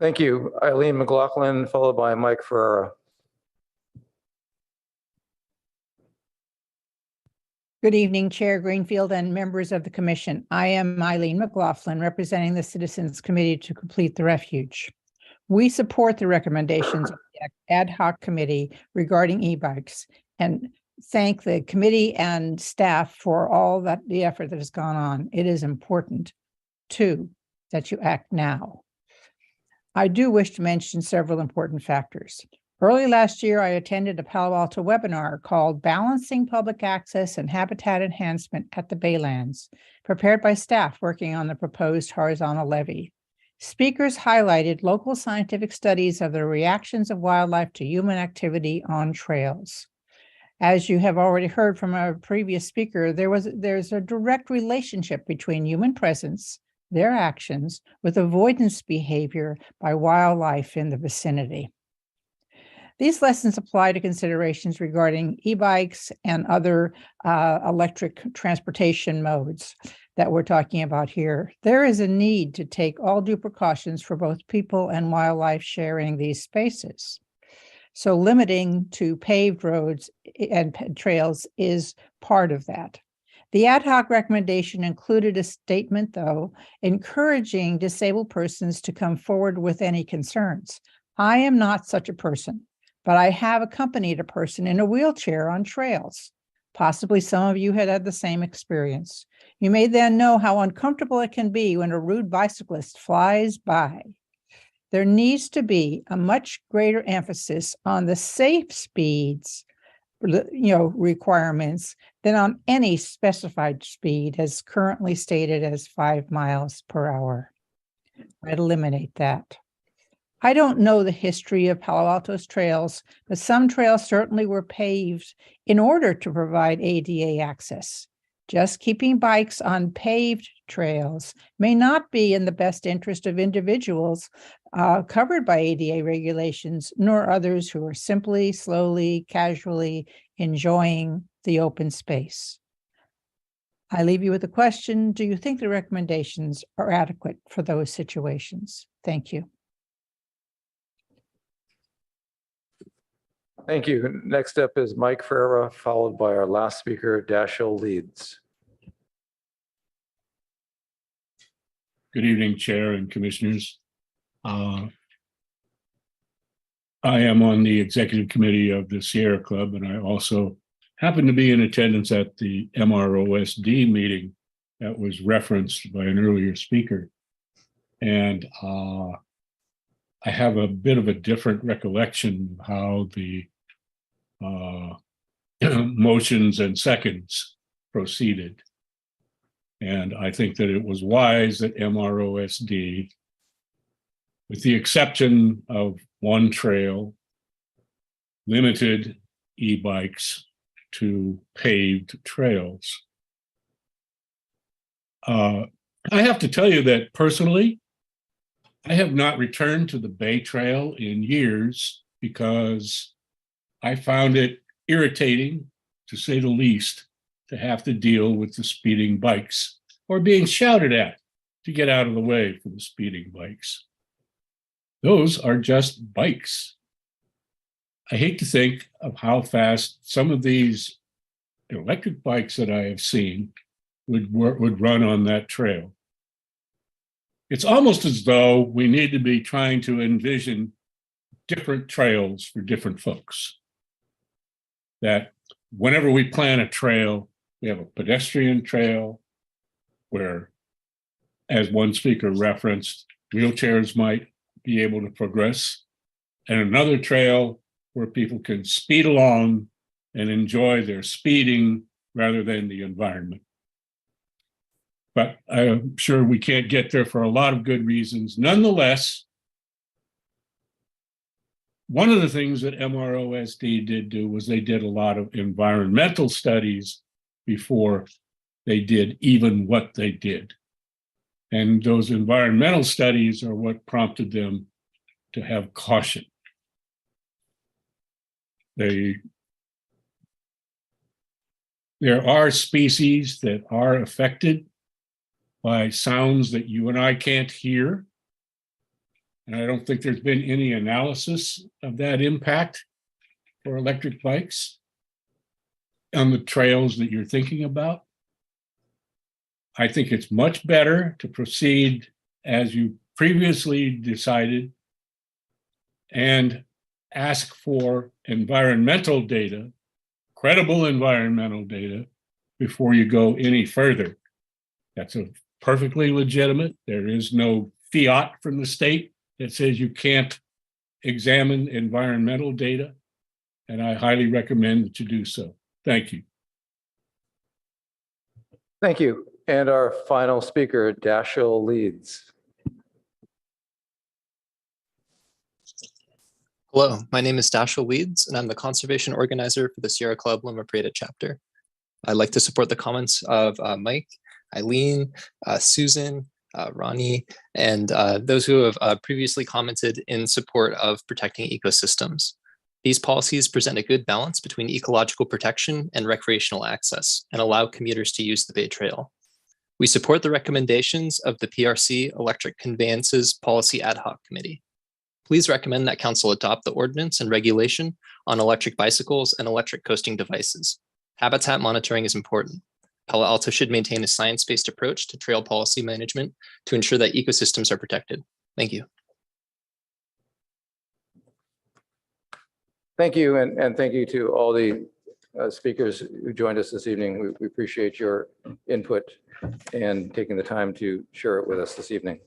Thank you, Eileen McLaughlin, followed by Mike Ferrara. Good evening, Chair Greenfield and members of the commission. I am Eileen McLaughlin, representing the Citizens Committee to Complete the Refuge. We support the recommendations of the ad hoc committee regarding e-bikes and thank the committee and staff for all the effort that has gone on. It is important, too, that you act now. I do wish to mention several important factors. Early last year, I attended a Palo Alto webinar called Balancing Public Access and Habitat Enhancement at the Baylands, prepared by staff working on the proposed horizontal levee. Speakers highlighted local scientific studies of the reactions of wildlife to human activity on trails. As you have already heard from our previous speaker, there's a direct relationship between human presence, their actions, with avoidance behavior by wildlife in the vicinity. These lessons apply to considerations regarding e-bikes and other electric transportation modes that we're talking about here. There is a need to take all due precautions for both people and wildlife sharing these spaces. So limiting to paved roads and trails is part of that. The ad hoc recommendation included a statement, though, encouraging disabled persons to come forward with any concerns. I am not such a person, but I have accompanied a person in a wheelchair on trails. Possibly some of you had the same experience. You may then know how uncomfortable it can be when a rude bicyclist flies by. There needs to be a much greater emphasis on the safe speeds, requirements than on any specified speed as currently stated as 5 miles per hour. I'd eliminate that. I don't know the history of Palo Alto's trails, but some trails certainly were paved in order to provide ADA access. Just keeping bikes on paved trails may not be in the best interest of individuals covered by ADA regulations, nor others who are simply, slowly, casually enjoying the open space. I leave you with a question. Do you think the recommendations are adequate for those situations? Thank you. Thank you. Next up is Mike Ferreira, followed by our last speaker, Dashiell Leeds. Good evening, Chair and Commissioners. I am on the executive committee of the Sierra Club, and I also happen to be in attendance at the MROSD meeting that was referenced by an earlier speaker. And I have a bit of a different recollection of how the motions and seconds proceeded. And I think that it was wise that MROSD, with the exception of one trail, limited e-bikes to paved trails. I have to tell you that personally, I have not returned to the Bay Trail in years because I found it irritating, to say the least, to have to deal with the speeding bikes or being shouted at to get out of the way for the speeding bikes. Those are just bikes. I hate to think of how fast some of these electric bikes that I have seen would run on that trail. It's almost as though we need to be trying to envision different trails for different folks. That whenever we plan a trail, we have a pedestrian trail where, as one speaker referenced, wheelchairs might be able to progress, and another trail where people can speed along and enjoy their speeding rather than the environment. But I'm sure we can't get there for a lot of good reasons. Nonetheless, one of the things that MROSD did do was they did a lot of environmental studies before they did even what they did. And those environmental studies are what prompted them to have caution. There are species that are affected by sounds that you and I can't hear. And I don't think there's been any analysis of that impact for electric bikes on the trails that you're thinking about. I think it's much better to proceed as you previously decided and ask for environmental data, credible environmental data, before you go any further. That's a perfectly legitimate. There is no fiat from the state that says you can't examine environmental data, and I highly recommend that you do so. Thank you. Thank you. And our final speaker, Dashiell Leeds. Hello, my name is Dashiell Leeds, and I'm the conservation organizer for the Sierra Club Loma Prieta chapter. I'd like to support the comments of Mike, Eileen, Susan, Ronnie, and those who have previously commented in support of protecting ecosystems. These policies present a good balance between ecological protection and recreational access and allow commuters to use the Bay Trail. We support the recommendations of the PRC Electric Conveyances Policy Ad Hoc Committee. please recommend that council adopt the ordinance and regulation on electric bicycles and electric coasting devices. Habitat monitoring is important. Palo Alto should maintain a science-based approach to trail policy management to ensure that ecosystems are protected. Thank you. Thank you, and thank you to all the speakers who joined us this evening. We appreciate your input and taking the time to share it with us this evening.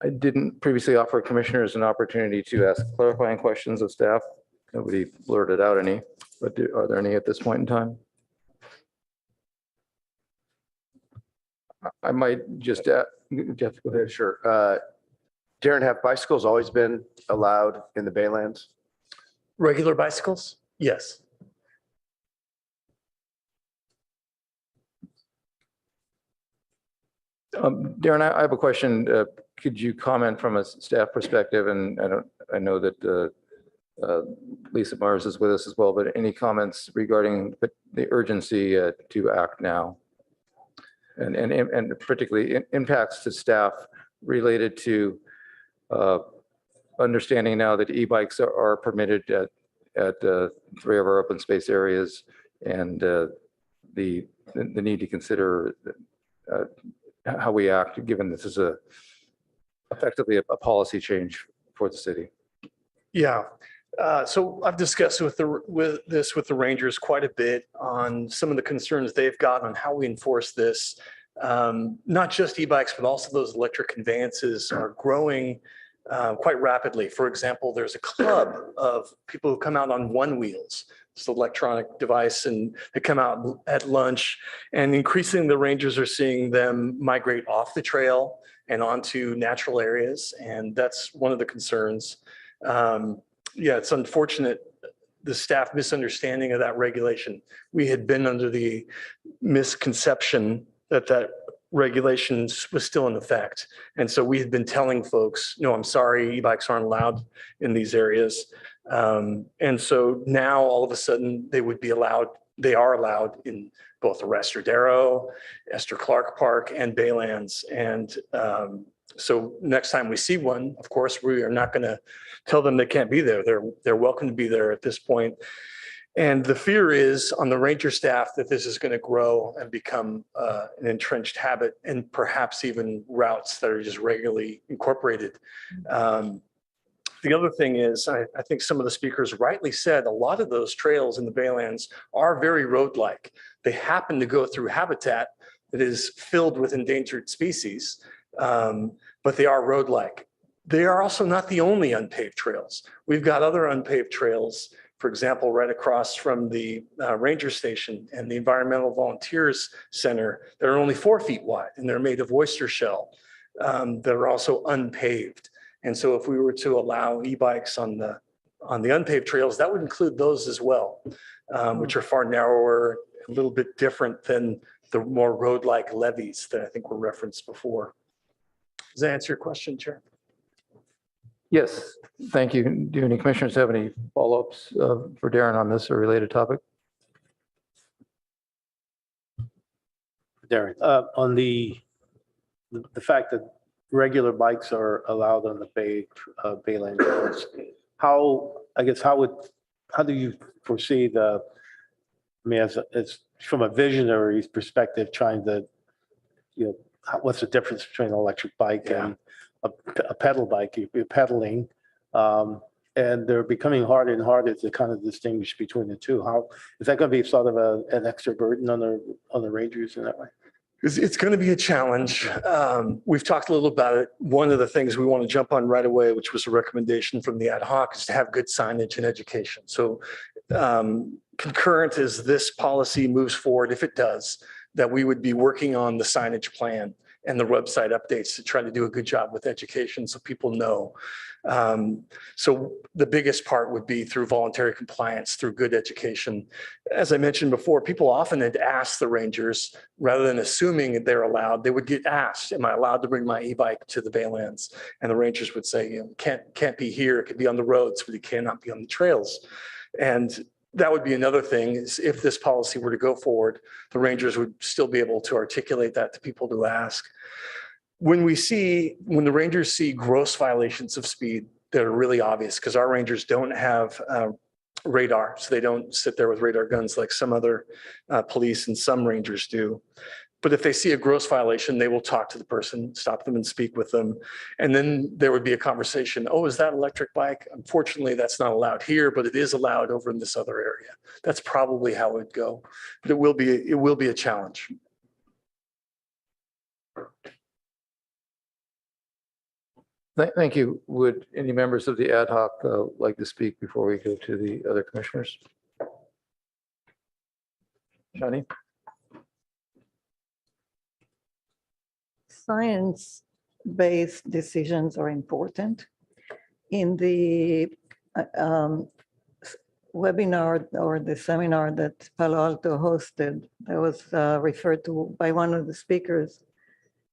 I didn't previously offer commissioners an opportunity to ask clarifying questions of staff. Nobody blurted out any, but are there any at this point in time? I might just, Jeff, go ahead. Sure. Darren, have bicycles always been allowed in the Baylands? Regular bicycles? Yes. Darren, I have a question. Could you comment from a staff perspective? And I know that Lisa Mars is with us as well, but any comments regarding the urgency to act now? And particularly impacts to staff related to understanding now that e-bikes are permitted at 3 of our open space areas, and the need to consider how we act, given this is effectively a policy change for the city. Yeah. So I've discussed with the Rangers quite a bit on some of the concerns they've got on how we enforce this. Not just e-bikes, but also those electric conveyances are growing quite rapidly. For example, there's a club of people who come out on one wheels. It's an electronic device, and they come out at lunch, and increasingly the Rangers are seeing them migrate off the trail and onto natural areas. And that's one of the concerns. Yeah, it's unfortunate, the staff misunderstanding of that regulation. We had been under the misconception that regulation was still in effect. And so we had been telling folks, no, I'm sorry, e-bikes aren't allowed in these areas. And so now all of a sudden they are allowed in both Arrestadero, Esther Clark Park, and Baylands. And so next time we see one, of course, we are not going to tell them they can't be there. They're welcome to be there at this point. And the fear is on the ranger staff that this is going to grow and become an entrenched habit, and perhaps even routes that are just regularly incorporated. The other thing is, I think some of the speakers rightly said, a lot of those trails in the Baylands are very road-like. They happen to go through habitat that is filled with endangered species, but they are road-like. They are also not the only unpaved trails. We've got other unpaved trails, for example, right across from the ranger station and the Environmental Volunteers Center that are only 4 feet wide, and they're made of oyster shell that are also unpaved. And so if we were to allow e-bikes on the unpaved trails, that would include those as well, which are far narrower, a little bit different than the more road-like levees that I think were referenced before. Does that answer your question, Chair? Yes, thank you. Do any commissioners have any follow-ups for Darren on this or related topic? Darren, on the fact that regular bikes are allowed on the Bayland roads, how do you foresee as from a visionary's perspective, trying to, what's the difference between an electric bike and a pedal bike? You're pedaling, and they're becoming harder and harder to kind of distinguish between the two. How is that going to be sort of an extra burden on the Rangers in that way? It's going to be a challenge. We've talked a little about it. One of the things we want to jump on right away, which was a recommendation from the ad hoc, is to have good signage and education. So concurrent as this policy moves forward, if it does, that we would be working on the signage plan and the website updates to try to do a good job with education so people know. So the biggest part would be through voluntary compliance, through good education. As I mentioned before, people often had asked the Rangers, rather than assuming that they're allowed, they would get asked, am I allowed to bring my e-bike to the Baylands? And the Rangers would say, can't be here, it could be on the roads, but it cannot be on the trails. And that would be another thing, is if this policy were to go forward, the Rangers would still be able to articulate that to people to ask. when the rangers see gross violations of speed that are really obvious, because our rangers don't have radar, so they don't sit there with radar guns like some other police and some rangers do. But if they see a gross violation, they will talk to the person, stop them and speak with them. And then there would be a conversation. Oh, is that electric bike? Unfortunately, that's not allowed here, but it is allowed over in this other area. That's probably how it would go. But it will be a challenge. Thank you. Would any members of the ad hoc like to speak before we go to the other commissioners? Shani? Science-based decisions are important. In the webinar or the seminar that Palo Alto hosted, that was referred to by one of the speakers,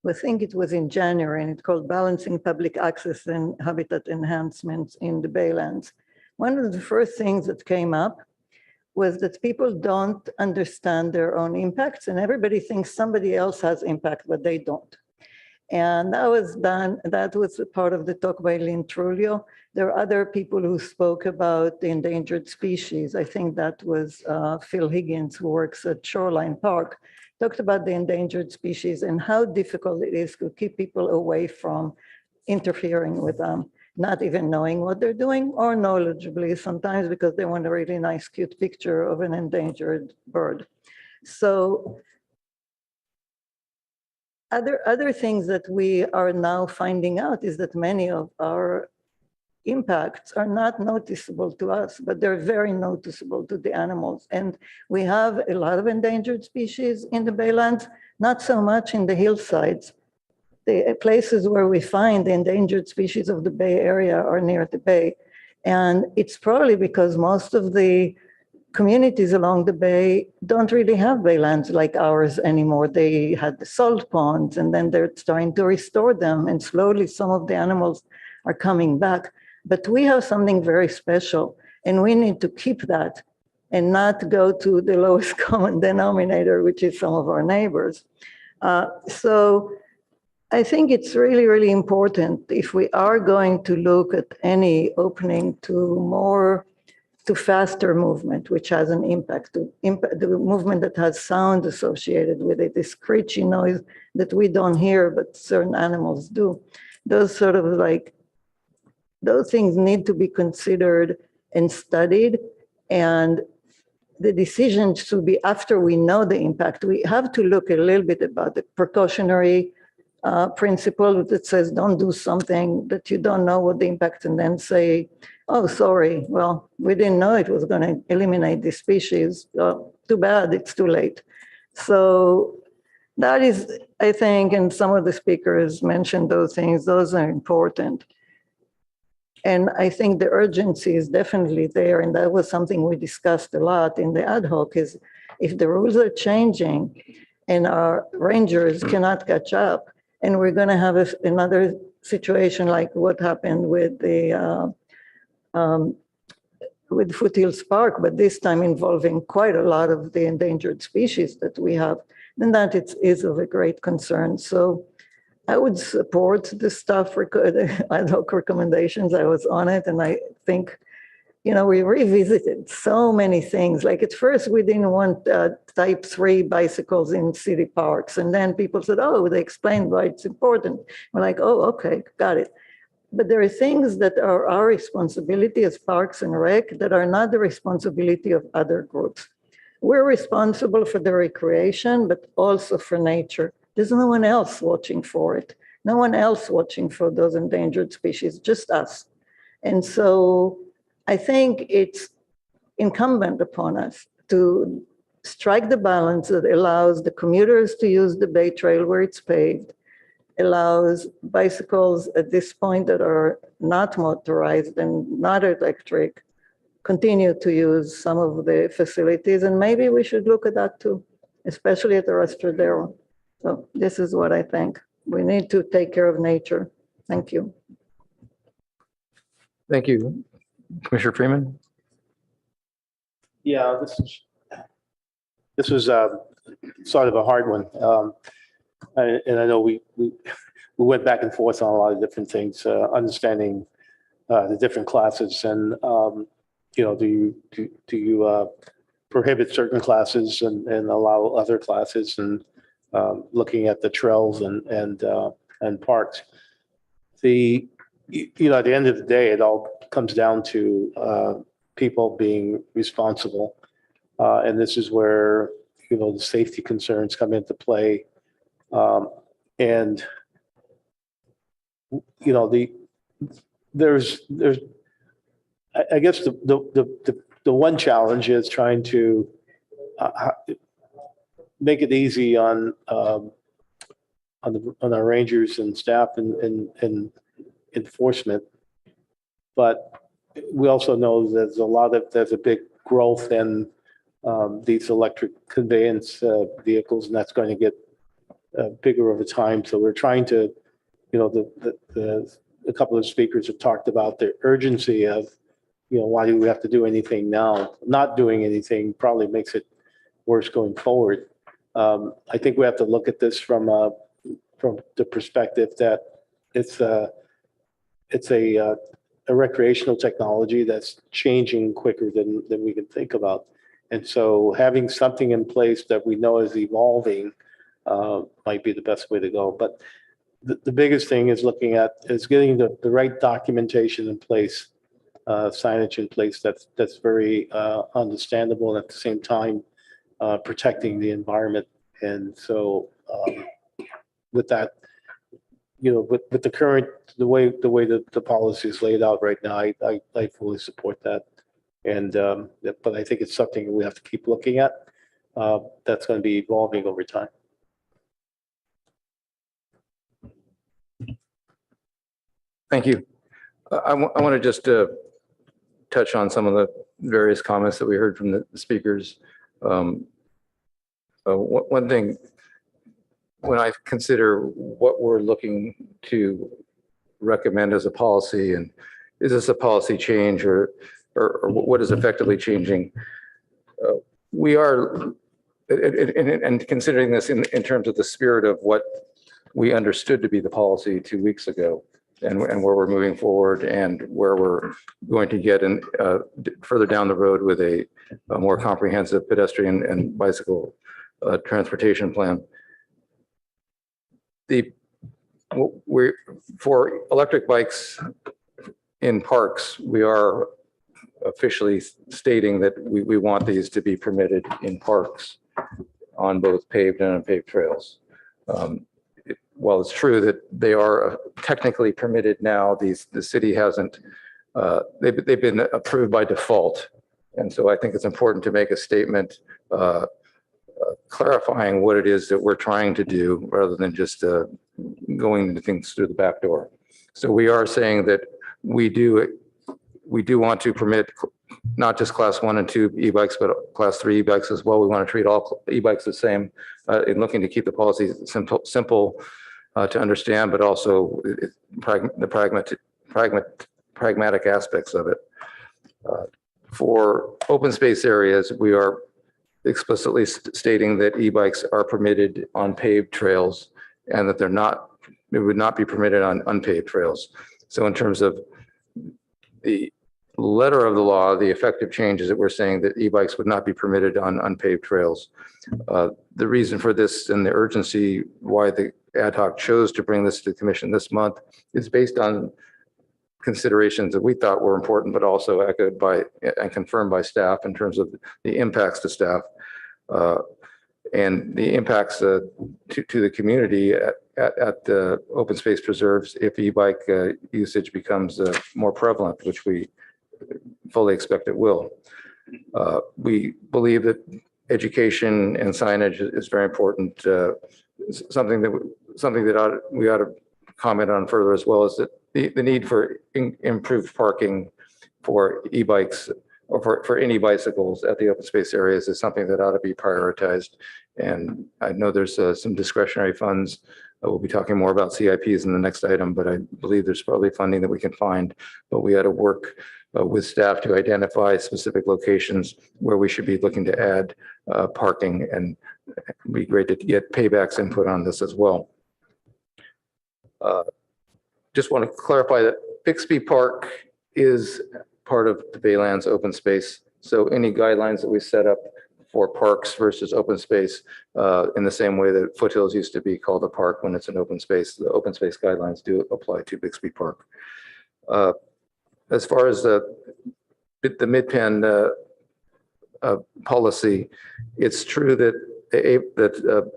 I think it was in January, and it's called Balancing Public Access and Habitat Enhancements in the Baylands. One of the first things that came up was that people don't understand their own impacts, and everybody thinks somebody else has impact, but they don't. And that was part of the talk by Lynn Trulio. There are other people who spoke about the endangered species. I think that was Phil Higgins, who works at Shoreline Park, talked about the endangered species and how difficult it is to keep people away from interfering with them, not even knowing what they're doing, or knowledgeably sometimes because they want a really nice, cute picture of an endangered bird. So other things that we are now finding out is that many of our impacts are not noticeable to us, but they're very noticeable to the animals. And we have a lot of endangered species in the Baylands, not so much in the hillsides. The places where we find the endangered species of the Bay Area are near the Bay. And it's probably because most of the communities along the Bay don't really have baylands like ours anymore. They had the salt ponds, and then they're starting to restore them, and slowly some of the animals are coming back. But we have something very special, and we need to keep that and not go to the lowest common denominator, which is some of our neighbors. So I think it's really, really important if we are going to look at any opening to faster movement, which has an impact, the movement that has sound associated with it, this screechy noise that we don't hear, but certain animals do. Those things need to be considered and studied, and the decision should be after we know the impact. We have to look a little bit about the precautionary principle that says don't do something that you don't know what the impact, and then say, oh, sorry, well, we didn't know it was going to eliminate the species. Too bad, it's too late. So that is, I think, and some of the speakers mentioned those things, those are important. And I think the urgency is definitely there, and that was something we discussed a lot in the ad hoc, is if the rules are changing and our rangers cannot catch up, and we're going to have another situation like what happened with the with Foothills Park, but this time involving quite a lot of the endangered species that we have, then that is of a great concern. So I would support the staff ad hoc recommendations. I was on it, and I think, we revisited so many things. Like at first, we didn't want type 3 bicycles in city parks. And then people said, oh, they explained why it's important. We're like, oh, okay, got it. But there are things that are our responsibility as Parks and Rec that are not the responsibility of other groups. We're responsible for the recreation, but also for nature. There's no one else watching for it. No one else watching for those endangered species, just us. And so I think it's incumbent upon us to strike the balance that allows the commuters to use the Bay Trail where it's paved, allows bicycles at this point that are not motorized and not electric continue to use some of the facilities. And maybe we should look at that too, especially at the Rastradero. So this is what I think. We need to take care of nature. Thank you. Thank you. Commissioner Freeman? Yeah, this was sort of a hard one. And I know we we went back and forth on a lot of different things, understanding the different classes and, do you prohibit certain classes and allow other classes and looking at the trails and parks. At the end of the day, it all comes down to people being responsible. And this is where, the safety concerns come into play. And, there's, I guess the one challenge is trying to make it easy on our rangers and staff and enforcement. But we also know there's a big growth in these electric conveyance vehicles, and that's going to get bigger over time. So we're trying to, a couple of speakers have talked about the urgency of, why do we have to do anything now? Not doing anything probably makes it worse going forward. I think we have to look at this from the perspective that it's a recreational technology that's changing quicker than we can think about. And so having something in place that we know is evolving might be the best way to go. But the biggest thing is getting the right documentation in place, signage in place that's very understandable, and at the same time protecting the environment. And so with that, with the current, the way the policy is laid out right now, I fully support that. And but I think it's something we have to keep looking at. That's going to be evolving over time. Thank you. I want to just touch on some of the various comments that we heard from the speakers. One thing, when I consider what we're looking to recommend as a policy, and is this a policy change or what is effectively changing, we are, and considering this in terms of the spirit of what we understood to be the policy 2 weeks ago, and where we're moving forward and where we're going to get in further down the road with a more comprehensive pedestrian and bicycle transportation plan. For electric bikes in parks, we are officially stating that we want these to be permitted in parks on both paved and unpaved trails. While it's true that they are technically permitted now, the city hasn't, they've been approved by default. And so I think it's important to make a statement clarifying what it is that we're trying to do rather than just going into things through the back door. So we are saying that we do want to permit not just class 1 and 2 e-bikes, but class 3 e-bikes as well. We want to treat all e-bikes the same in looking to keep the policy simple to understand, but also the pragmatic aspects of it. For open space areas, we are explicitly stating that e-bikes are permitted on paved trails and that it would not be permitted on unpaved trails. So in terms of the letter of the law, the effective change is that we're saying that e-bikes would not be permitted on unpaved trails. The reason for this and the urgency why the ad hoc chose to bring this to the commission this month is based on considerations that we thought were important, but also echoed by and confirmed by staff in terms of the impacts to staff and the impacts to the community at the open space preserves if e-bike usage becomes more prevalent, which we fully expect it will. We believe that education and signage is very important. Something that we ought to comment on further as well is that the need for improved parking for e-bikes or for any bicycles at the open space areas is something that ought to be prioritized. And I know there's some discretionary funds. We'll be talking more about CIPs in the next item, but I believe there's probably funding that we can find, but we ought to work with staff to identify specific locations where we should be looking to add parking, and it'd be great to get Payback's input on this as well. Just want to clarify that Bixby Park is part of the Baylands open space. So any guidelines that we set up for parks versus open space, in the same way that Foothills used to be called a park when it's an open space, the open space guidelines do apply to Bixby Park. As far as the Mid-Penn policy, it's true that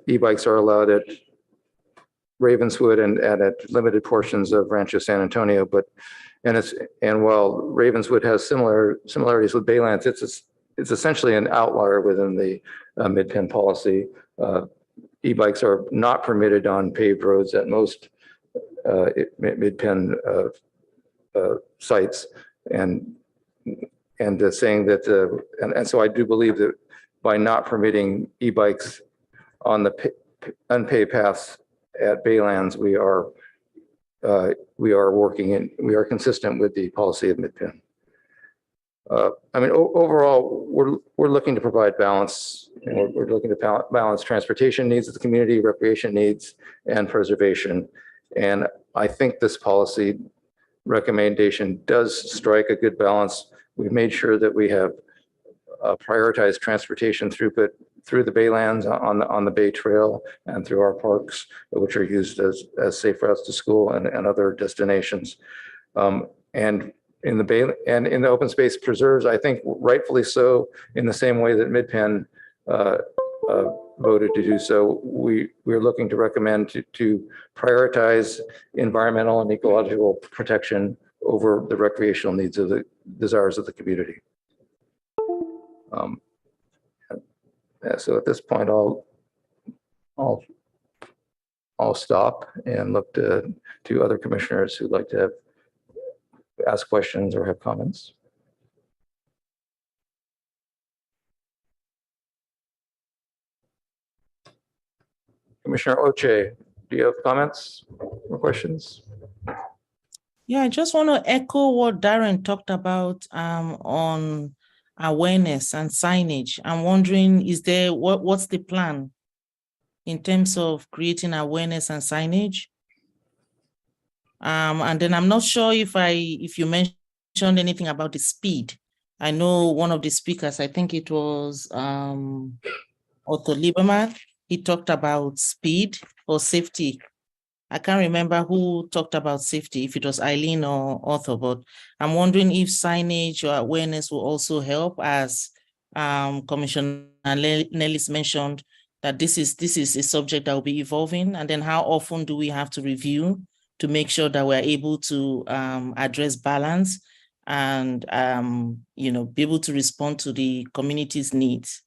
e-bikes are allowed at Ravenswood and at limited portions of Rancho San Antonio, and while Ravenswood has similarities with Baylands, it's essentially an outlier within the Mid-Penn policy. E-bikes are not permitted on paved roads at most Mid-Penn sites, and saying that, and so I do believe that by not permitting e-bikes on the unpaved paths at Baylands, we are consistent with the policy of Mid-Penn. I mean, overall, we're looking to provide balance. We're looking to balance transportation needs of the community, recreation needs, and preservation. And I think this policy recommendation does strike a good balance. We've made sure that we have prioritized transportation throughput through the Baylands on the Bay Trail and through our parks, which are used as safe routes to school and other destinations. And in the open space preserves, I think rightfully so, in the same way that Mid-Penn voted to do so. We're looking to recommend to prioritize environmental and ecological protection over the recreational needs of the desires of the community. So at this point, I'll stop and look to other commissioners who'd like to ask questions or have comments. Commissioner Oche, do you have comments or questions? Yeah, I just want to echo what Darren talked about on awareness and signage. I'm wondering, what's the plan in terms of creating awareness and signage? And then I'm not sure if you mentioned anything about the speed. I know one of the speakers, I think it was Otto Lieberman, he talked about speed or safety. I can't remember who talked about safety, if it was Eileen or Otto, but I'm wondering if signage or awareness will also help, as Commissioner Nellis mentioned, that this is a subject that will be evolving, and then how often do we have to review to make sure that we're able to address balance and be able to respond to the community's needs.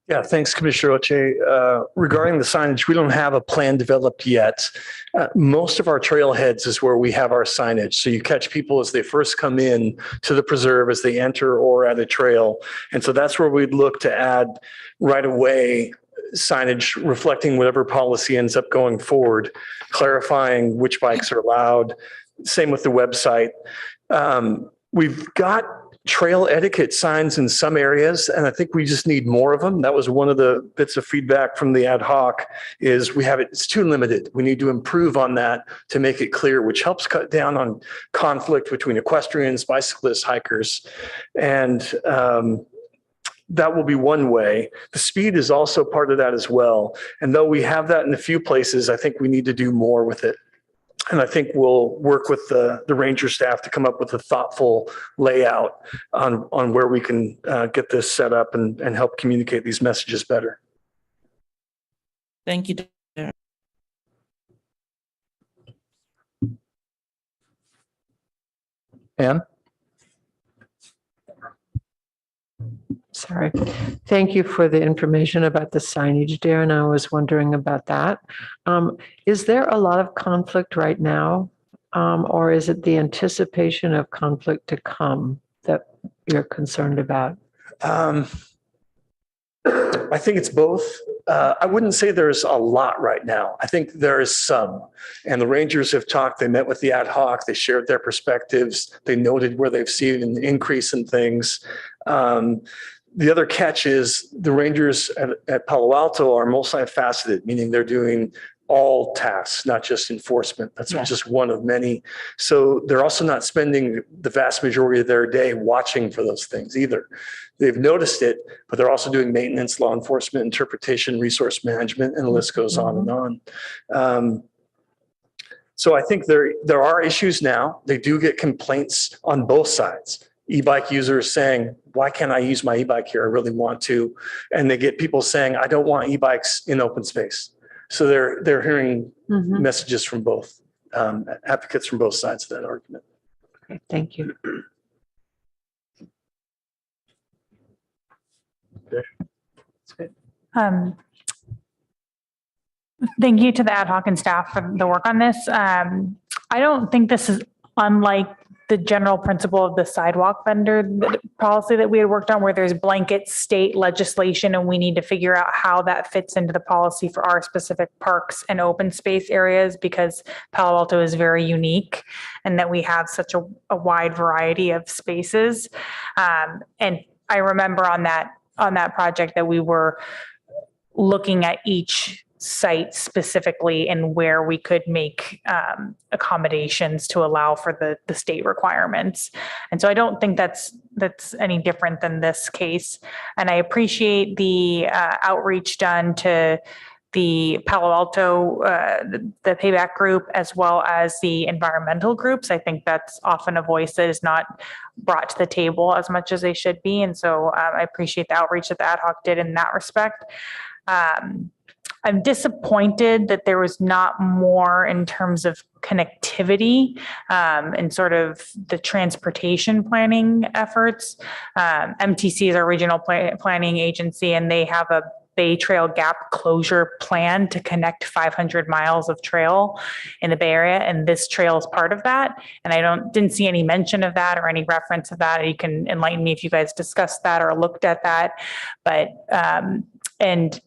Yeah, thanks, Commissioner Oche. Regarding the signage, we don't have a plan developed yet. Most of our trailheads is where we have our signage. So you catch people as they first come in to the preserve, as they enter or at a trail. And so that's where we'd look to add right away signage reflecting whatever policy ends up going forward, clarifying which bikes are allowed. Same with the website. We've got trail etiquette signs in some areas, and I think we just need more of them. That was one of the bits of feedback from the ad hoc, is it's too limited. We need to improve on that to make it clear, which helps cut down on conflict between equestrians, bicyclists, hikers. And that will be one way. The speed is also part of that as well. And though we have that in a few places, I think we need to do more with it. And I think we'll work with the ranger staff to come up with a thoughtful layout on where we can get this set up and help communicate these messages better. Thank you, Darren. Anne? Sorry. Thank you for the information about the signage, Darren. I was wondering about that. Is there a lot of conflict right now, or is it the anticipation of conflict to come that you're concerned about? I think it's both. I wouldn't say there's a lot right now. I think there is some. And the rangers have talked, they met with the ad hoc, they shared their perspectives, they noted where they've seen an increase in things. The other catch is the rangers at Palo Alto are multifaceted, meaning they're doing all tasks, not just enforcement. That's just one of many. So they're also not spending the vast majority of their day watching for those things either. They've noticed it, but they're also doing maintenance, law enforcement, interpretation, resource management, and the list goes on and on. So I think there are issues now. They do get complaints on both sides. E-bike users saying, why can't I use my e-bike here? I really want to. And they get people saying, I don't want e-bikes in open space. So they're hearing messages from both, advocates from both sides of that argument. Okay, thank you. That's good. Thank you to the ad hoc and staff for the work on this. I don't think this is unlike the general principle of the sidewalk vendor policy that we had worked on, where there's blanket state legislation and we need to figure out how that fits into the policy for our specific parks and open space areas, because Palo Alto is very unique and that we have such a wide variety of spaces. And I remember on that project that we were looking at each site specifically and where we could make accommodations to allow for the state requirements. And so I don't think that's any different than this case. And I appreciate the outreach done to the Palo Alto, the payback group, as well as the environmental groups. I think that's often a voice that is not brought to the table as much as they should be. And so I appreciate the outreach that the ad hoc did in that respect. I'm disappointed that there was not more in terms of connectivity and sort of the transportation planning efforts. MTC is our regional planning agency, and they have a Bay Trail gap closure plan to connect 500 miles of trail in the Bay Area, and this trail is part of that. And I didn't see any mention of that or any reference of that. You can enlighten me if you guys discussed that or looked at that. But and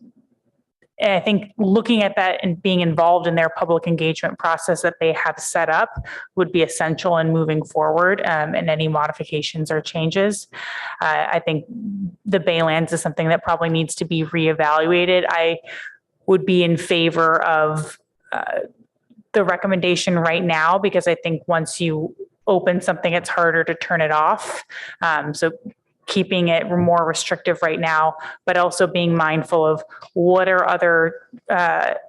I think looking at that and being involved in their public engagement process that they have set up would be essential in moving forward and any modifications or changes. I think the Baylands is something that probably needs to be reevaluated. I would be in favor of the recommendation right now, because I think once you open something, it's harder to turn it off. So keeping it more restrictive right now, but also being mindful of what are other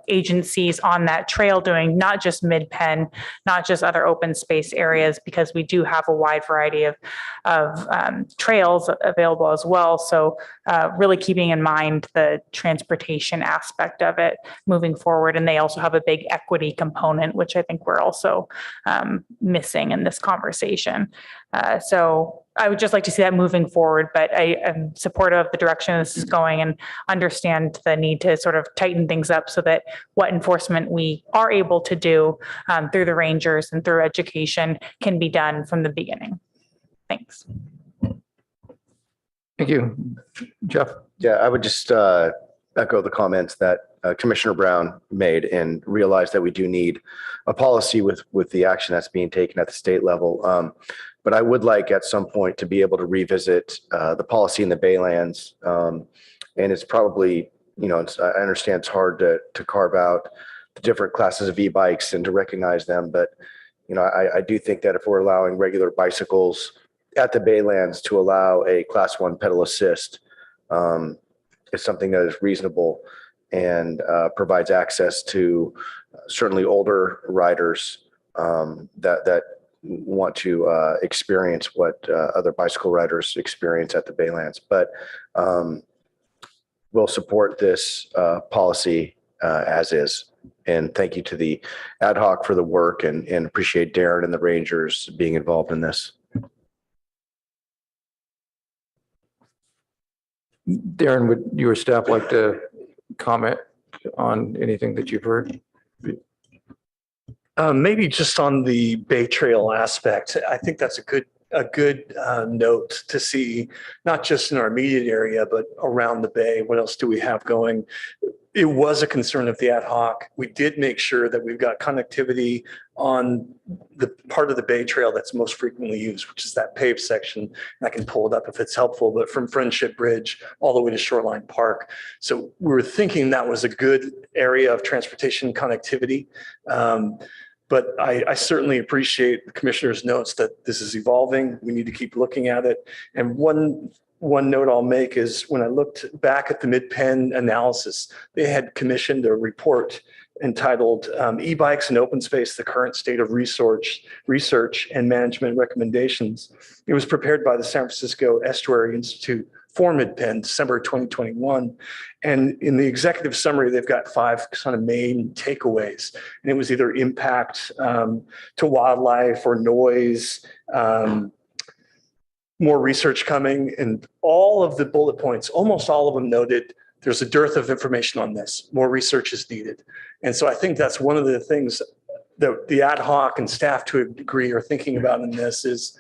agencies on that trail doing, not just Mid-Penn, not just other open space areas, because we do have a wide variety of trails available as well. So really keeping in mind the transportation aspect of it moving forward. And they also have a big equity component, which I think we're also missing in this conversation. So I would just like to see that moving forward, but I am supportive of the direction this is going and understand the need to sort of tighten things up so that what enforcement we are able to do through the rangers and through education can be done from the beginning. Thanks. Thank you. Jeff? Yeah, I would just echo the comments that Commissioner Brown made and realize that we do need a policy with the action that's being taken at the state level. But I would like at some point to be able to revisit the policy in the Baylands. And it's probably, I understand it's hard to carve out the different classes of e-bikes and to recognize them. But, I do think that if we're allowing regular bicycles at the Baylands to allow a class 1 pedal assist is something that is reasonable and provides access to certainly older riders that want to experience what other bicycle riders experience at the Baylands. But we'll support this policy as is. And thank you to the ad hoc for the work and appreciate Darren and the Rangers being involved in this. Darren, would your staff like to comment on anything that you've heard? Maybe just on the Bay Trail aspect, I think that's a good note to see, not just in our immediate area, but around the Bay. What else do we have going? it was a concern of the ad hoc. We did make sure that we've got connectivity on the part of the Bay Trail that's most frequently used, which is that paved section. And I can pull it up if it's helpful, but from Friendship Bridge all the way to Shoreline Park. So we were thinking that was a good area of transportation connectivity. But I certainly appreciate the commissioner's notes that this is evolving. We need to keep looking at it. And one note I'll make is when I looked back at the Mid-Penn analysis, they had commissioned a report entitled E-Bikes and Open Space, the Current State of Research and Management Recommendations. It was prepared by the San Francisco Estuary Institute for Mid-Penn, December 2021. And in the executive summary, they've got 5 kind of main takeaways. And it was either impact to wildlife or noise, more research coming, and all of the bullet points, almost all of them noted there's a dearth of information on this. More research is needed. And so I think that's one of the things that the ad hoc and staff to a degree are thinking about in this is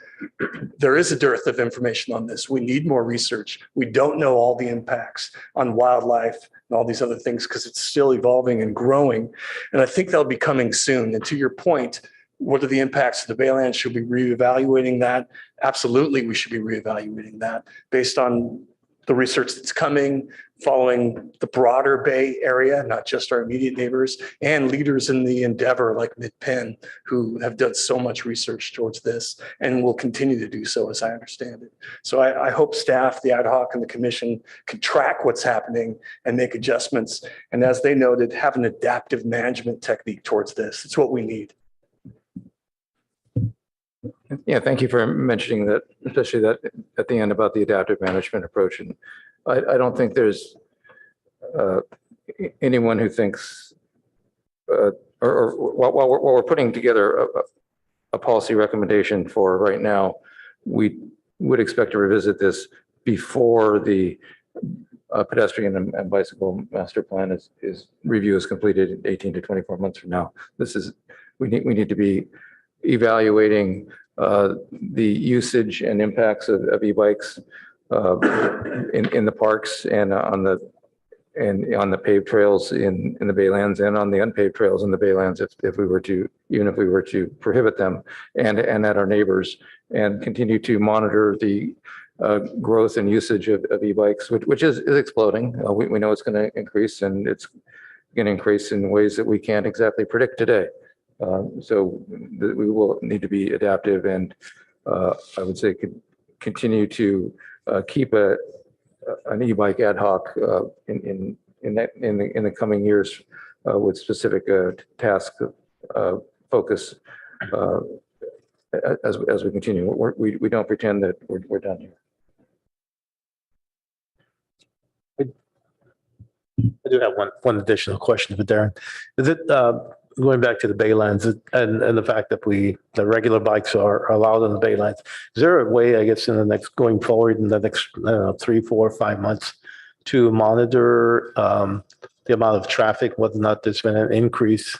there is a dearth of information on this. We need more research. We don't know all the impacts on wildlife and all these other things because it's still evolving and growing. And I think they'll be coming soon. And to your point, what are the impacts of the Baylands? Should we be reevaluating that? Absolutely, we should be reevaluating that based on the research that's coming, following the broader Bay area, not just our immediate neighbors, and leaders in the endeavor like Mid-Penn, who have done so much research towards this and will continue to do so, as I understand it. So I hope staff, the ad hoc, and the commission can track what's happening and make adjustments. And as they noted, have an adaptive management technique towards this. It's what we need. Yeah, thank you for mentioning that, especially that at the end about the adaptive management approach. And I don't think there's anyone who thinks, or while we're putting together a policy recommendation for right now, we would expect to revisit this before the pedestrian and bicycle master plan is review is completed 18 to 24 months from now. We need to be evaluating the usage and impacts of e-bikes in the parks and on the paved trails in the Baylands and on the unpaved trails in the Baylands if we were to prohibit them and at our neighbors, and continue to monitor the growth and usage of e-bikes, which is exploding. We know it's going to increase, and it's going to increase in ways that we can't exactly predict today. So we will need to be adaptive, and I would say continue to keep an e-bike ad hoc in the coming years with specific task focus as we continue. We don't pretend that we're done here. I do have one additional question for Darren. Is it going back to the Baylands and the fact that the regular bikes are allowed on the Baylands? Is there a way, I guess, going forward in the next 3, 4, 5 months to monitor the amount of traffic, whether or not there's been an increase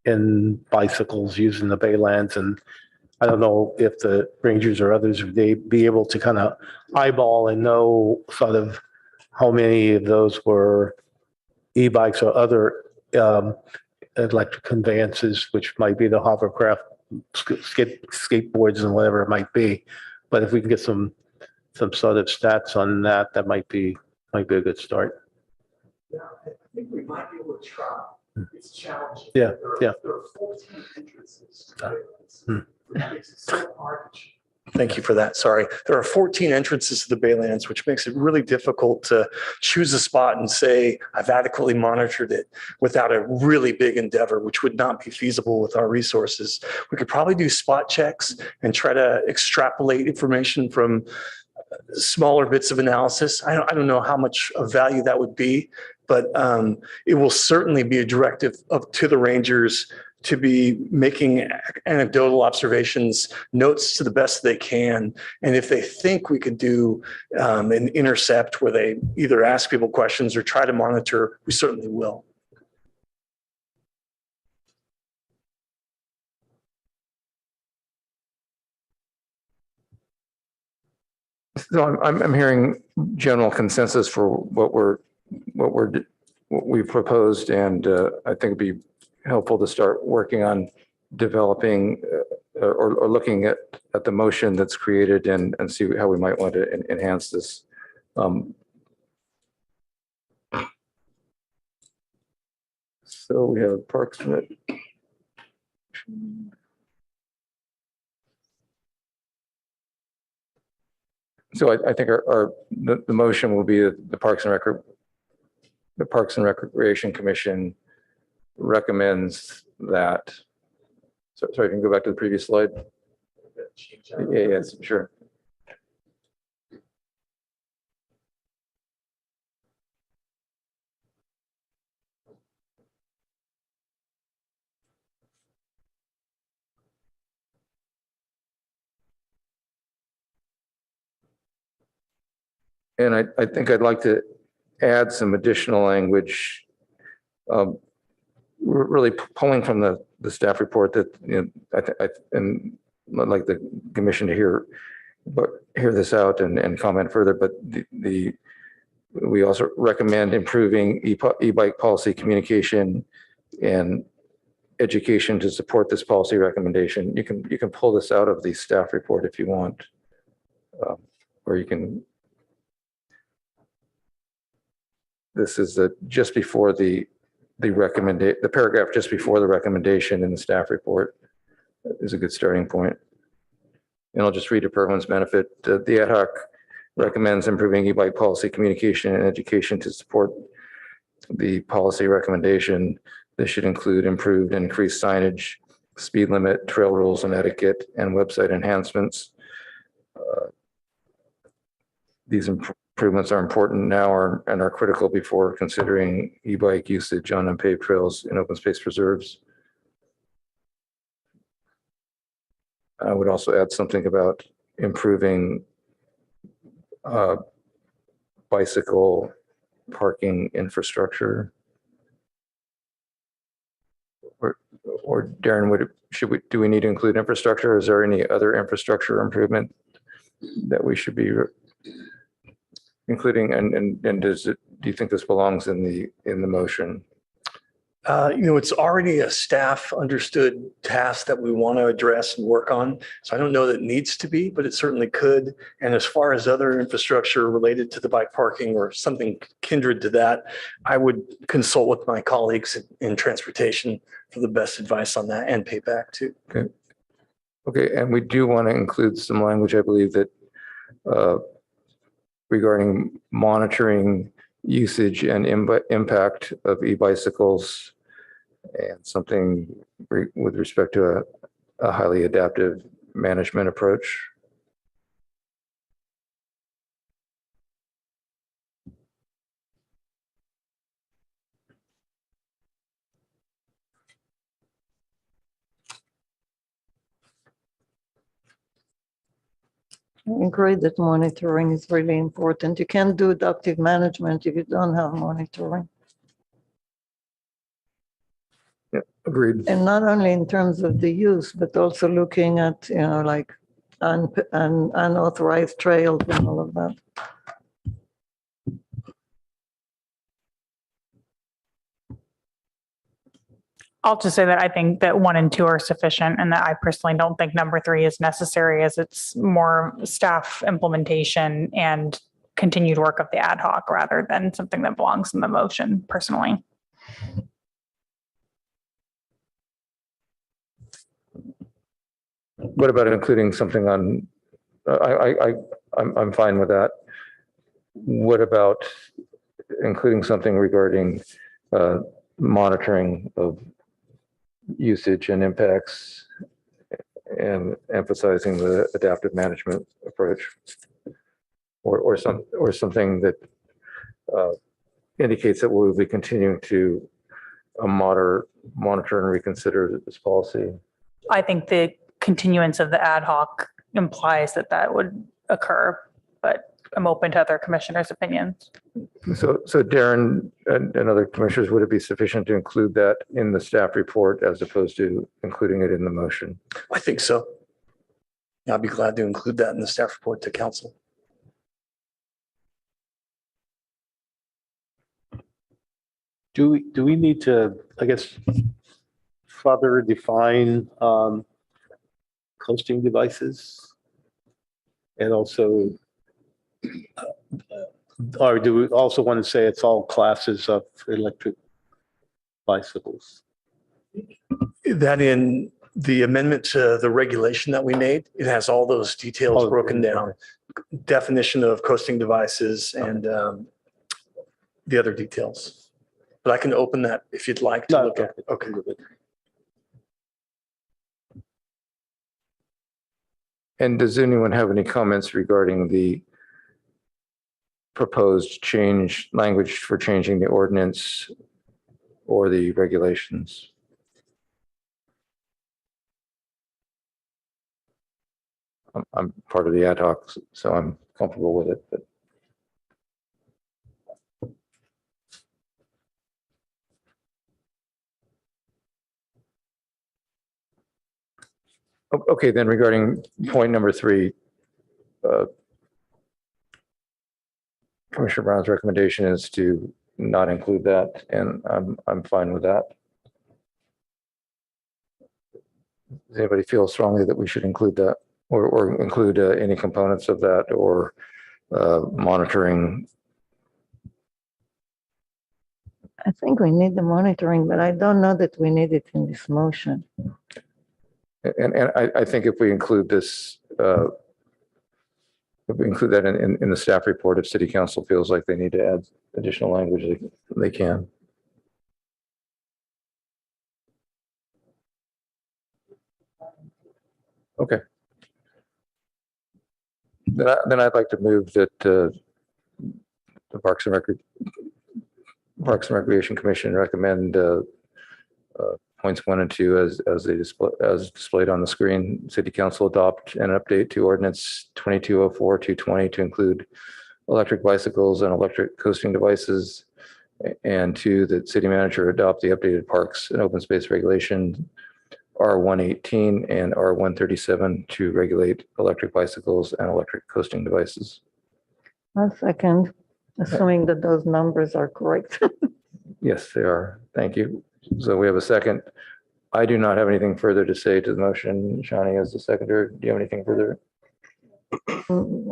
in bicycles using the Baylands? And I don't know if the rangers or others, would they be able to kind of eyeball and know sort of how many of those were e-bikes or other electric conveyances, which might be the hovercraft, skateboards, and whatever it might be. But if we can get some sort of stats on that, that might be a good start. Yeah, I think we might be able to try. It's challenging. Yeah, There are 14 entrances. It's so hard. Thank you for that. Sorry. There are 14 entrances to the Baylands, which makes it really difficult to choose a spot and say, I've adequately monitored it without a really big endeavor, which would not be feasible with our resources. We could probably do spot checks and try to extrapolate information from smaller bits of analysis. I don't know how much of value that would be, but it will certainly be a directive to the rangers to be making anecdotal observations, notes to the best they can. And if they think we could do an intercept where they either ask people questions or try to monitor, we certainly will. So I'm hearing general consensus for what we're what we've proposed, and I think it'd be helpful to start working on developing or looking at the motion that's created and see how we might want to enhance this. So we have Parks and Rec. So I think the motion will be that the Parks and Recreation Commission recommends that. So sorry, can you go back to the previous slide? Yeah, yes, sure. And I think I'd like to add some additional language, really pulling from the staff report that, you know, and I'd like the commission to hear this out and comment further, but we also recommend improving e-bike policy communication and education to support this policy recommendation. You can pull this out of the staff report if you want, or you can. This is just before the paragraph just before the recommendation in the staff report is a good starting point. And I'll just read it for everyone's benefit. The ad hoc recommends improving e-bike policy communication and education to support the policy recommendation. This should include improved and increased signage, speed limit, trail rules and etiquette, and website enhancements. These improvements are important now and are critical before considering e-bike usage on unpaved trails and open space preserves. I would also add something about improving bicycle parking infrastructure. Or Darren, do we need to include infrastructure? Is there any other infrastructure improvement that we should be including? And do you think this belongs in the motion? You know, it's already a staff understood task that we want to address and work on. So I don't know that it needs to be, but it certainly could. And as far as other infrastructure related to the bike parking or something kindred to that, I would consult with my colleagues in transportation for the best advice on that and payback too. Okay. Okay. And we do want to include some language, I believe, that regarding monitoring usage and impact of e-bicycles, and something with respect to a highly adaptive management approach. I agree that monitoring is really important. You can't do adaptive management if you don't have monitoring. Yeah, agreed. And not only in terms of the use, but also looking at, you know, like unauthorized trails and all of that. I'll just say that I think that 1 and 2 are sufficient and that I personally don't think number 3 is necessary, as it's more staff implementation and continued work of the ad hoc rather than something that belongs in the motion personally. What about including something on, I'm fine with that. What about including something regarding monitoring of usage and impacts and emphasizing the adaptive management approach, or something that indicates that we'll be continuing to monitor and reconsider this policy? I think the continuance of the ad hoc implies that that would occur, but I'm open to other commissioners' opinions. So Darren and other commissioners, would it be sufficient to include that in the staff report as opposed to including it in the motion? I think so. Yeah, I'd be glad to include that in the staff report to council. Do we need to, I guess, further define coasting devices? And also, or do we also want to say it's all classes of electric bicycles? That in the amendment to the regulation that we made, it has all those details broken down. Definition of coasting devices and the other details. But I can open that if you'd like to look at it. Okay. And does anyone have any comments regarding the proposed language for changing the ordinance or the regulations? I'm part of the ad hoc, so I'm comfortable with it, but. Okay, then regarding point number 3, Commissioner Brown's recommendation is to not include that, and I'm fine with that. Does anybody feel strongly that we should include that or include any components of that or monitoring? I think we need the monitoring, but I don't know that we need it in this motion. And I think if we include this, if we include that in the staff report, if city council feels like they need to add additional language, they can. Okay. Then I'd like to move that the Parks and Recreation Commission recommend points 1 and 2 as displayed on the screen. City Council adopt an update to Ordinance 2204-220 to include electric bicycles and electric coasting devices. And 2, that city manager adopt the updated parks and open space regulation R118 and R137 to regulate electric bicycles and electric coasting devices. One second, assuming that those numbers are correct. Yes, they are. Thank you. So we have a second. I do not have anything further to say to the motion. Shani as the seconder, do you have anything further?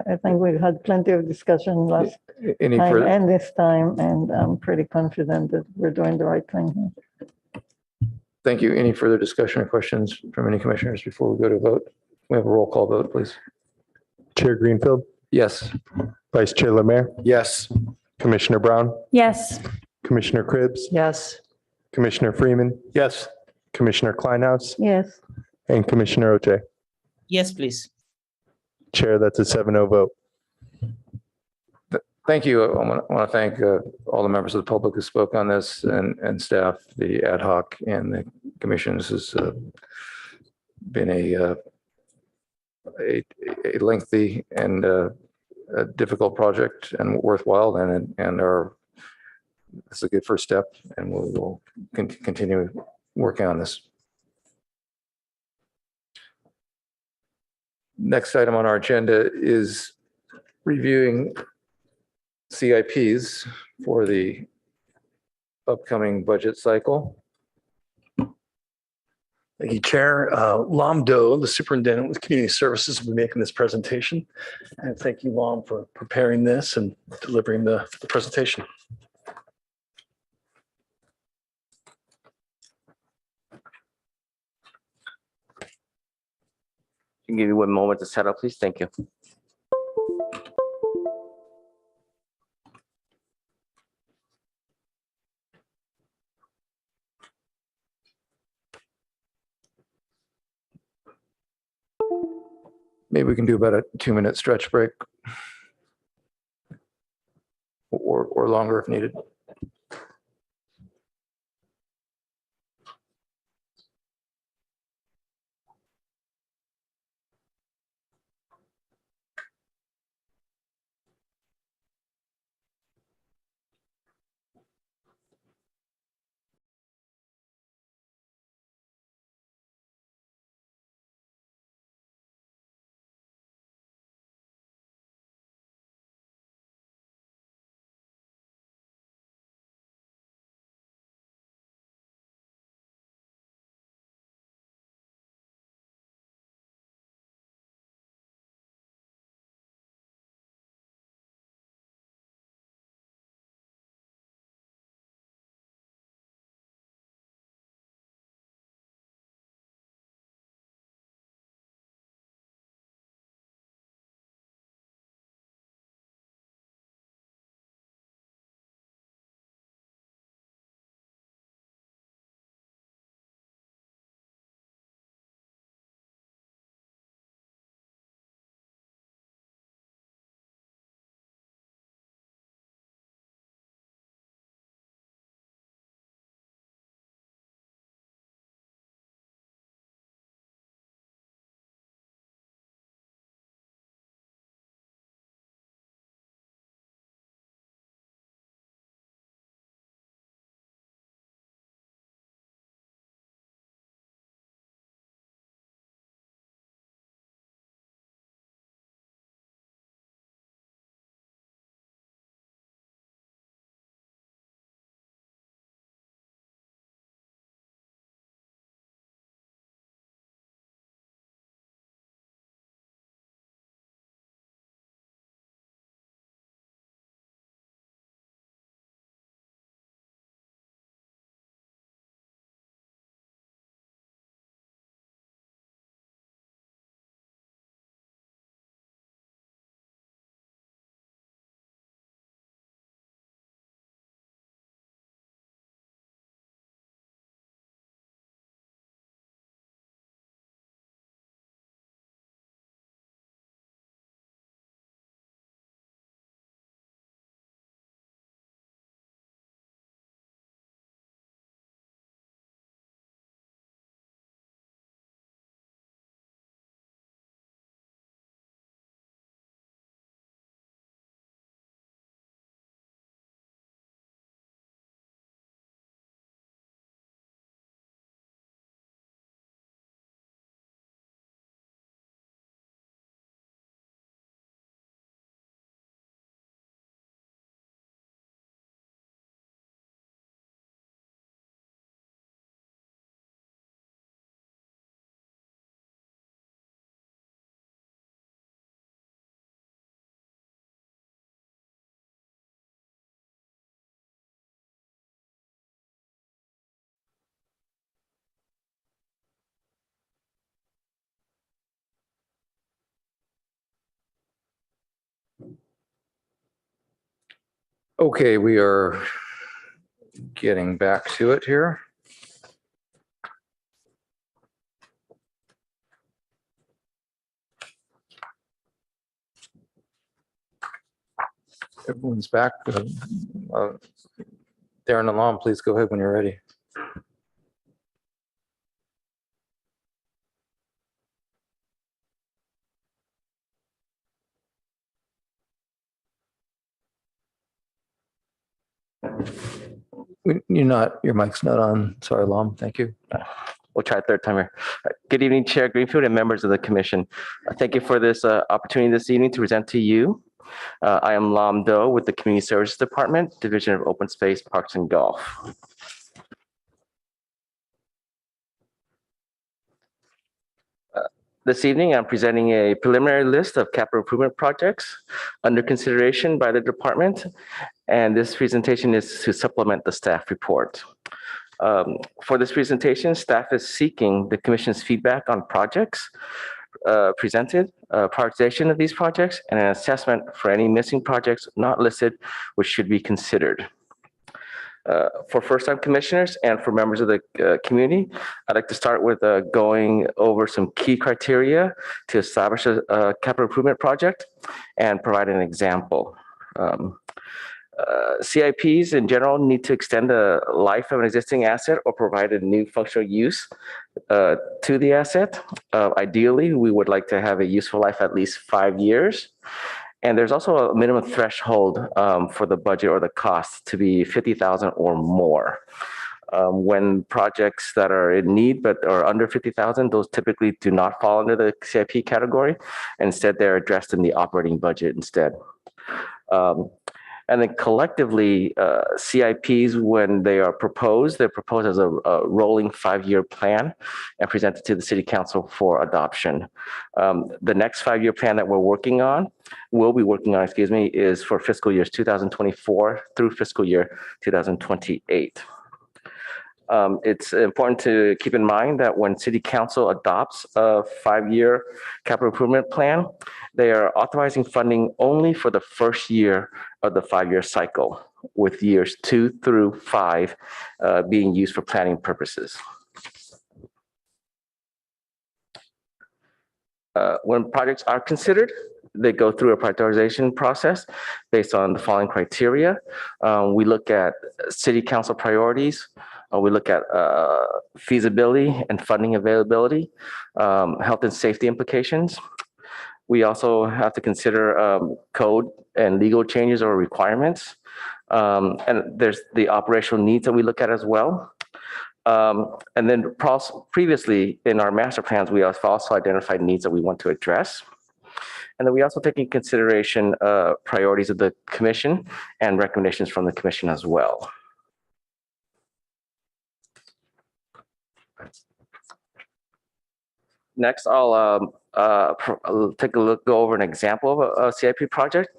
I think we've had plenty of discussion last Any time further? and this time, and I'm pretty confident that we're doing the right thing here. Thank you. Any further discussion or questions from any commissioners before we go to vote? We have a roll call vote, please. Chair Greenfield, Yes. Vice Chair Lemare, Yes. Commissioner Brown, Yes. Commissioner Cribbs, Yes. Commissioner Freeman, Yes. Commissioner Kleinhaus, Yes, and Commissioner Oche. Yes, please. Chair, that's a 7-0 vote. Thank you. I want to thank all the members of the public who spoke on this and staff, the ad hoc and the commission. This has been a lengthy and a difficult project and worthwhile, and this is a good first step, and we will continue working on this. Next item on our agenda is reviewing CIPs for the upcoming budget cycle. Thank you, Chair. Lam Do, the Superintendent with Community Services, will be making this presentation. And thank you, Lam, for preparing this and delivering the presentation. Give you 1 moment to set up, please. Thank you. Maybe we can do about a 2-minute stretch break or longer if needed. Okay, we are getting back to it here. Everyone's back. Darren Alam, please go ahead when you're ready. Your mic's not on. Sorry, Alam. Thank you. We'll try a third time here. Good evening, Chair Greenfield and members of the commission. Thank you for this opportunity this evening to present to you. I am Lam Do with the Community Services Department, Division of Open Space, Parks and Golf. This evening, I'm presenting a preliminary list of capital improvement projects under consideration by the department, and this presentation is to supplement the staff report. For this presentation, staff is seeking the commission's feedback on projects presented, prioritization of these projects, and an assessment for any missing projects not listed, which should be considered. For first-time commissioners and for members of the community, I'd like to start with going over some key criteria to establish a capital improvement project and provide an example. CIPs in general need to extend the life of an existing asset or provide a new functional use to the asset. Ideally, we would like to have a useful life at least 5 years. And there's also a minimum threshold for the budget or the cost to be $50,000 or more. When projects that are in need but are under $50,000, those typically do not fall under the CIP category. Instead, they're addressed in the operating budget instead. And then collectively, CIPs, when they are proposed, they're proposed as a rolling 5-year plan and presented to the City Council for adoption. The next 5-year plan that we'll be working on, is for fiscal years 2024 through fiscal year 2028. It's important to keep in mind that when City Council adopts a 5-year capital improvement plan, they are authorizing funding only for the first year of the 5-year cycle, with years 2 through 5 being used for planning purposes. When projects are considered, they go through a prioritization process based on the following criteria. We look at City Council priorities. We look at feasibility and funding availability, health and safety implications. We also have to consider code and legal changes or requirements. And there's the operational needs that we look at as well. And then previously in our master plans, we have also identified needs that we want to address. And then we also take into consideration priorities of the commission and recommendations from the commission as well. Next, I'll go over an example of a CIP project.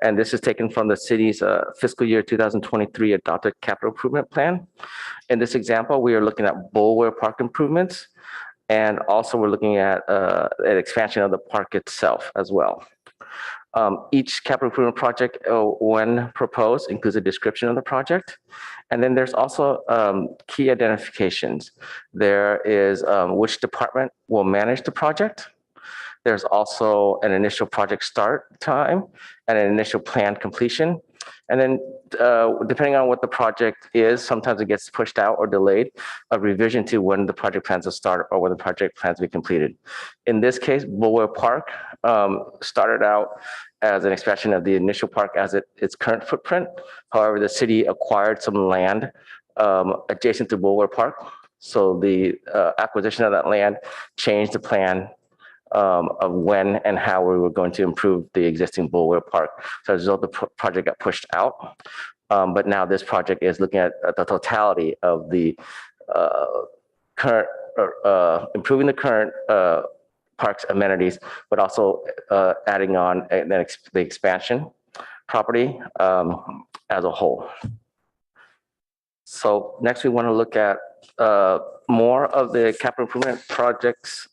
And this is taken from the city's fiscal year 2023 adopted capital improvement plan. In this example, we are looking at Bulwer Park improvements. And also we're looking at an expansion of the park itself as well. Each capital improvement project, when proposed, includes a description of the project. And then there's also key identifications. There is which department will manage the project. There's also an initial project start time and an initial plan completion. And then depending on what the project is, sometimes it gets pushed out or delayed, a revision to when the project plans to start or when the project plans to be completed. In this case, Bulwer Park started out as an expansion of the initial park as its current footprint. However, the city acquired some land adjacent to Bulwer Park. So the acquisition of that land changed the plan of when and how we were going to improve the existing Bulwer Park. So as a result, the project got pushed out. But now this project is looking at the totality of the current, improving the current park's amenities, but also adding on the expansion property as a whole. So next we want to look at more of the capital improvement projects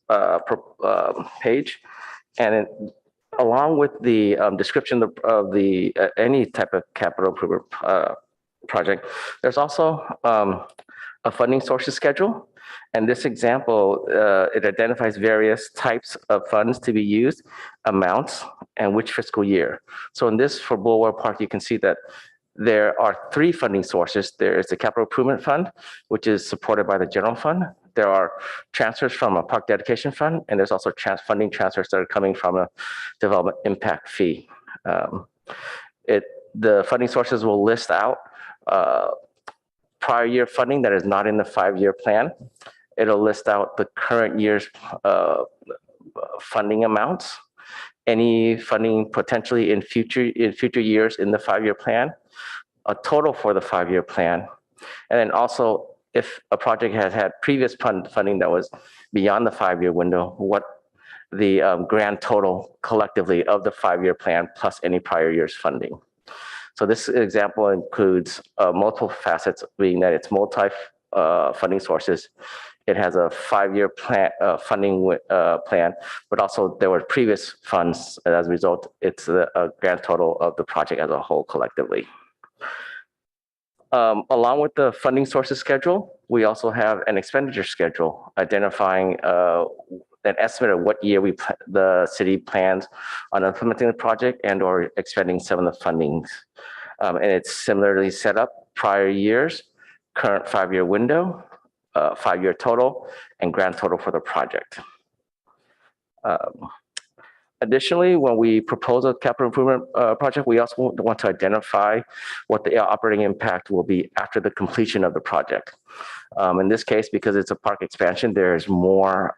page. And along with the description of the any type of capital improvement project, there's also a funding sources schedule. And this example, it identifies various types of funds to be used, amounts, and which fiscal year. So in this, for Bulwer Park, you can see that there are 3 funding sources. There is the capital improvement fund, which is supported by the general fund. There are transfers from a park dedication fund, and there's also funding transfers that are coming from a development impact fee. The funding sources will list out prior year funding that is not in the 5-year plan. It'll list out the current year's funding amounts, any funding potentially in future years in the 5-year plan, a total for the 5-year plan, and then also if a project has had previous funding that was beyond the 5-year window, what the grand total collectively of the 5-year plan plus any prior year's funding. So this example includes multiple facets, being that it's multi funding sources. It has a 5-year plan, funding plan, but also there were previous funds. And as a result, it's a grand total of the project as a whole collectively. Along with the funding sources schedule, we also have an expenditure schedule identifying an estimate of what year the city plans on implementing the project and or expending some of the fundings. And it's similarly set up prior years, current 5-year window, 5-year total, and grand total for the project. Additionally, when we propose a capital improvement project, we also want to identify what the operating impact will be after the completion of the project. In this case, because it's a park expansion, there's more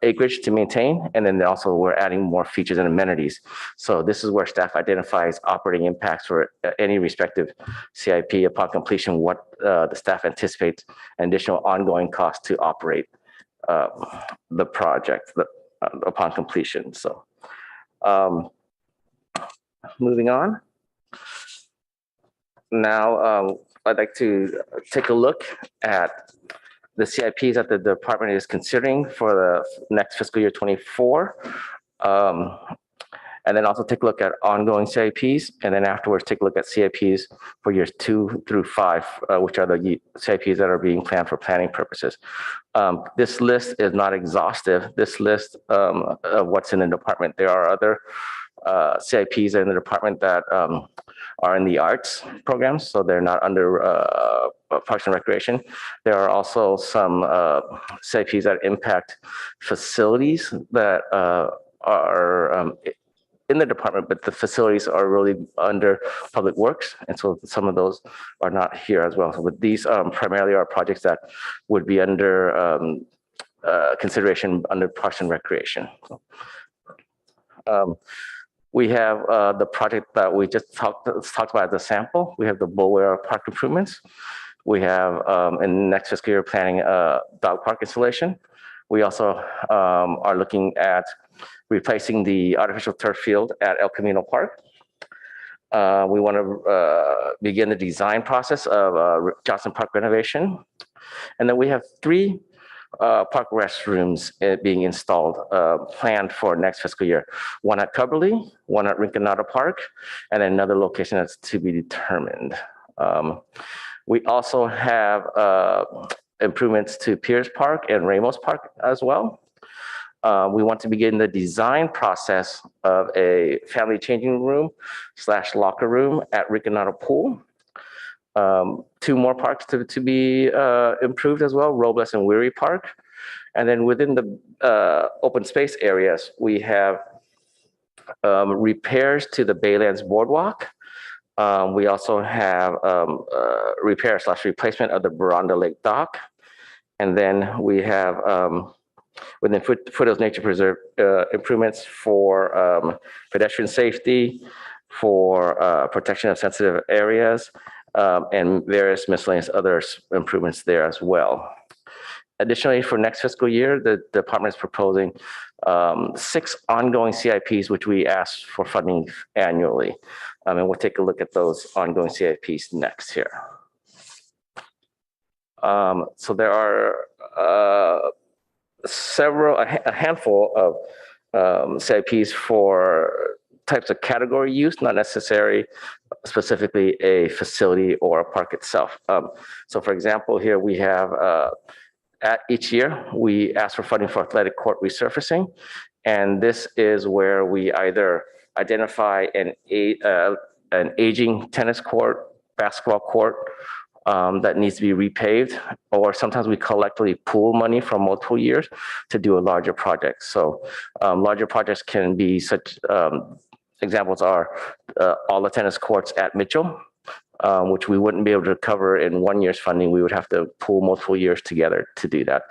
acreage to maintain, and then also we're adding more features and amenities. So this is where staff identifies operating impacts for any respective CIP upon completion, what the staff anticipates additional ongoing costs to operate the project upon completion. So moving on. Now I'd like to take a look at the CIPs that the department is considering for the next fiscal year 24. And then also take a look at ongoing CIPs, and then afterwards take a look at CIPs for years 2 through 5, which are the CIPs that are being planned for planning purposes. This list is not exhaustive. This list of what's in the department. There are other CIPs in the department that are in the arts programs, so they're not under Parks and Recreation. There are also some CIPs that impact facilities that are in the department, but the facilities are really under Public Works, and so some of those are not here as well. So with these primarily are projects that would be under consideration under Parks and Recreation. We have the project that we just talked about as a sample. We have the Bulwer Park improvements. We have in next fiscal year planning dog park installation. We also are looking at replacing the artificial turf field at El Camino Park. We want to begin the design process of Johnson Park renovation. And then we have 3 park restrooms being installed, planned for next fiscal year. One at Cubberley, one at Rinconada Park, and then another location that's to be determined. We also have improvements to Pierce Park and Ramos Park as well. We want to begin the design process of a family changing room / locker room at Rinconada Pool. 2 more parks to be improved as well, Robles and Weary Park. And then within the open space areas, we have repairs to the Baylands Boardwalk. We also have repair / replacement of the Baranda Lake Dock. And then we have within Foothills Nature Preserve improvements for pedestrian safety, for protection of sensitive areas, and various miscellaneous other improvements there as well. Additionally, for next fiscal year, the department is proposing 6 ongoing CIPs, which we ask for funding annually. And we'll take a look at those ongoing CIPs next here. So there are a handful CIPs for types of category use, not necessarily specifically a facility or a park itself. So for example, here we have at each year, we ask for funding for athletic court resurfacing. And this is where we either identify an aging tennis court, basketball court that needs to be repaved, or sometimes we collectively pool money from multiple years to do a larger project. So larger projects can be such, examples are all the tennis courts at Mitchell, which we wouldn't be able to cover in 1 year's funding. We would have to pool multiple years together to do that.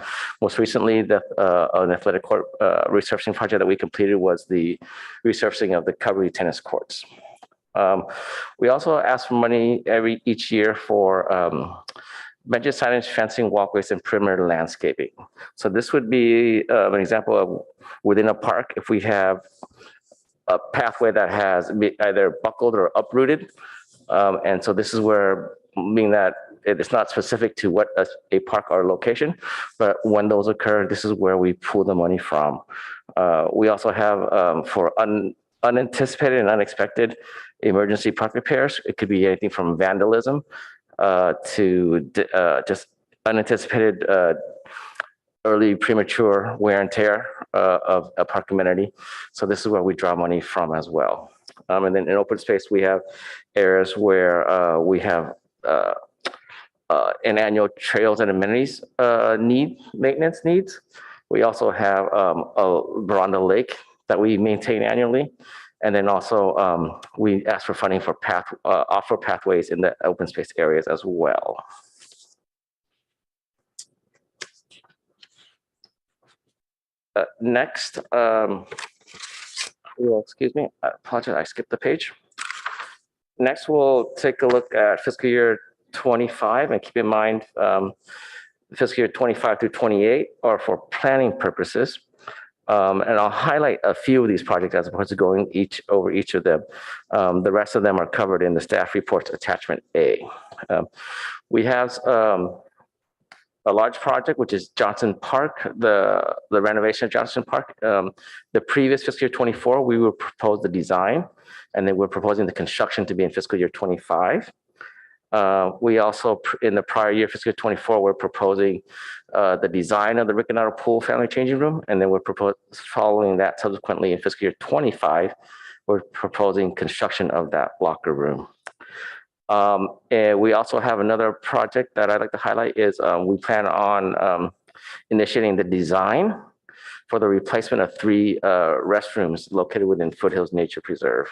Most recently, an athletic court resurfacing project that we completed was the resurfacing of the Covey tennis courts. We also ask for money each year for benches, signage, fencing, walkways, and perimeter landscaping. So this would be an example of within a park, if we have a pathway that has either buckled or uprooted. And so this is where, meaning that it's not specific to what a park or location, but when those occur, this is where we pull the money from. We also have for unanticipated and unexpected emergency park repairs. It could be anything from vandalism to just unanticipated early premature wear and tear of a park amenity. So this is where we draw money from as well. And then in open space, we have areas where we have an annual trails and amenities maintenance needs. We also have a veranda lake that we maintain annually. And then also we ask for funding for off-road pathways in the open space areas as well. Next, excuse me, I apologize, I skipped the page. Next, we'll take a look at fiscal year 25, and keep in mind fiscal year 25 through 28 are for planning purposes. And I'll highlight a few of these projects as opposed to going over each of them. The rest of them are covered in the staff reports attachment A. We have a large project, which is Johnson Park, the renovation of Johnson Park. The previous fiscal year 24, we will propose the design, and then we're proposing the construction to be in fiscal year 25. We also, in the prior year, fiscal year 24, we're proposing the design of the Rick and Otto Pool family changing room, and then we're following that subsequently in fiscal year 25, we're proposing construction of that locker room. And we also have another project that I'd like to highlight is we plan on initiating the design for the replacement of 3 restrooms located within Foothills Nature Preserve.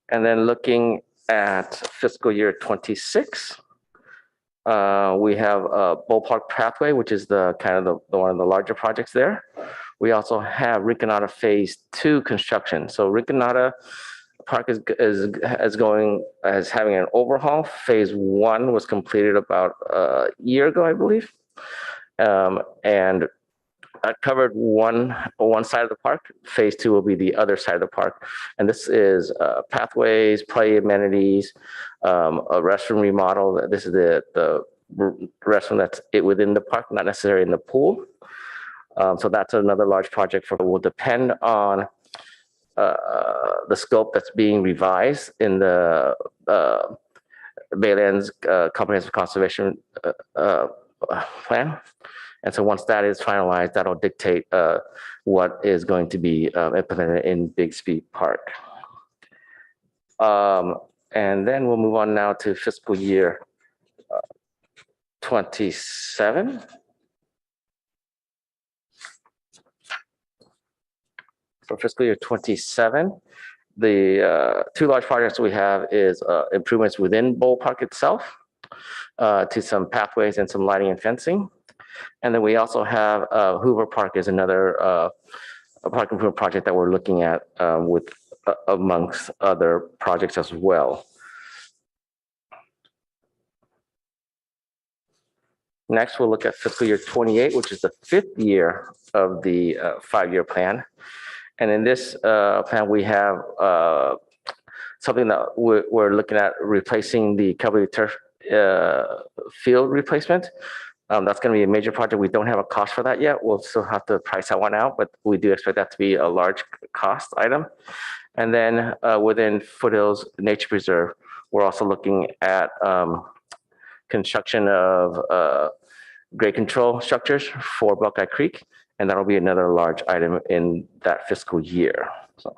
And then looking at fiscal year 26, we have a Ballpark Pathway, which is the kind of one of the larger projects there. We also have Rinconada Phase 2 construction. So Rinconada Park is having an overhaul. Phase 1 was completed about a year ago, I believe, and that covered one side of the park. Phase 2 will be the other side of the park, and this is pathways, play amenities, a restroom remodel. This is the restroom that's within the park, not necessarily in the pool. So that's another large project will depend on the scope that's being revised in the Baylands Comprehensive Conservation Plan. And so once that is finalized, that'll dictate what is going to be implemented in Bixby Park. And then we'll move on now to fiscal year 27. For fiscal year 27, the 2 large projects we have is improvements within Bowl Park itself to some pathways and some lighting and fencing. And then we also have Hoover Park is another park improvement project that we're looking at with amongst other projects as well. Next, we'll look at fiscal year 28, which is the 5th year of the 5-year plan. And in this plan, we have something that we're looking at replacing the Covey turf field replacement That's going to be a major project. We don't have a cost for that yet. We'll still have to price that one out, but we do expect that to be a large cost item. And then within Foothills Nature Preserve, we're also looking at construction of grade control structures for Buckeye Creek, and that'll be another large item in that fiscal year. So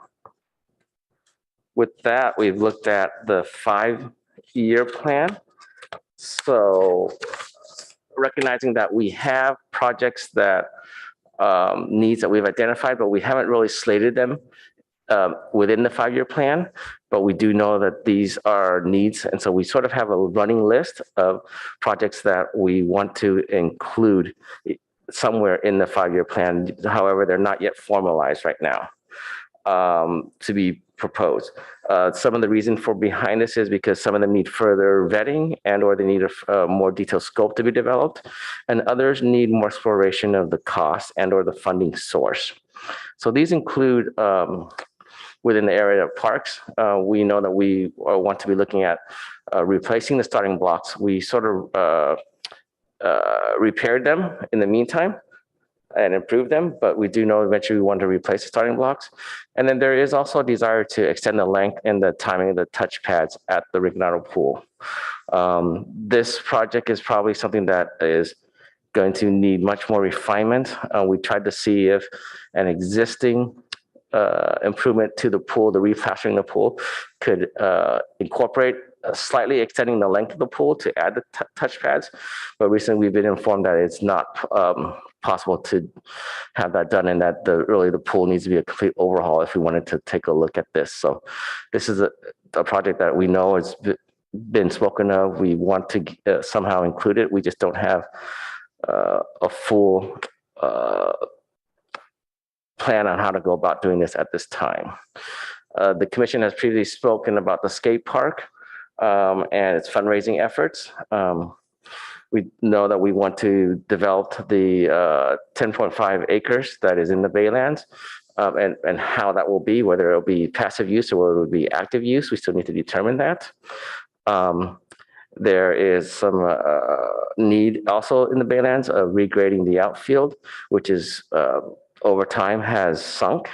with that, we've looked at the 5-year plan. So recognizing that we have projects that needs that we've identified, but we haven't really slated them within the 5-year plan, but we do know that these are needs. And so we sort of have a running list of projects that we want to include somewhere in the 5-year plan. However, they're not yet formalized right now to be proposed. Some of the reason for behind this is because some of them need further vetting and or they need a more detailed scope to be developed, and others need more exploration of the cost and or the funding source. So these include within the area of parks, we know that we want to be looking at replacing the starting blocks. We sort of repaired them in the meantime and improve them, but we do know eventually we want to replace the starting blocks. And then there is also a desire to extend the length and the timing of the touch pads at the Rigonado pool. This project is probably something that is going to need much more refinement. We tried to see if an existing improvement to the pool, the replastering the pool, could incorporate slightly extending the length of the pool to add the touch pads. But recently we've been informed that it's not possible to have that done, and that really the pool needs to be a complete overhaul if we wanted to take a look at this. So this is a project that we know has been spoken of. We want to somehow include it. We just don't have a full plan on how to go about doing this at this time. The commission has previously spoken about the skate park and its fundraising efforts. We know that we want to develop the 10.5 acres that is in the Baylands, and how that will be, whether it'll be passive use or whether it will be active use. We still need to determine that. There is some need also in the Baylands of regrading the outfield, which is over time has sunk.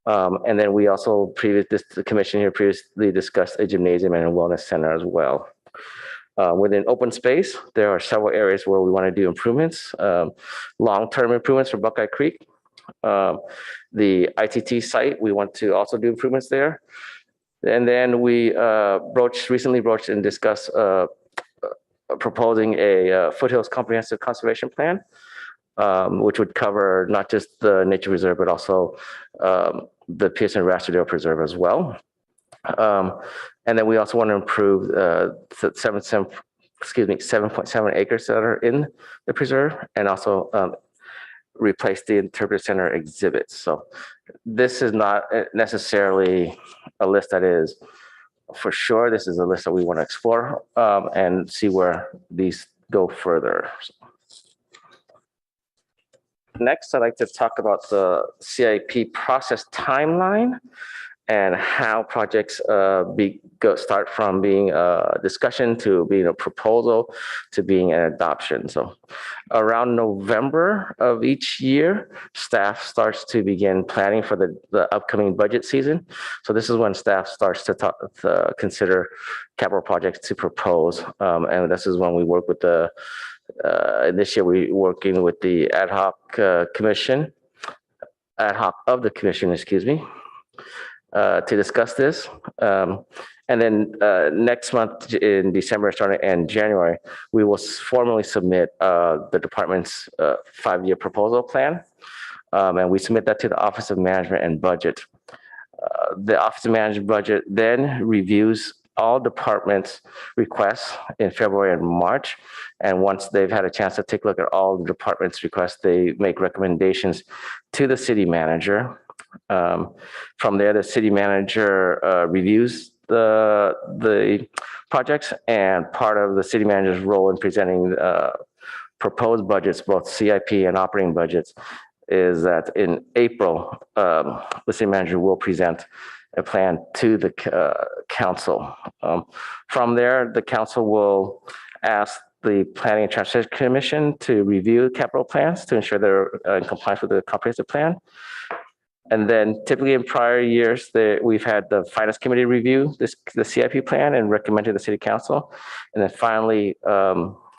And then we also the commission here previously discussed a gymnasium and a wellness center as well. Within open space, there are several areas where we want to do improvements, long-term improvements for Buckeye Creek. The ITT site, we want to also do improvements there. And then we recently broached and discussed proposing a Foothills Comprehensive Conservation Plan, which would cover not just the nature reserve, but also the Pearson Rasterdale Preserve as well. And then we also want to improve 7.7 acres that are in the preserve, and also replace the interpretive center exhibits. So this is not necessarily a list that is for sure. This is a list that we want to explore and see where these go further. Next, I'd like to talk about the CIP process timeline and how projects start from being a discussion to being a proposal to being an adoption. So around November of each year, staff starts to begin planning for the upcoming budget season. So this is when staff starts to consider capital projects to propose. And this is when we work with this year we're working with the ad hoc of the commission, excuse me, to discuss this. And then next month in December, starting in January, we will formally submit the department's 5-year proposal plan. And we submit that to the Office of Management and Budget. The Office of Management Budget then reviews all departments' requests in February and March. And once they've had a chance to take a look at all the departments' requests, they make recommendations to the city manager. From there, the city manager reviews the projects, and part of the city manager's role in presenting proposed budgets, both CIP and operating budgets, is that in April, the city manager will present a plan to the council. From there, the council will ask the Planning and Transportation Commission to review capital plans to ensure they're in compliance with the comprehensive plan. And then typically in prior years, we've had the Finance Committee review the CIP plan and recommend to the City Council. And then finally,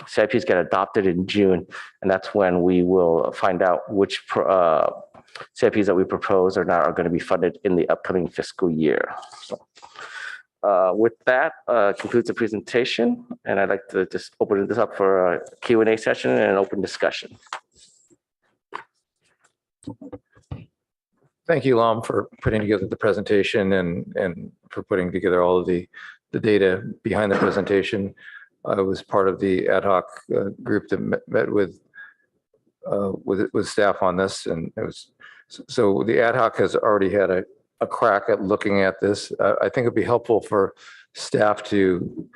CIPs get adopted in June. And that's when we will find out which CIPs that we propose or not are going to be funded in the upcoming fiscal year. So with that, concludes the presentation. And I'd like to just open this up for a Q&A session and an open discussion. Thank you, Lam, for putting together the presentation and for putting together all of the data behind the presentation. I was part of the ad hoc group that met with staff on this, and it was so the ad hoc has already had a crack at looking at this. I think it'd be helpful for staff to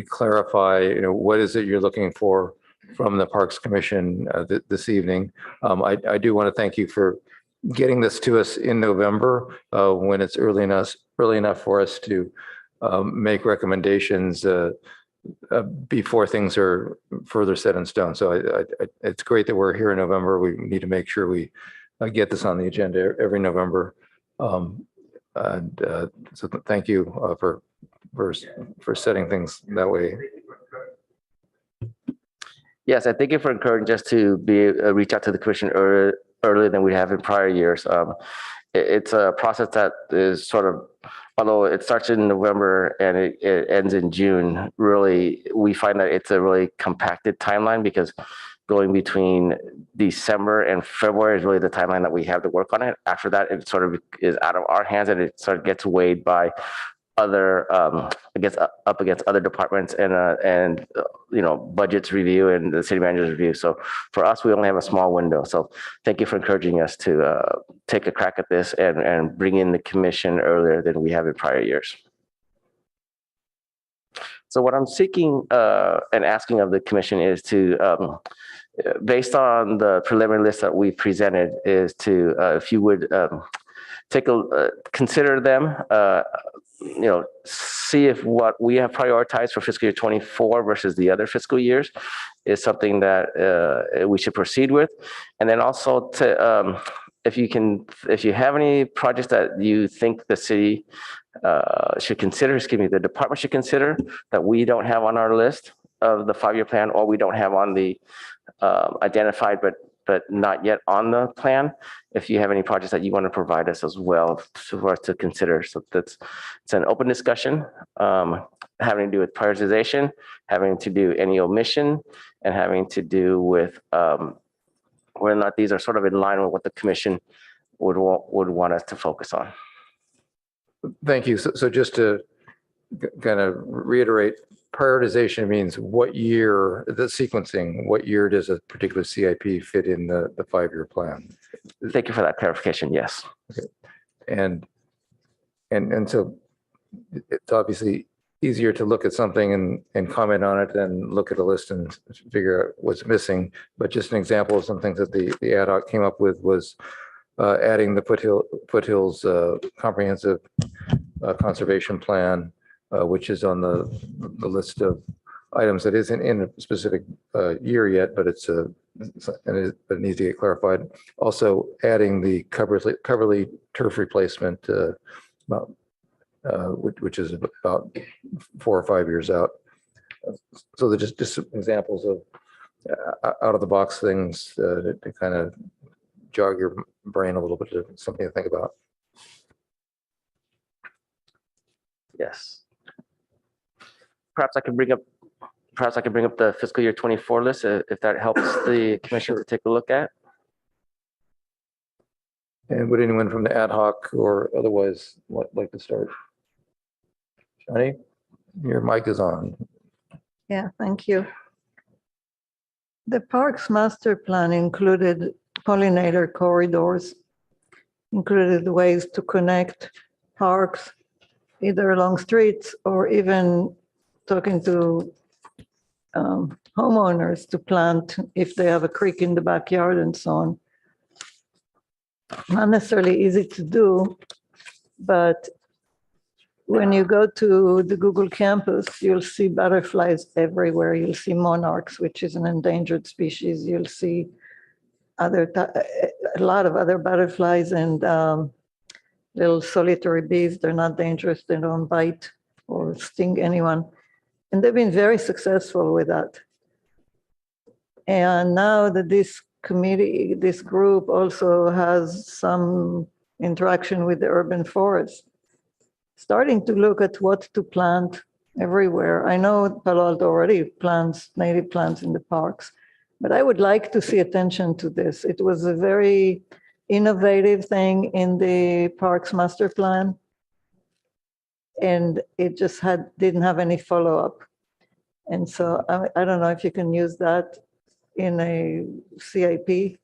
clarify, what is it you're looking for from the Parks Commission this evening. I do want to thank you for getting this to us in November when it's early enough for us to make recommendations before things are further set in stone. So it's great that we're here in November. We need to make sure we get this on the agenda every November. So thank you for setting things that way. Yes, I thank you for encouraging us to reach out to the commission earlier than we have in prior years. It's a process that is sort of, although it starts in November and it ends in June, really, we find that it's a really compacted timeline because going between December and February is really the timeline that we have to work on it. After that, it sort of is out of our hands and it sort of gets weighed by other up against other departments and budgets review and the city manager's review. So for us, we only have a small window. So thank you for encouraging us to take a crack at this and bring in the commission earlier than we have in prior years. So what I'm seeking and asking of the commission is to, based on the preliminary list that we presented, is to, if you would consider them, see if what we have prioritized for fiscal year 24 versus the other fiscal years is something that we should proceed with. And then also to, if you have any projects that you think the city should consider, the department should consider that we don't have on our list of the 5-year plan, or we don't have on the identified but not yet on the plan. If you have any projects that you want to provide us as well for us to consider. So it's an open discussion having to do with prioritization, having to do any omission, and having to do with whether or not these are sort of in line with what the commission would want us to focus on. Thank you. So just to kind of reiterate, prioritization means what year, the sequencing, what year does a particular CIP fit in the 5-year plan? Thank you for that clarification. Yes. Okay. And so it's obviously easier to look at something and comment on it than look at a list and figure out what's missing. But just an example of some things that the ad hoc came up with was adding the Foothills Comprehensive Conservation Plan, which is on the list of items that isn't in a specific year yet, but it needs to get clarified. Also, adding the Coverly turf replacement, which is about 4 or 5 years out. So they're just examples of out of the box things to kind of jog your brain a little bit, to something to think about. Yes. Perhaps I can bring up the fiscal year 24 list if that helps the commission to take a look at. And would anyone from the ad hoc or otherwise like to start? Johnny, your mic is on. Yeah, thank you. The Parks Master Plan included pollinator corridors, included ways to connect parks either along streets or even talking to homeowners to plant if they have a creek in the backyard and so on. Not necessarily easy to do, but when you go to the Google campus, you'll see butterflies everywhere. You'll see monarchs, which is an endangered species. You'll see a lot of other butterflies and little solitary bees. They're not dangerous. They don't bite or sting anyone. And they've been very successful with that. And now that this committee, this group also has some interaction with the urban forest, starting to look at what to plant everywhere. I know Palo Alto already plants native plants in the parks, but I would like to see attention to this. It was a very innovative thing in the Parks Master Plan, and it just didn't have any follow-up. And so I don't know if you can use that in a CIP.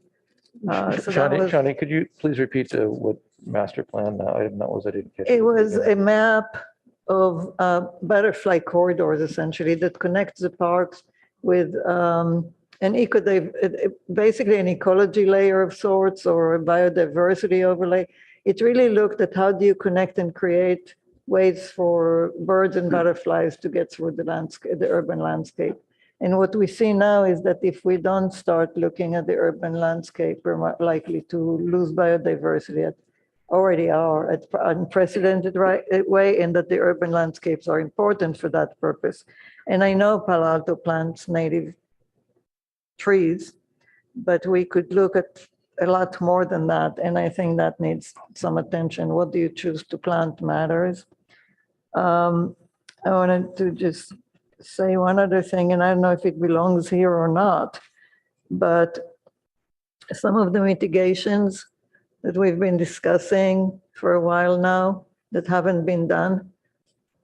Shani, could you please repeat what master plan item that was? I didn't get It was a map of butterfly corridors, essentially, that connects the parks with basically an ecology layer of sorts or a biodiversity overlay. It really looked at how do you connect and create ways for birds and butterflies to get through the landscape, the urban landscape. And what we see now is that if we don't start looking at the urban landscape, we're more likely to lose biodiversity, already are at unprecedented way, and that the urban landscapes are important for that purpose. And I know Palo Alto plants native trees, but we could look at a lot more than that. And I think that needs some attention. What do you choose to plant matters. I wanted to just say one other thing, and I don't know if it belongs here or not, but some of the mitigations that we've been discussing for a while now that haven't been done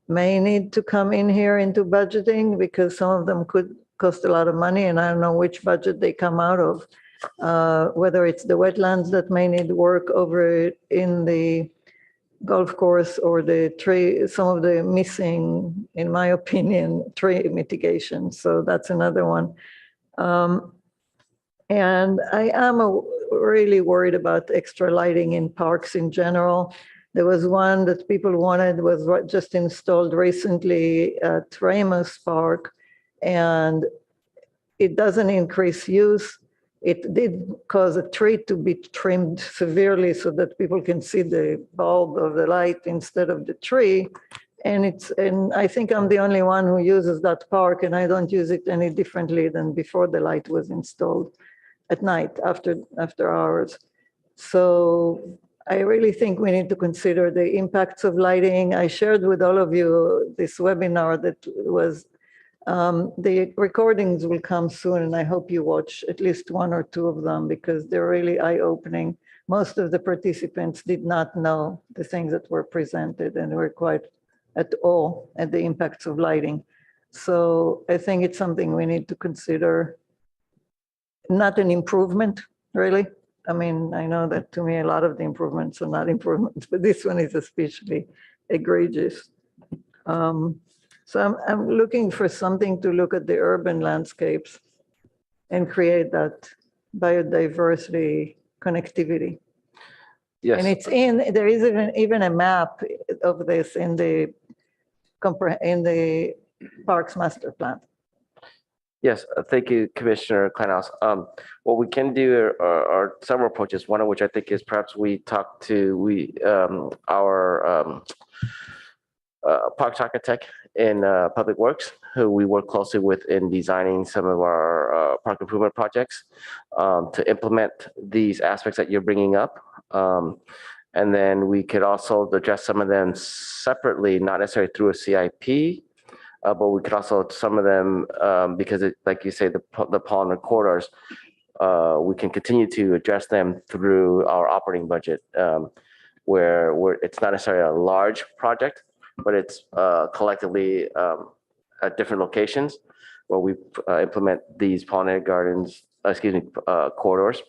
may need to come in here into budgeting, because some of them could cost a lot of money, and I don't know which budget they come out of. Whether it's the wetlands that may need work over in the golf course, or the tree, some of the missing, in my opinion, tree mitigation. So that's another one. And I am really worried about extra lighting in parks in general. There was one that people wanted, was just installed recently at Ramos Park, and it doesn't increase use. It did cause a tree to be trimmed severely so that people can see the bulb of the light instead of the tree. And I think I'm the only one who uses that park, and I don't use it any differently than before the light was installed at night after hours. So I really think we need to consider the impacts of lighting. I shared with all of you this webinar that was, the recordings will come soon, and I hope you watch at least one or two of them, because they're really eye-opening. Most of the participants did not know the things that were presented, and were quite at awe at the impacts of lighting. So I think it's something we need to consider. Not an improvement, really. I mean, I know that to me, a lot of the improvements are not improvements, but this one is especially egregious. So I'm looking for something to look at the urban landscapes and create that biodiversity connectivity. Yes. And there is even a map of this in the Parks Master Plan. Yes, thank you, Commissioner Kleinhaus. What we can do are several approaches, one of which I think is perhaps we talk to our parks architect in Public Works, who we work closely with in designing some of our park improvement projects to implement these aspects that you're bringing up. And then we could also address some of them separately, not necessarily through a CIP, but we could also, some of them, because like you say, the pollinator corridors, we can continue to address them through our operating budget, where it's not necessarily a large project, but it's collectively at different locations where we implement these pollinator gardens, corridors.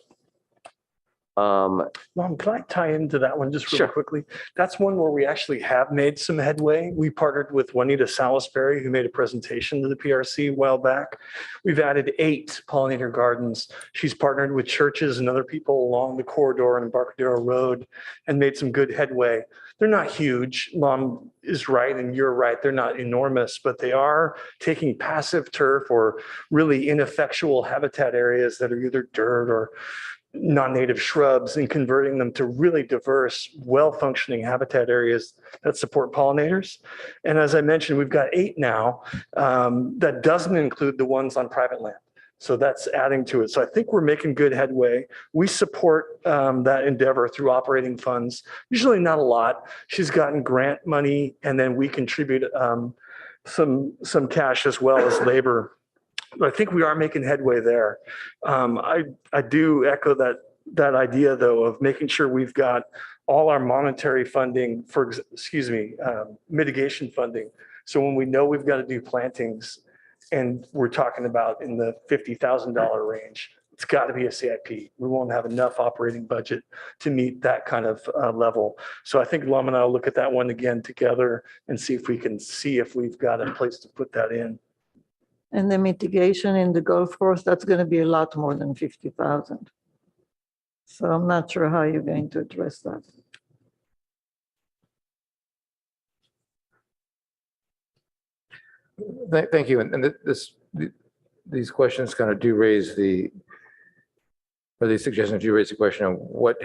Mom, can I tie into that one just Sure. really quickly? That's one where we actually have made some headway. We partnered with Juanita Salisbury, who made a presentation to the PRC a while back. We've added 8 pollinator gardens. She's partnered with churches and other people along the corridor and Embarcadero Road and made some good headway. They're not huge. Mom is right and you're right. They're not enormous, but they are taking passive turf or really ineffectual habitat areas that are either dirt or non-native shrubs and converting them to really diverse, well-functioning habitat areas that support pollinators. And as I mentioned, we've got 8 now. That doesn't include the ones on private land. So that's adding to it. So I think we're making good headway. We support that endeavor through operating funds, usually not a lot. She's gotten grant money and then we contribute some cash as well as labor. But I think we are making headway there. I do echo that idea, though, of making sure we've got all our monetary funding for, mitigation funding. So when we know we've got to do plantings and we're talking about in the $50,000 range, it's got to be a CIP. We won't have enough operating budget to meet that kind of level. So I think Lum and I will look at that one again together and see if we've got a place to put that in. And the mitigation in the golf course, that's going to be a lot more than 50,000. So I'm not sure how you're going to address that. Thank you. And these questions kind of do raise these suggestions do raise the question of what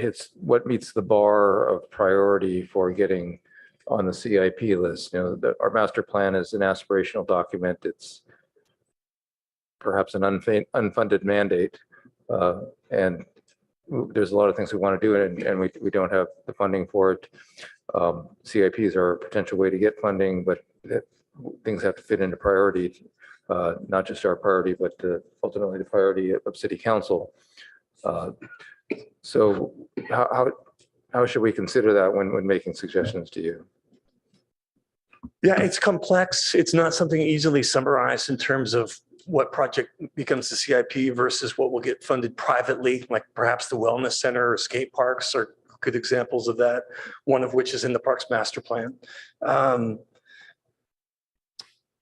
meets the bar of priority for getting on the CIP list. Our master plan is an aspirational document. It's perhaps an unfunded mandate. And there's a lot of things we want to do and we don't have the funding for it. CIPs are a potential way to get funding, but things have to fit into priority, not just our priority, but ultimately the priority of city council. So how should we consider that when making suggestions to you? Yeah, it's complex. It's not something easily summarized in terms of what project becomes the CIP versus what will get funded privately, like perhaps the wellness center or skate parks are good examples of that, one of which is in the parks master plan.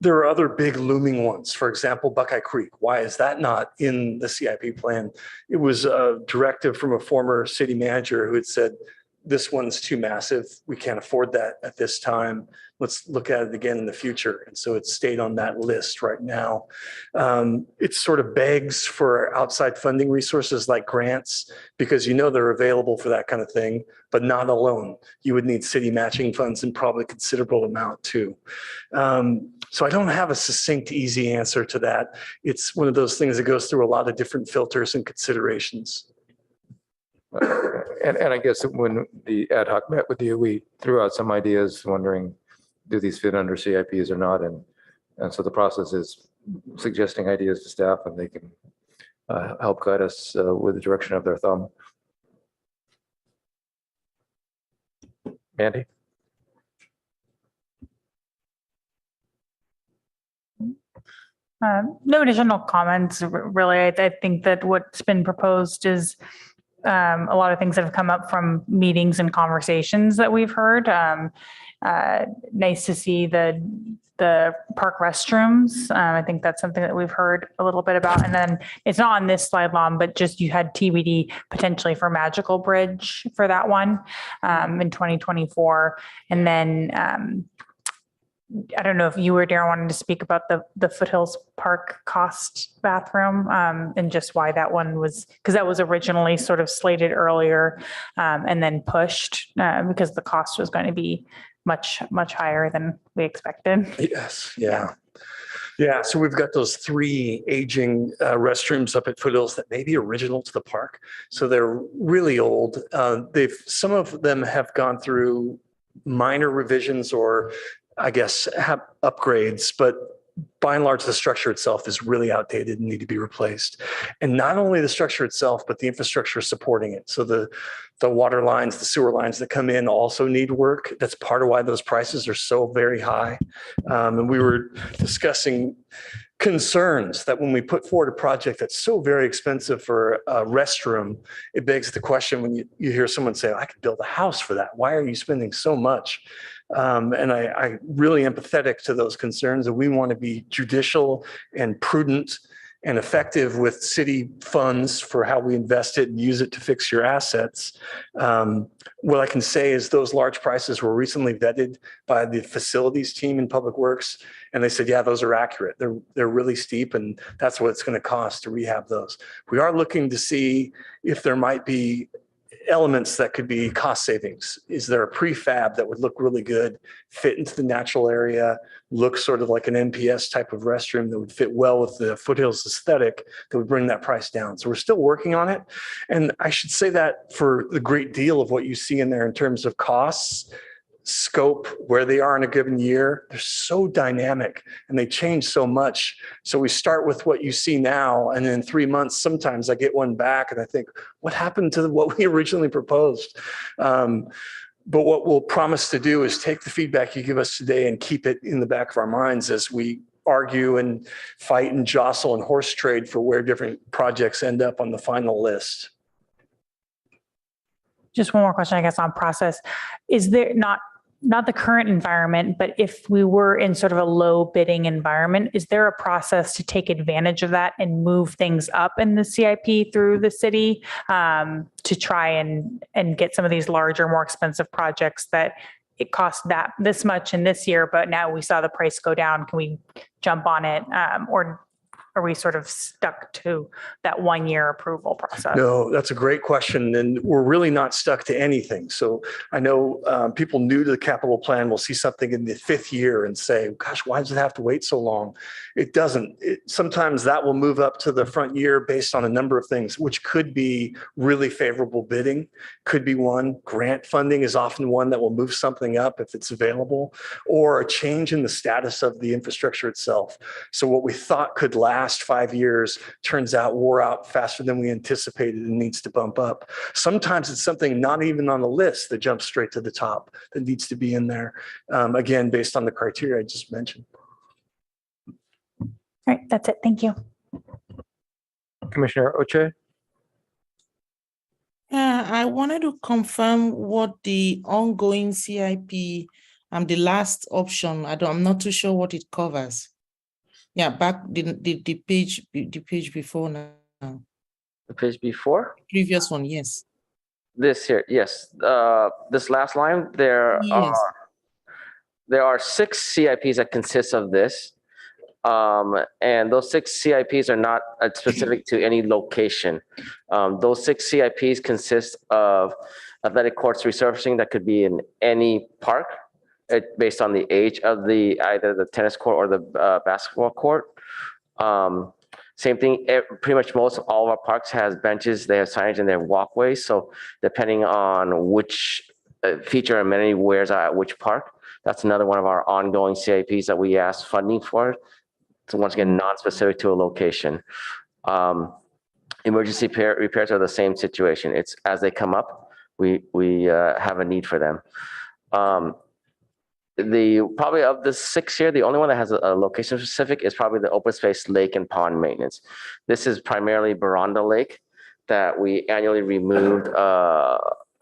There are other big looming ones. For example, Buckeye Creek. Why is that not in the CIP plan? It was a directive from a former city manager who had said, this one's too massive. We can't afford that at this time. Let's look at it again in the future. And so it stayed on that list right now. It sort of begs for outside funding resources like grants, because they're available for that kind of thing, but not alone. You would need city matching funds in probably a considerable amount too. So I don't have a succinct, easy answer to that. It's one of those things that goes through a lot of different filters and considerations. And I guess when the ad hoc met with you, we threw out some ideas wondering, do these fit under CIPs or not? And so the process is suggesting ideas to staff and they can help guide us with the direction of their thumb. Mandy? No additional comments, really. I think that what's been proposed is a lot of things that have come up from meetings and conversations that we've heard. Nice to see the park restrooms. I think that's something that we've heard a little bit about. And then it's not on this slide, Lon, but just you had TBD potentially for Magical Bridge for that one in 2024. And then I don't know if you or Darren wanted to speak about the Foothills Park cost bathroom and just why that one was, because that was originally sort of slated earlier and then pushed because the cost was going to be much higher than we expected. Yes. Yeah. Yeah. So we've got those 3 aging restrooms up at Foothills that may be original to the park. So they're really old. Some of them have gone through minor revisions or I guess have upgrades, but by and large, the structure itself is really outdated and need to be replaced. And not only the structure itself, but the infrastructure supporting it. So the water lines, the sewer lines that come in also need work. That's part of why those prices are so very high. And we were discussing concerns that when we put forward a project that's so very expensive for a restroom, it begs the question when you hear someone say, I could build a house for that. Why are you spending so much? And I really empathetic to those concerns, and we want to be judicial and prudent and effective with city funds for how we invest it and use it to fix your assets. What I can say is those large prices were recently vetted by the facilities team in Public Works, and they said, yeah, those are accurate. They're really steep, and that's what it's going to cost to rehab those. We are looking to see if there might be elements that could be cost savings. Is there a prefab that would look really good, fit into the natural area, look sort of like an NPS type of restroom that would fit well with the Foothills aesthetic that would bring that price down? So we're still working on it. And I should say that for the great deal of what you see in there in terms of costs, scope, where they are in a given year, they're so dynamic and they change so much. So we start with what you see now, and in 3 months, sometimes I get one back and I think, what happened to what we originally proposed? But what we'll promise to do is take the feedback you give us today and keep it in the back of our minds as we argue and fight and jostle and horse trade for where different projects end up on the final list. Just one more question, I guess, on process. Is there not the current environment, but if we were in sort of a low bidding environment, is there a process to take advantage of that and move things up in the CIP through the city to try and get some of these larger, more expensive projects that it cost this much in this year, but now we saw the price go down. Can we jump on it? Or are we sort of stuck to that 1 year approval process? No, that's a great question. And we're really not stuck to anything. So I know people new to the capital plan will see something in the 5th year and say, gosh, why does it have to wait so long? It doesn't. Sometimes that will move up to the front year based on a number of things, which could be really favorable bidding, could be one. Grant funding is often one that will move something up if it's available, or a change in the status of the infrastructure itself. So what we thought could last 5 years turns out wore out faster than we anticipated and needs to bump up. Sometimes it's something not even on the list that jumps straight to the top that needs to be in there, again, based on the criteria I just mentioned. All right, that's it. Thank you. Commissioner Oche? I wanted to confirm what the ongoing CIP, the last option, I'm not too sure what it covers. Yeah, back the page before now. The page before? Previous one, yes. This here, yes. This last line, there are 6 CIPs that consist of this. And those 6 CIPs are not specific to any location. Those 6 CIPs consist of athletic courts resurfacing that could be in any park, based on the age of either the tennis court or the basketball court. Same thing, pretty much all of our parks has benches, they have signage, and they have walkways. So depending on which feature amenity wears out at which park, that's another one of our ongoing CIPs that we ask funding for. So once again, non-specific to a location. Emergency repairs are the same situation. It's as they come up, we have a need for them. Probably of the 6 here, the only one that has a location specific is probably the open space lake and pond maintenance. This is primarily Baranda Lake that we annually removed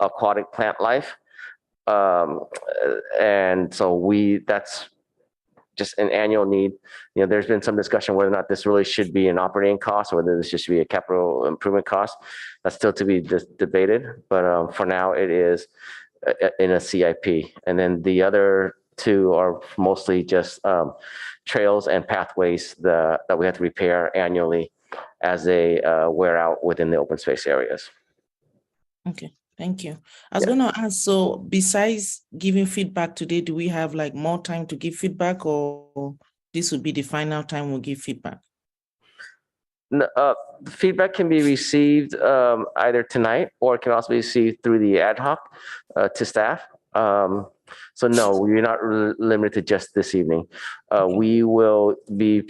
aquatic plant life. And so that's just an annual need. You know, there's been some discussion whether or not this really should be an operating cost or whether this should be a capital improvement cost. That's still to be debated, but for now it is in a CIP. And then the other 2 are mostly just trails and pathways that we have to repair annually as they wear out within the open space areas. Okay, thank you. I was going to ask, so besides giving feedback today, do we have like more time to give feedback, or this would be the final time we'll give feedback? Feedback can be received either tonight, or it can also be received through the ad hoc to staff. So no, we're not limited to just this evening. We will be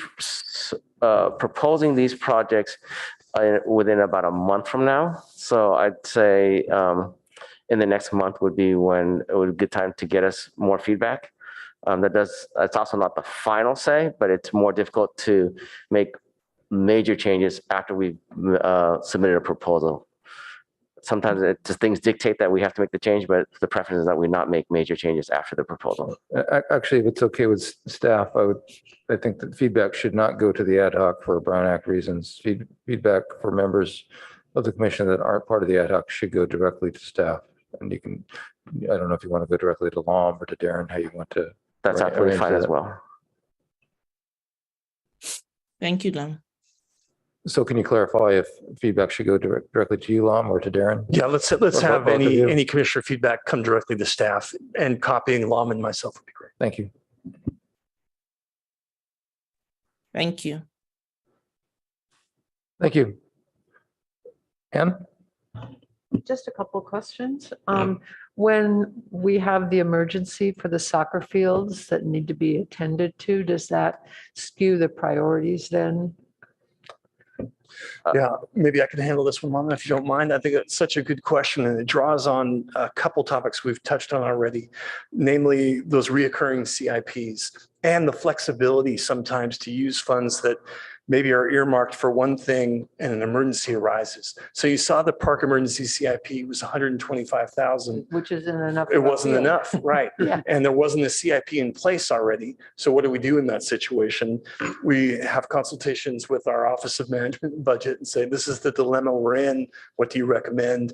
proposing these projects within about a month from now. So I'd say in the next month would be when it would be a good time to get us more feedback. It's also not the final say, but it's more difficult to make major changes after we've submitted a proposal. Sometimes things dictate that we have to make the change, but the preference is that we not make major changes after the proposal. Actually, if it's okay with staff, I think that feedback should not go to the ad hoc for Brown Act reasons. Feedback for members of the commission that aren't part of the ad hoc should go directly to staff. And you can, I don't know if you want to go directly to Lom or to Darren, how you want to. That's absolutely fine as well. Thank you, Lom. So can you clarify if feedback should go directly to you, Lom, or to Darren? Yeah, let's have any commissioner feedback come directly to staff, and copying Lom and myself would be great. Thank you. Thank you. Thank you. Ann? Just a couple of questions. When we have the emergency for the soccer fields that need to be attended to, does that skew the priorities then? Yeah, maybe I can handle this one, Mama, if you don't mind. I think it's such a good question, and it draws on a couple topics we've touched on already, namely those reoccurring CIPs and the flexibility sometimes to use funds that maybe are earmarked for one thing and an emergency arises. So you saw the park emergency CIP was 125,000. Which isn't enough. It wasn't enough, right? Yeah. And there wasn't a CIP in place already. So what do we do in that situation? We have consultations with our Office of Management and Budget and say, this is the dilemma we're in. What do you recommend?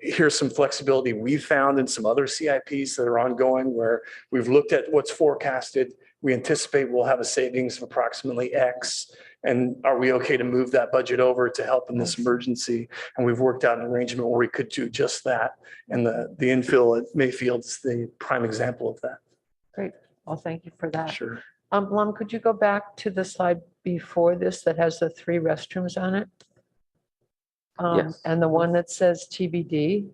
Here's some flexibility we found in some other CIPs that are ongoing where we've looked at what's forecasted. We anticipate we'll have a savings of approximately X. And are we okay to move that budget over to help in this emergency? And we've worked out an arrangement where we could do just that. And the infill at Mayfield is the prime example of that. Great. Well, thank you for that. Sure. Lum, could you go back to the slide before this that has the 3 restrooms on it? Yes. And the one that says TBD,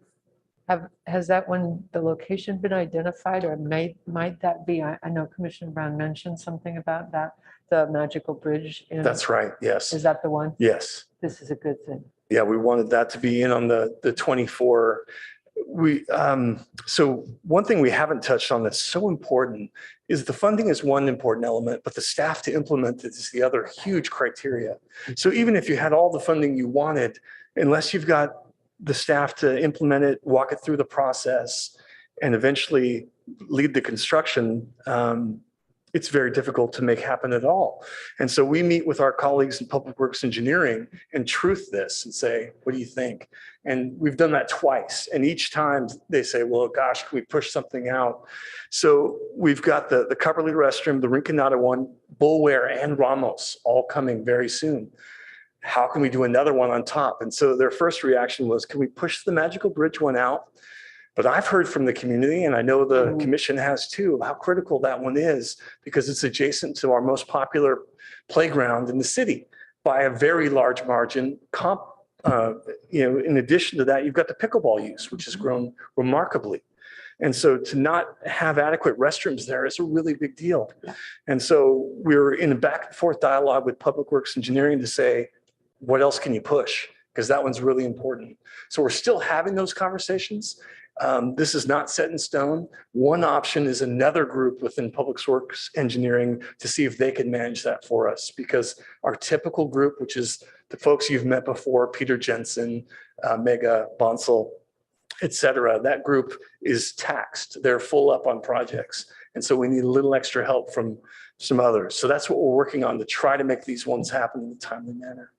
has that one, the location been identified, or might that be? I know Commissioner Brown mentioned something about that, the magical bridge. That's right. Yes. Is that the one? Yes. This is a good thing. Yeah, we wanted that to be in on the 24. So one thing we haven't touched on that's so important is the funding is one important element, but the staff to implement it is the other huge criteria. So even if you had all the funding you wanted, unless you've got the staff to implement it, walk it through the process, and eventually lead the construction, it's very difficult to make happen at all. And so we meet with our colleagues in Public Works Engineering and truth this and say, what do you think? And we've done that twice. And each time they say, well, gosh, can we push something out? So we've got the Coverly restroom, the Rinconada one, Bullware, and Ramos all coming very soon. How can we do another one on top? And so their first reaction was, can we push the Magical Bridge one out? But I've heard from the community, and I know the commission has too, how critical that one is because it's adjacent to our most popular playground in the city by a very large margin. In addition to that, you've got the pickleball use, which has grown remarkably. And so to not have adequate restrooms there is a really big deal. And so we're in a back and forth dialogue with Public Works Engineering to say, what else can you push? Because that one's really important. So we're still having those conversations. This is not set in stone. One option is another group within Public Works Engineering to see if they can manage that for us, because our typical group, which is the folks you've met before, Peter Jensen, Mega Bonsall, et cetera, that group is taxed. They're full up on projects. And so we need a little extra help from some others. So that's what we're working on to try to make these ones happen in a timely manner.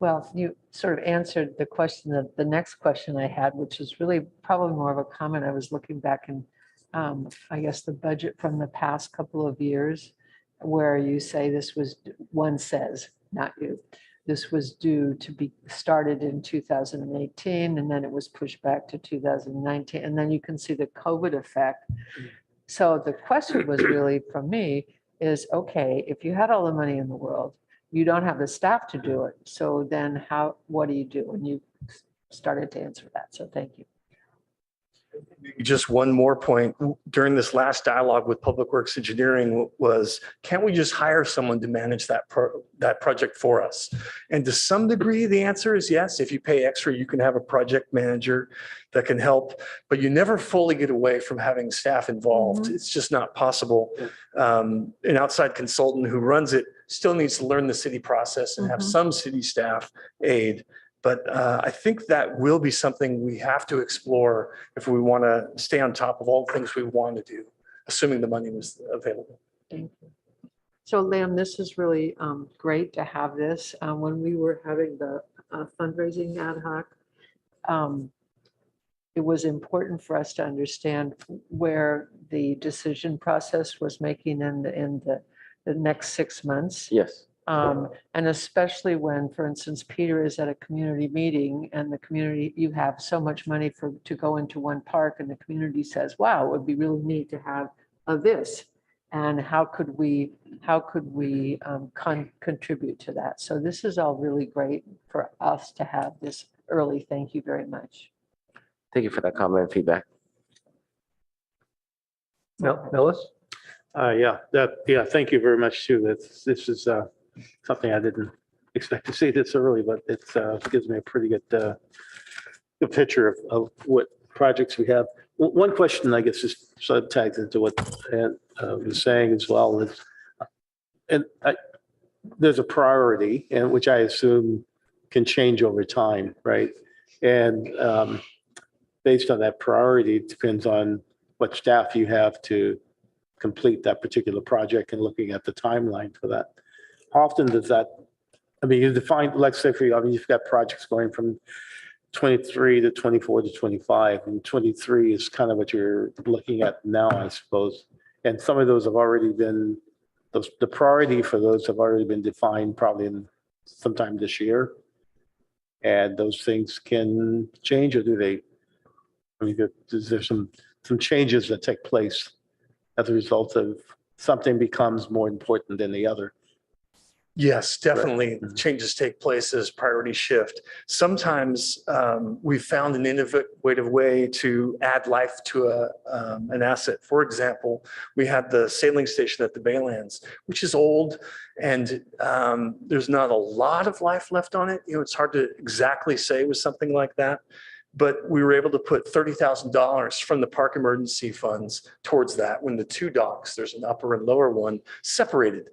Well, you sort of answered the question that the next question I had, which is really probably more of a comment. I was looking back in, I guess, the budget from the past couple of years where you say this was, one says, not you, this was due to be started in 2018 and then it was pushed back to 2019. And then you can see the COVID effect. So the question was really from me is, okay, if you had all the money in the world, you don't have the staff to do it. So then what do you do? And you started to answer that. So thank you. Just one more point. During this last dialogue with Public Works Engineering was, can't we just hire someone to manage that project for us? And to some degree, the answer is yes. If you pay extra, you can have a project manager that can help, but you never fully get away from having staff involved. It's just not possible. An outside consultant who runs it still needs to learn the city process and have some city staff aid. But I think that will be something we have to explore if we want to stay on top of all the things we want to do, assuming the money was available. Thank you. So Lam, this is really great to have this. When we were having the fundraising ad hoc, it was important for us to understand where the decision process was making in the next 6 months. Yes. And especially when, for instance, Peter is at a community meeting and the community, you have so much money to go into one park and the community says, wow, it would be really neat to have this. And how could we contribute to that? So this is all really great for us to have this early. Thank you very much. Thank you for that comment and feedback. Millis? Thank you very much too. This is something I didn't expect to see this early, but it gives me a pretty good picture of what projects we have. One question, I guess, just sort of tags into what Ann was saying as well is, there's a priority, and which I assume can change over time, right? And based on that priority, it depends on what staff you have to complete that particular project and looking at the timeline for that. How often does that, you define, let's say for you, you've got projects going from 23 to 24 to 25, and 23 is kind of what you're looking at now, I suppose. And some of those have already been, the priority for those have already been defined probably in sometime this year. And those things can change, or do they? Is there some changes that take place as a result of something becomes more important than the other? Yes, definitely. Changes take place as priorities shift. Sometimes we've found an innovative way to add life to an asset. For example, we had the sailing station at the Baylands, which is old, and there's not a lot of life left on it. It's hard to exactly say with something like that. But we were able to put $30,000 from the park emergency funds towards that when the two docks, there's an upper and lower one, separated.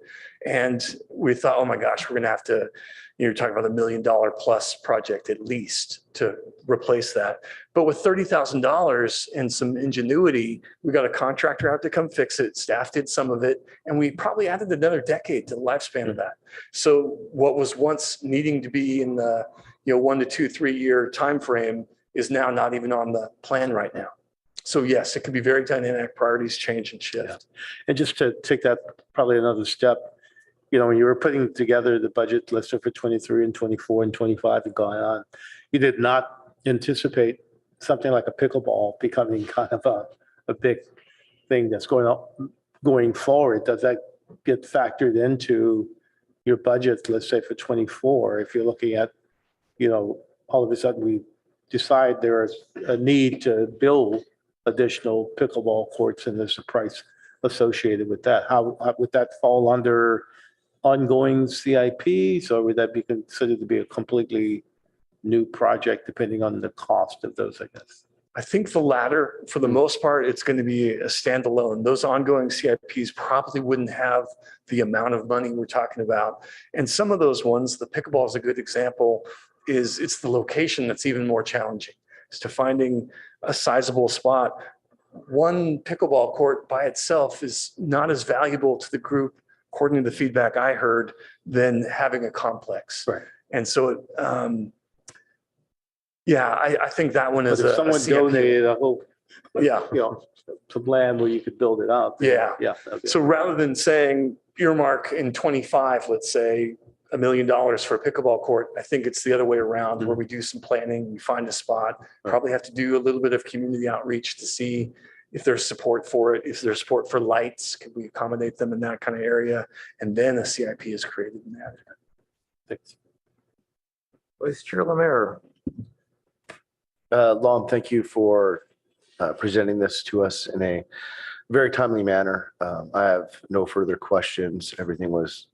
And we thought, oh my gosh, we're going to have to, you're talking about $1 million plus project at least to replace that. But with $30,000 and some ingenuity, we got a contractor out to come fix it. Staff did some of it, and we probably added another decade to the lifespan of that. So what was once needing to be in the 1 to 2, 3 year time frame is now not even on the plan right now. So yes, it can be very dynamic. Priorities change and shift. Yeah. And just to take that probably another step, when you were putting together the budget, let's say for 23 and 24 and 25 and going on, you did not anticipate something like a pickleball becoming kind of a big thing that's going forward. Does that get factored into your budget, let's say for 24? If you're looking at, all of a sudden we decide there's a need to build additional pickleball courts and there's a price associated with that. How would that fall under ongoing CIP? So would that be considered to be a completely new project depending on the cost of those, I guess? I think the latter, for the most part, it's going to be a standalone. Those ongoing CIPs probably wouldn't have the amount of money we're talking about. And some of those ones, the pickleball is a good example, it's the location that's even more challenging. It's to finding a sizable spot. One pickleball court by itself is not as valuable to the group, according to the feedback I heard, than having a complex. Right. And so, I think that one is But if someone donated a whole, some land where you could build it up. Yeah. Yeah. So rather than saying earmark in 25, let's say $1 million for a pickleball court, I think it's the other way around, where we do some planning, we find a spot, probably have to do a little bit of community outreach to see if there's support for it, if there's support for lights, can we accommodate them in that kind of area? And then a CIP is created in that. Thanks. Vice Chair Lemire. Lon, thank you for presenting this to us in a very timely manner. I have no further questions. Everything was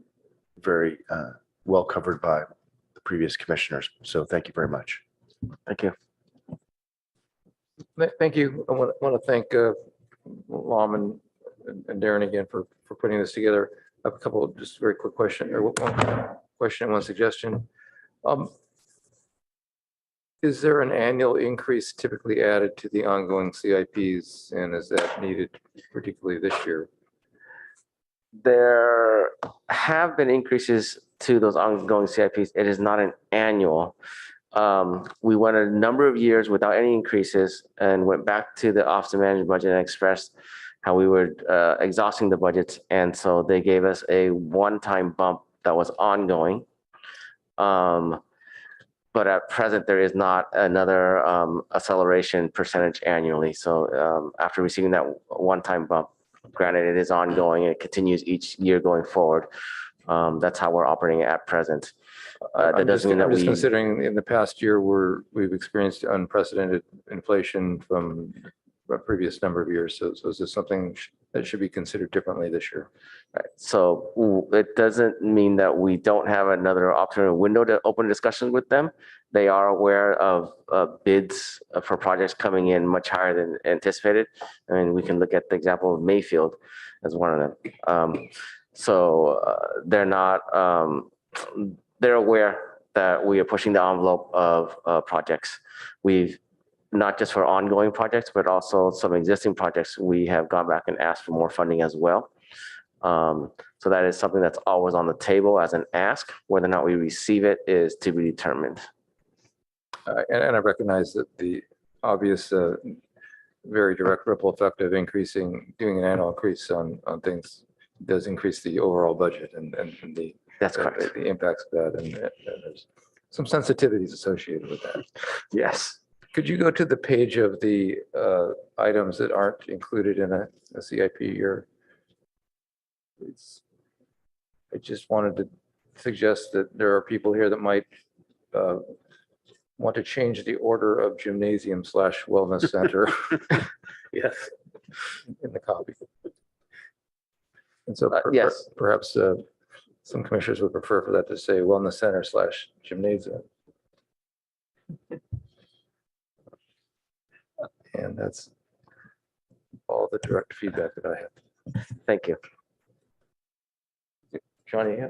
very well covered by the previous commissioners. So thank you very much. Thank you. Thank you. I want to thank Lom and Darren again for putting this together. I have a couple of just very quick question or one question and one suggestion. Is there an annual increase typically added to the ongoing CIPs, and is that needed particularly this year? There have been increases to those ongoing CIPs. It is not an annual. We went a number of years without any increases and went back to the Office of Management Budget and expressed how we were exhausting the budgets. And so they gave us a one-time bump that was ongoing. But at present, there is not another acceleration percentage annually. So after receiving that one-time bump, granted it is ongoing and it continues each year going forward. That's how we're operating at present. That doesn't mean that I'm just we considering in the past year we've experienced unprecedented inflation from a previous number of years. So is this something that should be considered differently this year? Right. So it doesn't mean that we don't have another opportunity window to open discussions with them. They are aware of bids for projects coming in much higher than anticipated. I mean, we can look at the example of Mayfield as one of them. They're not, they're aware that we are pushing the envelope of projects. We've not just for ongoing projects, but also some existing projects, we have gone back and asked for more funding as well. So that is something that's always on the table as an ask. Whether or not we receive it is to be determined. And I recognize that the obvious, very direct ripple effect of doing an annual increase on things does increase the overall budget and the that's correct. The impacts of that, and there's some sensitivities associated with that. Yes. Could you go to the page of the items that aren't included in a CIP year? I just wanted to suggest that there are people here that might want to change the order of gymnasium / wellness center. Yes. In the copy. And so yes, perhaps some commissioners would prefer for that to say wellness center / gymnasium. And that's all the direct feedback that I have. Thank you. Johnny, yeah.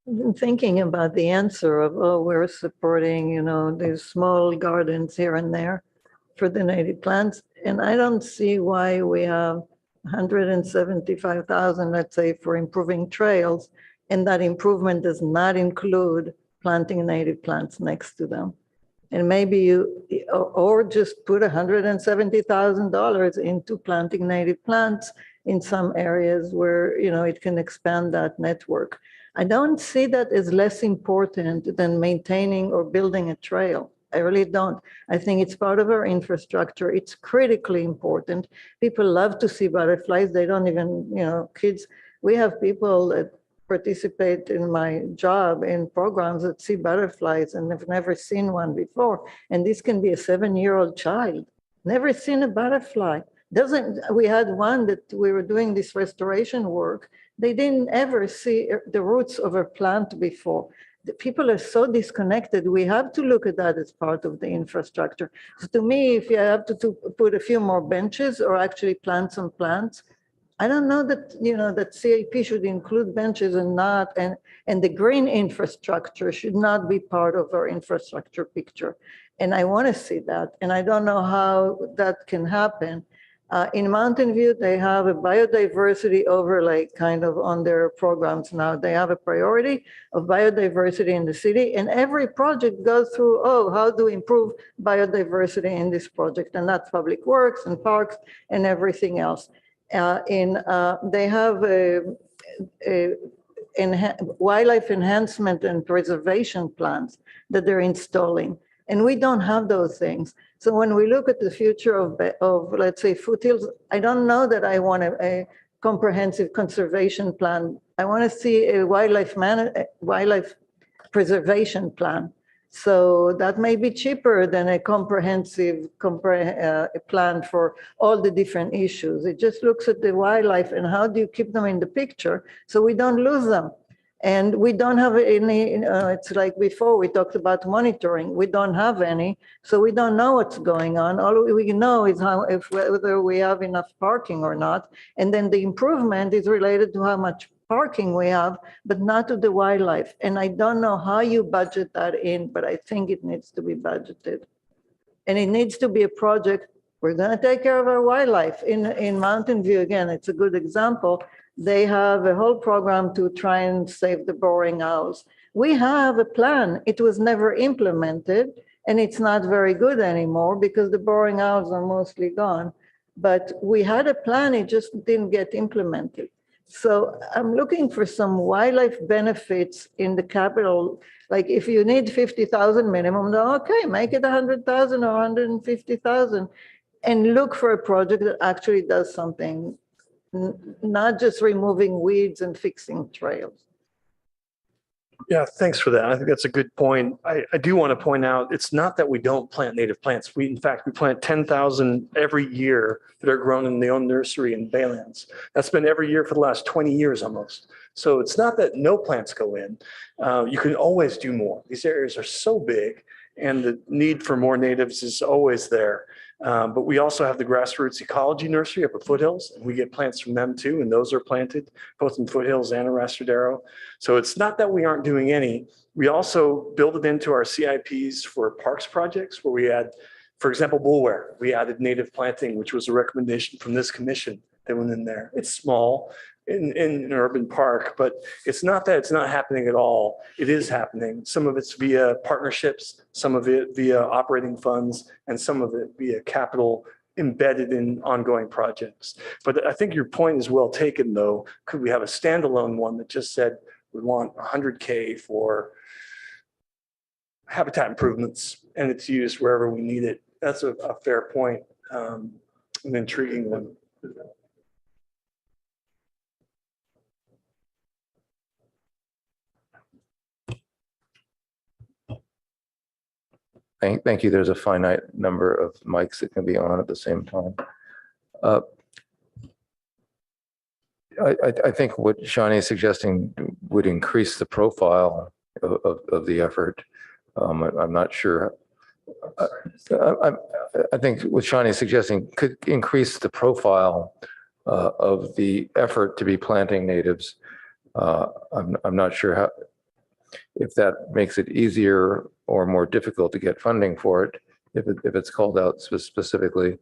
I've been thinking about the answer of, oh, we're supporting, these small gardens here and there for the native plants. And I don't see why we have 175,000, let's say, for improving trails. And that improvement does not include planting native plants next to them. And maybe or just put $170,000 into planting native plants in some areas where, it can expand that network. I don't see that as less important than maintaining or building a trail. I really don't. I think it's part of our infrastructure. It's critically important. People love to see butterflies. They don't even, kids, we have people that participate in my job in programs that see butterflies and have never seen one before. And this can be a 7-year-old child, never seen a butterfly. We had one that we were doing this restoration work. They didn't ever see the roots of a plant before. The people are so disconnected. We have to look at that as part of the infrastructure. So to me, if you have to put a few more benches or actually plant some plants, I don't know that, that CIP should include benches and not, and the green infrastructure should not be part of our infrastructure picture. And I want to see that. And I don't know how that can happen. In Mountain View, they have a biodiversity overlay kind of on their programs now. They have a priority of biodiversity in the city, and every project goes through, how do we improve biodiversity in this project? And that's public works and parks and everything else. They have wildlife enhancement and preservation plans that they're installing. And we don't have those things. So when we look at the future of let's say, foothills, I don't know that I want a comprehensive conservation plan. I want to see a wildlife preservation plan. So that may be cheaper than a comprehensive plan for all the different issues. It just looks at the wildlife and how do you keep them in the picture so we don't lose them. And we don't have any, it's like before we talked about monitoring. We don't have any, so we don't know what's going on. All we know is whether we have enough parking or not. And then the improvement is related to how much parking we have, but not to the wildlife. And I don't know how you budget that in, but I think it needs to be budgeted. And it needs to be a project. We're gonna take care of our wildlife. In Mountain View, again, it's a good example. They have a whole program to try and save the boring owls. We have a plan. It was never implemented, and it's not very good anymore because the boring owls are mostly gone. But we had a plan, it just didn't get implemented. So I'm looking for some wildlife benefits in the capital. Like if you need 50,000 minimum, then okay, make it 100,000 or 150,000 and look for a project that actually does something, not just removing weeds and fixing trails. Yeah, thanks for that. I think that's a good point. I do want to point out, it's not that we don't plant native plants. In fact, we plant 10,000 every year that are grown in the own nursery in Baylands. That's been every year for the last 20 years almost. So it's not that no plants go in. You can always do more. These areas are so big and the need for more natives is always there. But we also have the grassroots ecology nursery up at Foothills, and we get plants from them too, and those are planted both in Foothills and Arastradero. So it's not that we aren't doing any. We also build it into our CIPs for parks projects where we add, for example, Bulware. We added native planting, which was a recommendation from this commission that went in there. It's small in an urban park, but it's not that it's not happening at all. It is happening. Some of it's via partnerships, some of it via operating funds, and some of it via capital embedded in ongoing projects. But I think your point is well taken, though. Could we have a standalone one that just said we want 100K for habitat improvements and it's used wherever we need it? That's a fair point, an intriguing one. Thank you. There's a finite number of mics that can be on at the same time. I think what Shani is suggesting would increase the profile of the effort. I'm not sure. I think what Shani is suggesting could increase the profile of the effort to be planting natives. I'm not sure how, if that makes it easier or more difficult to get funding for it, if it's called out specifically.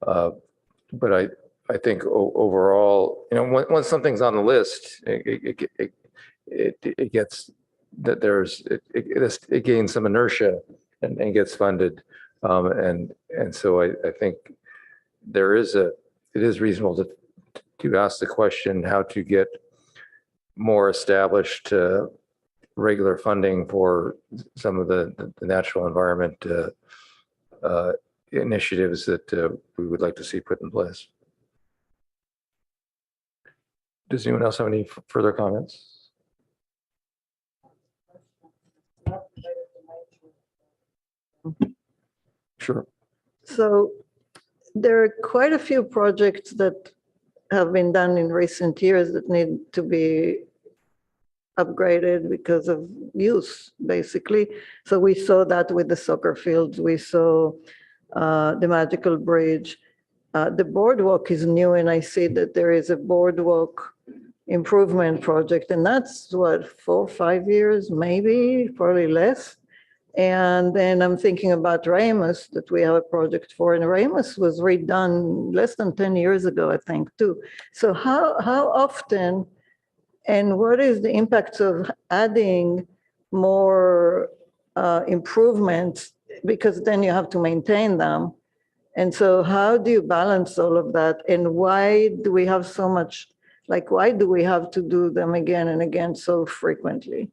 But I think overall, once something's on the list, it gets that it gains some inertia and gets funded, and so I think it is reasonable to ask the question how to get more established regular funding for some of the natural environment initiatives that we would like to see put in place. Does anyone else have any further comments? Sure. So there are quite a few projects that have been done in recent years that need to be upgraded because of use, basically. So we saw that with the soccer fields. We saw the Magical Bridge. The boardwalk is new, and I see that there is a boardwalk improvement project, and that's what, 4 or 5 years, maybe, probably less. And then I'm thinking about Ramus, that we have a project for, and Ramus was redone less than 10 years ago, I think, too. So how often, and what is the impact of adding more improvements, because then you have to maintain them. And so how do you balance all of that? And why do we have so much, like, why do we have to do them again and again so frequently?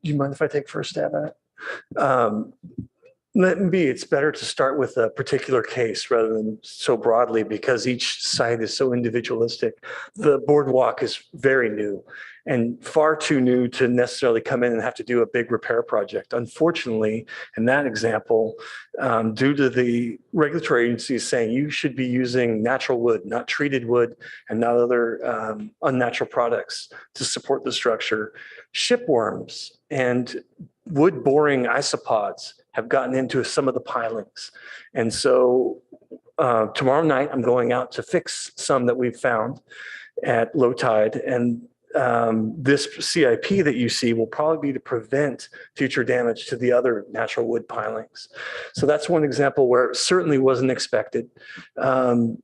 Do you mind if I take first stab at it? Maybe it's better to start with a particular case rather than so broadly, because each site is so individualistic. The boardwalk is very new. and far too new to necessarily come in and have to do a big repair project. Unfortunately, in that example, due to the regulatory agencies saying you should be using natural wood, not treated wood, and not other unnatural products to support the structure, shipworms and wood boring isopods have gotten into some of the pilings. And so tomorrow night, I'm going out to fix some that we've found at low tide. And this CIP that you see will probably be to prevent future damage to the other natural wood pilings. So that's one example where it certainly wasn't expected. It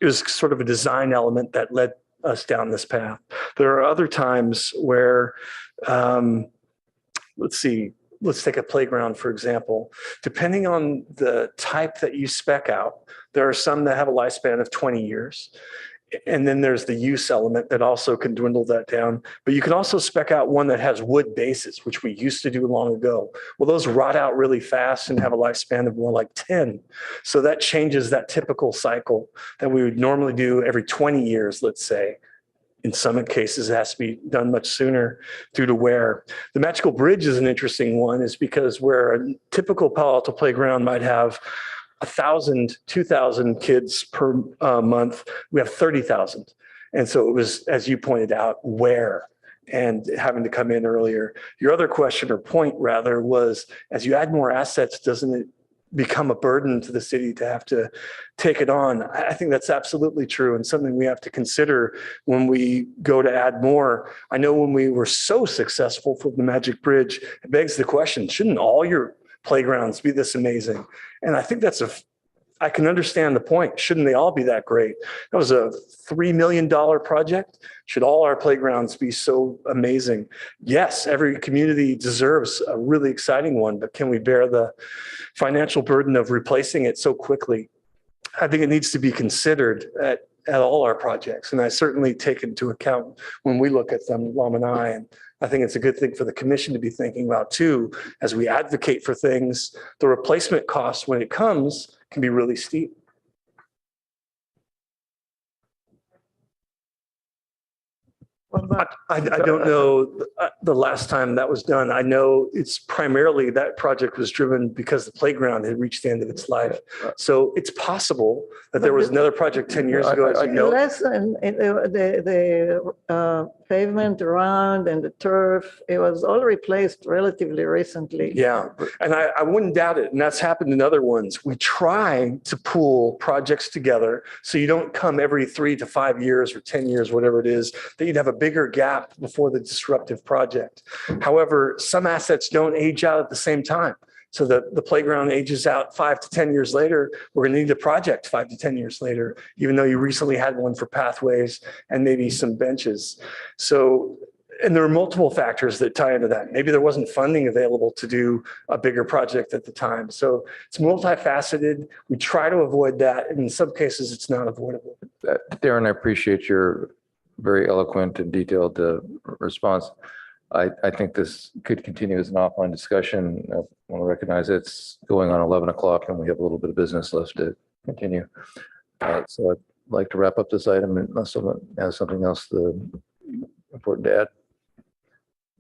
was sort of a design element that led us down this path. There are other times where, let's take a playground, for example. Depending on the type that you spec out, there are some that have a lifespan of 20 years. And then there's the use element that also can dwindle that down. But you can also spec out one that has wood bases, which we used to do long ago. Well, those rot out really fast and have a lifespan of more like 10. So that changes that typical cycle that we would normally do every 20 years, let's say. In some cases, it has to be done much sooner due to wear. The Magical Bridge is an interesting one, is because where a typical Palo Alto playground might have 1,000, 2,000 kids per month, we have 30,000. And so it was, as you pointed out, wear and having to come in earlier. Your other question, or point rather, was as you add more assets, doesn't it become a burden to the city to have to take it on? I think that's absolutely true, and something we have to consider when we go to add more. I know when we were so successful for the Magic Bridge, it begs the question, shouldn't all your playgrounds be this amazing? And I think I can understand the point. Shouldn't they all be that great? That was a $3 million project. Should all our playgrounds be so amazing? Yes, every community deserves a really exciting one, but can we bear the financial burden of replacing it so quickly? I think it needs to be considered at all our projects. And I certainly take into account when we look at them, Lom and I, and I think it's a good thing for the commission to be thinking about too, as we advocate for things. The replacement cost when it comes can be really steep. I don't know the last time that was done. I know it's primarily that project was driven because the playground had reached the end of its life. So it's possible that there was another project 10 years ago, as you know. Less than the pavement around and the turf, it was all replaced relatively recently. Yeah, and I wouldn't doubt it. And that's happened in other ones. We try to pool projects together so you don't come every 3 to 5 years or 10 years, whatever it is, that you'd have a bigger gap before the disruptive project. However, some assets don't age out at the same time. So the playground ages out 5 to 10 years later. We're going to need a project 5 to 10 years later, even though you recently had one for pathways and maybe some benches. So, and there are multiple factors that tie into that. Maybe there wasn't funding available to do a bigger project at the time. So it's multifaceted. We try to avoid that. And in some cases, it's not avoidable. Darren, I appreciate your very eloquent and detailed response. I think this could continue as an offline discussion. I want to recognize it's going on 11 o'clock and we have a little bit of business left to continue. So I'd like to wrap up this item unless someone has something else important to add.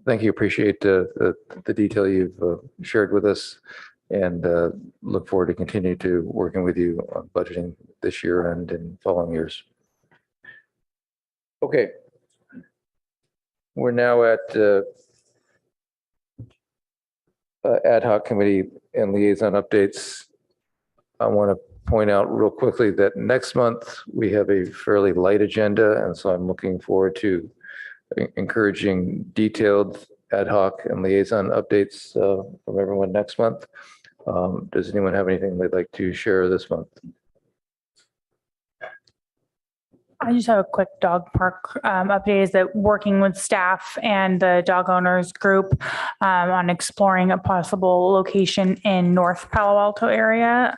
Thank you. Appreciate the detail you've shared with us, and look forward to continue to working with you on budgeting this year and in following years. Okay. We're now at ad hoc committee and liaison updates. I want to point out real quickly that next month we have a fairly light agenda, and so I'm looking forward to encouraging detailed ad hoc and liaison updates from everyone next month. Does anyone have anything they'd like to share this month? I just have a quick dog park update, is that working with staff and the dog owners group on exploring a possible location in North Palo Alto area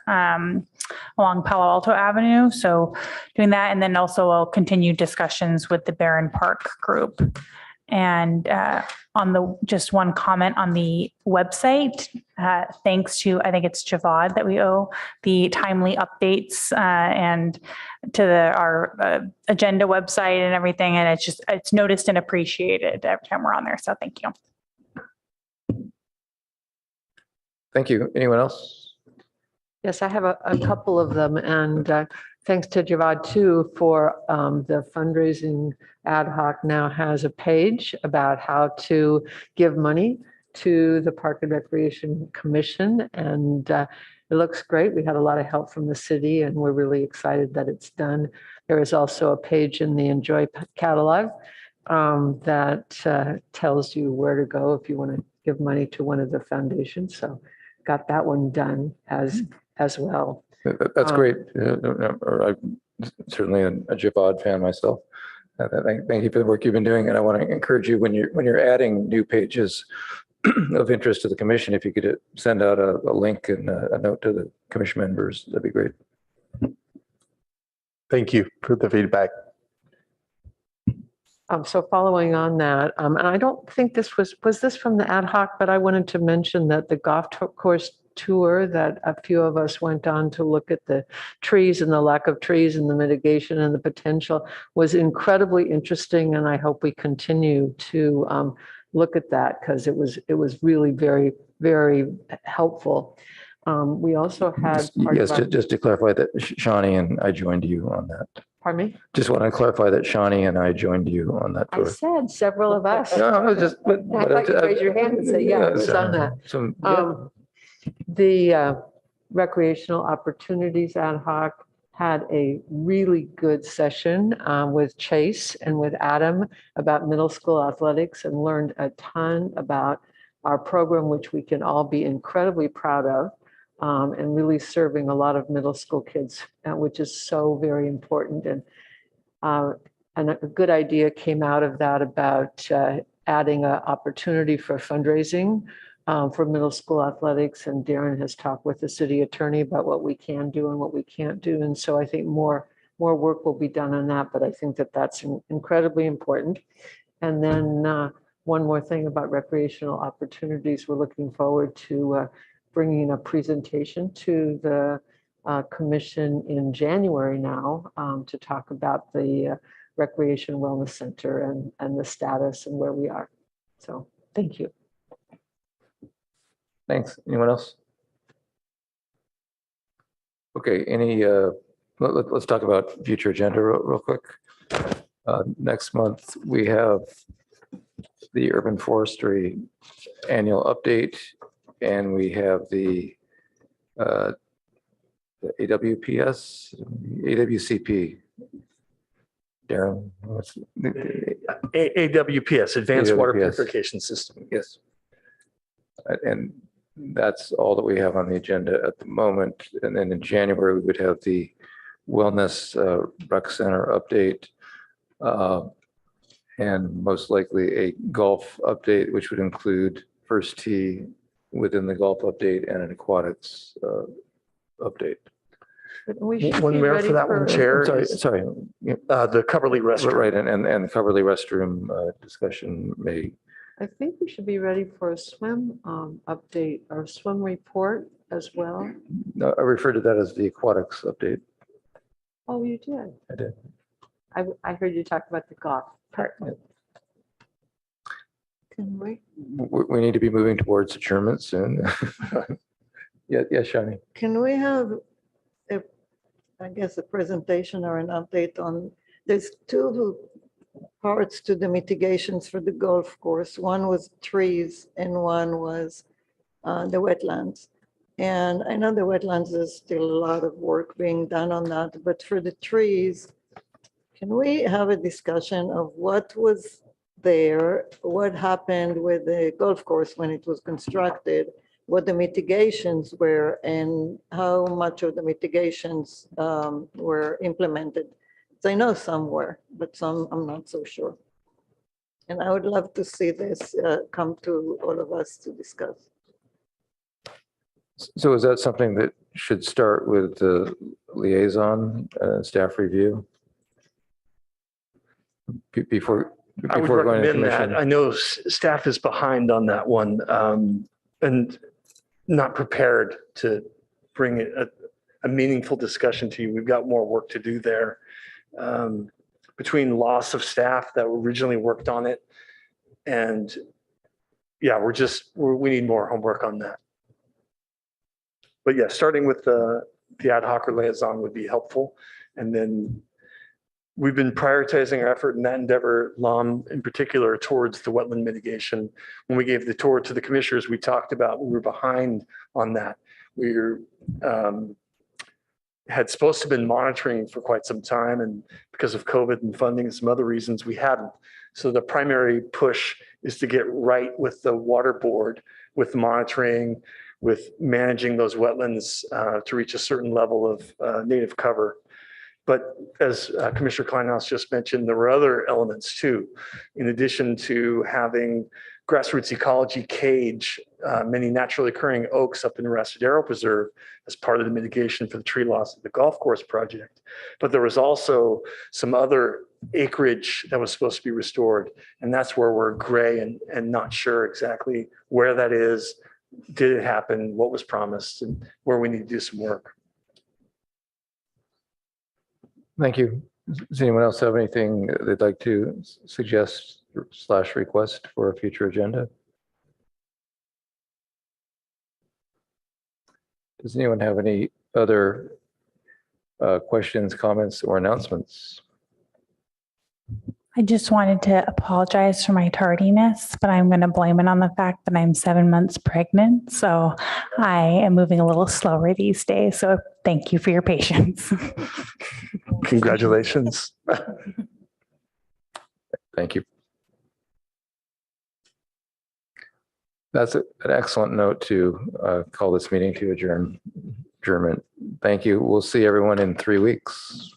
along Palo Alto Avenue. So doing that, and then also I'll continue discussions with the Barron Park group. And on just one comment on the website, thanks to, I think it's Javad that we owe the timely updates and to our agenda website and everything. And it's noticed and appreciated every time we're on there. So thank you. Thank you. Anyone else? Yes, I have a couple of them, and thanks to Javad too for the fundraising ad hoc now has a page about how to give money to the Park and Recreation Commission, and it looks great. We had a lot of help from the city, and we're really excited that it's done. There is also a page in the Enjoy catalog that tells you where to go if you want to give money to one of the foundations. So got that one done as well. That's great. I'm certainly a Javad fan myself. Thank you for the work you've been doing. And I want to encourage you when you're adding new pages of interest to the commission, if you could send out a link and a note to the commission members, that'd be great. Thank you for the feedback. So following on that, and I don't think this was this from the ad hoc, but I wanted to mention that the golf course tour that a few of us went on to look at the trees and the lack of trees and the mitigation and the potential was incredibly interesting. And I hope we continue to look at that because it was really very, very helpful. We also had just to clarify that Shawnee and I joined you on that. Pardon me? Just want to clarify that Shawnee and I joined you on that I tour. said several of us. No, I was just. I thought you'd raise your hand and say, yeah, I was on that. The recreational opportunities ad hoc had a really good session with Chase and with Adam about middle school athletics and learned a ton about our program, which we can all be incredibly proud of. And really serving a lot of middle school kids, which is so very important. And a good idea came out of that about adding an opportunity for fundraising for middle school athletics. And Darren has talked with the city attorney about what we can do and what we can't do. And so I think more work will be done on that, but I think that that's incredibly important. And then one more thing about recreational opportunities, we're looking forward to bringing a presentation to the commission in January now to talk about the Recreation Wellness Center and the status and where we are. So thank you. Thanks. Anyone else? Okay, let's talk about future agenda real quick. Next month, we have the urban forestry annual update, and we have the AWCP. Darren, AWPS, Advanced Water Purification System. Yes. And that's all that we have on the agenda at the moment. And then in January, we would have the Wellness Rec Center update. And most likely a golf update, which would include first tee within the golf update and an aquatics update. One mayor for that one, Chair. Sorry. The Coverly restroom. Right, and the Coverly restroom discussion may. I think we should be ready for a swim update or swim report as well. No, I referred to that as the aquatics update. Oh, you did? I did. I heard you talk about the golf part. Can we? We need to be moving towards adjournment soon. Yeah, Shani. Can we have, I guess, a presentation or an update on, there's two parts to the mitigations for the golf course. One was trees and one was the wetlands. And I know the wetlands, there's still a lot of work being done on that, but for the trees, can we have a discussion of what was there, what happened with the golf course when it was constructed, what the mitigations were, and how much of the mitigations were implemented? So I know some were, but some I'm not so sure. And I would love to see this come to all of us to discuss. So is that something that should start with the liaison staff review? Before I would before going to recommend that. commission? I know staff is behind on that one, and not prepared to bring a meaningful discussion to you. We've got more work to do there. Between loss of staff that originally worked on it, and yeah, we need more homework on that. But yeah, starting with the ad hoc or liaison would be helpful. And then we've been prioritizing our effort in that endeavor, LOM in particular, towards the wetland mitigation. When we gave the tour to the commissioners, we talked about we were behind on that. We were, had supposed to have been monitoring for quite some time, and because of COVID and funding and some other reasons, we hadn't. So the primary push is to get right with the water board, with monitoring, with managing those wetlands to reach a certain level of native cover. But as Commissioner Kleinhaus just mentioned, there were other elements too. In addition to having grassroots ecology cage many naturally occurring oaks up in the Raspadero Preserve as part of the mitigation for the tree loss of the golf course project. But there was also some other acreage that was supposed to be restored. And that's where we're gray and not sure exactly where that is, did it happen, what was promised, and where we need to do some work. Thank you. Does anyone else have anything they'd like to suggest / request for a future agenda? Does anyone have any other questions, comments, or announcements? I just wanted to apologize for my tardiness, but I'm going to blame it on the fact that I'm 7 months pregnant. So I am moving a little slower these days. So thank you for your patience. Congratulations. Thank you. That's an excellent note to call this meeting to adjournment. Thank you. We'll see everyone in 3 weeks.